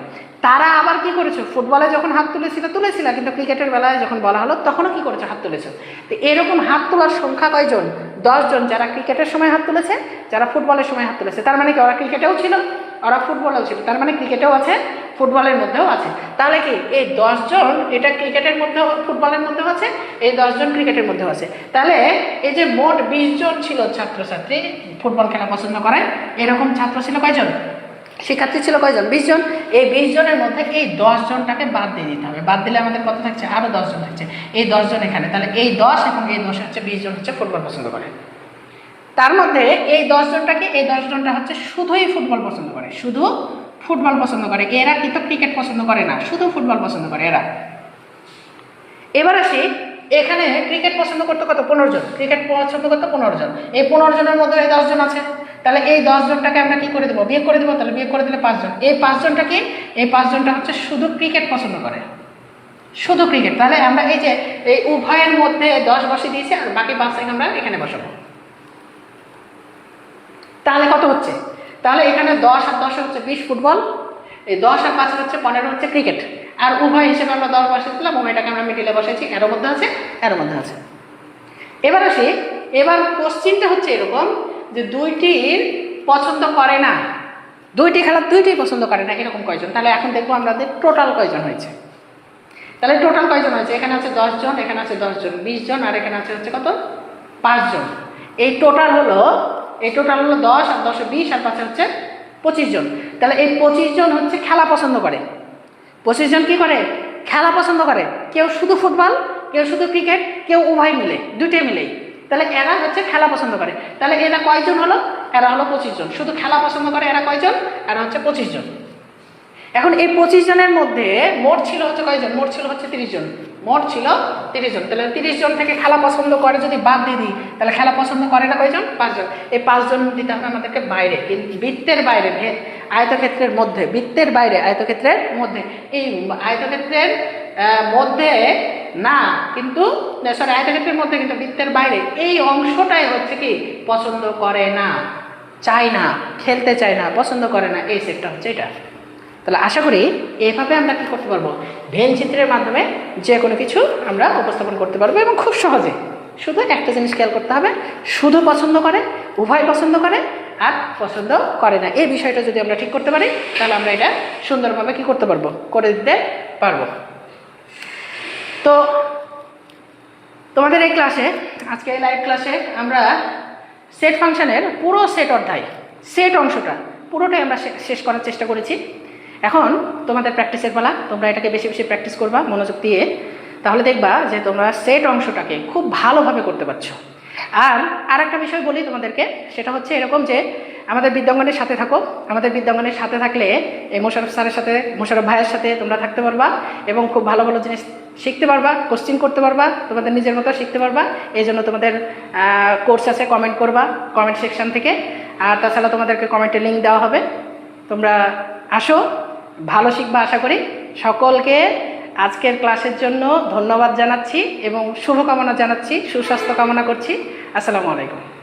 তারা আবার কি করেছো, ফুটবলে যখন হাত তুলেছিল, কিন্তু ক্রিকেটের বেলায় যখন বলা হলো তখনও কি করেছো, হাত তুলেছো। তো এরকম হাত তোলার সংখ্যা কয়জন, 10 জন, যারা ক্রিকেটের সময় হাত তুলেছে, যারা ফুটবলের সময় হাত তুলেছে। তার মানে কি ওরা ক্রিকেটেও ছিল, ওরা ফুটবলেও ছিল, তার মানে ক্রিকেটেও আছে, ফুটবলের মধ্যেও আছে। তাহলে কি এই 10 জন এটা ক্রিকেটের মধ্যেও ফুটবলের মধ্যেও আছে, এই 10 জন ক্রিকেটের মধ্যেও আছে। তাহলে এই যে মোট 20 জন ছিল ছাত্রছাত্রী ফুটবল খেলা পছন্দ করে, এরকম ছাত্র ছিল কয়জন, শিক্ষার্থী ছিল কয়জন, 20 জন। এই 20 জনের মধ্যে এই 10 জনটাকে বাদ দিয়ে দিতে হবে, বাদ দিলে আমাদের কত থাকছে, আরো 10 জন থাকছে, এই 10 জন এখানে। তাহলে এই 10 এবং এই 10 হচ্ছে 20 জন হচ্ছে ফুটবল পছন্দ করে। তার মধ্যে এই 10 জনটাকে, এই 10 জনটা হচ্ছে শুধুই ফুটবল পছন্দ করে, শুধু ফুটবল পছন্দ করে, এরা কিন্তু ক্রিকেট পছন্দ করে না, শুধু ফুটবল পছন্দ করে এরা। এবার আসি, এখানে ক্রিকেট পছন্দ করতে কত, 15 জন, ক্রিকেট পছন্দ করতে 15 জন, এই 15 জনের মধ্যে এই 10 জন আছে। তাহলে এই 10 জনটাকে আমরা কি করে দেবো, বিয়োগ করে দেবো। তাহলে বিয়োগ করে দিলে 5 জন, এই 5 জনটা কি, এই 5 জনটা হচ্ছে শুধু ক্রিকেট পছন্দ করে, শুধু ক্রিকেট। তাহলে আমরা এই যে এই উভয়ের মধ্যে 10 বসে দিয়েছি, আর বাকি 5 আমরা এখানে বসাবো। তাহলে কত হচ্ছে, তাহলে এখানে 10 আর 10 হচ্ছে 20 ফুটবল, এই 10 আর 5 হচ্ছে 15 হচ্ছে ক্রিকেট, আর উভয় হিসেবে আমরা 10 বসেছিলাম, উভয়টাকে আমরা মিডিলে বসেছি, এর মধ্যে আছে, এর মধ্যে আছে। এবার আসি, এবার কোশ্চিনটা হচ্ছে এরকম যে দুইটির পছন্দ করে না, দুইটি খেলা দুইটিই পছন্দ করে না, এরকম কয়জন। তাহলে এখন দেখবো আমাদের টোটাল কয়জন হয়েছে। তাহলে টোটাল কয়জন হয়েছে, এখানে আছে 10 জন, এখানে আছে 10 জন, 20 জন, আর এখানে আছে হচ্ছে কত, 5 জন। এই টোটাল হলো 10 আর 10 20 আর 5 হচ্ছে 25 জন। তাহলে এই 25 জন হচ্ছে খেলা পছন্দ করে, 25 জন কি করে, খেলা পছন্দ করে, কেউ শুধু ফুটবল, কেউ শুধু ক্রিকেট, কেউ উভয় মিলে, দুইটাই মিলেই। তাহলে এরা হচ্ছে খেলা পছন্দ করে। তাহলে এরা কয়জন হলো, এরা হলো 25 জন। শুধু খেলা পছন্দ করে এরা কয়জন, এরা হচ্ছে 25 জন। এখন এই 25 জনের মধ্যে মোট ছিল হচ্ছে কয়জন, মোট ছিল হচ্ছে 30 জন, মোট ছিল 30 জন। তাহলে 30 জন থেকে খেলা পছন্দ করে যদি বাদ দিয়ে দিই, তাহলে খেলা পছন্দ করে না কয়জন, 5 জন। এই 5 জন দিতে হবে আমাদেরকে বাইরে, বৃত্তের বাইরে, আয়তক্ষেত্রের মধ্যে, বৃত্তের বাইরে, আয়তক্ষেত্রের মধ্যে। এই আয়তক্ষেত্রের মধ্যে না, কিন্তু সরি আয়তক্ষেত্রের মধ্যে কিন্তু বৃত্তের বাইরে, এই অংশটাই হচ্ছে কি পছন্দ করে না, চায় না, খেলতে চায় না, পছন্দ করে না, এই সেটটা হচ্ছে এটা। তাহলে আশা করি এইভাবে আমরা কী করতে পারবো, ভেন চিত্রের মাধ্যমে যে কোনো কিছু আমরা উপস্থাপন করতে পারবো, এবং খুব সহজে। শুধু একটা জিনিস খেয়াল করতে হবে, শুধু পছন্দ করে, উভয় পছন্দ করে, আর পছন্দ করে না, এই বিষয়টা যদি আমরা ঠিক করতে পারি, তাহলে আমরা এটা সুন্দরভাবে কী করতে পারবো, করে দিতে পারবো। তো তোমাদের এই ক্লাসে, আজকে এই লাইভ ক্লাসে আমরা সেট ফাংশনের পুরো সেট অধ্যায়, সেট অংশটা পুরোটাই আমরা শেষ করার চেষ্টা করেছি। এখন তোমাদের প্র্যাকটিসের পালা, তোমরা এটাকে বেশি বেশি প্র্যাকটিস করবা মনোযোগ দিয়ে, তাহলে দেখবা যে তোমরা সেট অংশটাকে খুব ভালোভাবে করতে পারছো। আর একটা বিষয় বলি তোমাদেরকে, সেটা হচ্ছে এরকম যে আমাদের বিদ্যাঙ্গনের সাথে থাকো। আমাদের বিদ্যাঙ্গনের সাথে থাকলে এই মোশাররফ স্যারের সাথে, মোশাররফ ভাইয়ের সাথে তোমরা থাকতে পারবা এবং খুব ভালো ভালো জিনিস শিখতে পারবা, কোশ্চিন করতে পারবা, তোমাদের নিজের মতো শিখতে পারবা। এই জন্য তোমাদের কোর্স আছে, কমেন্ট করবা কমেন্ট সেকশন থেকে। আর তাছাড়া তোমাদেরকে কমেন্টে লিঙ্ক দেওয়া হবে, তোমরা আসো, ভালো শিখবা আশা করি। সকলকে আজকের ক্লাসের জন্য ধন্যবাদ জানাচ্ছি এবং শুভকামনা জানাচ্ছি, সুস্বাস্থ্য কামনা করছি। আসসালামু আলাইকুম।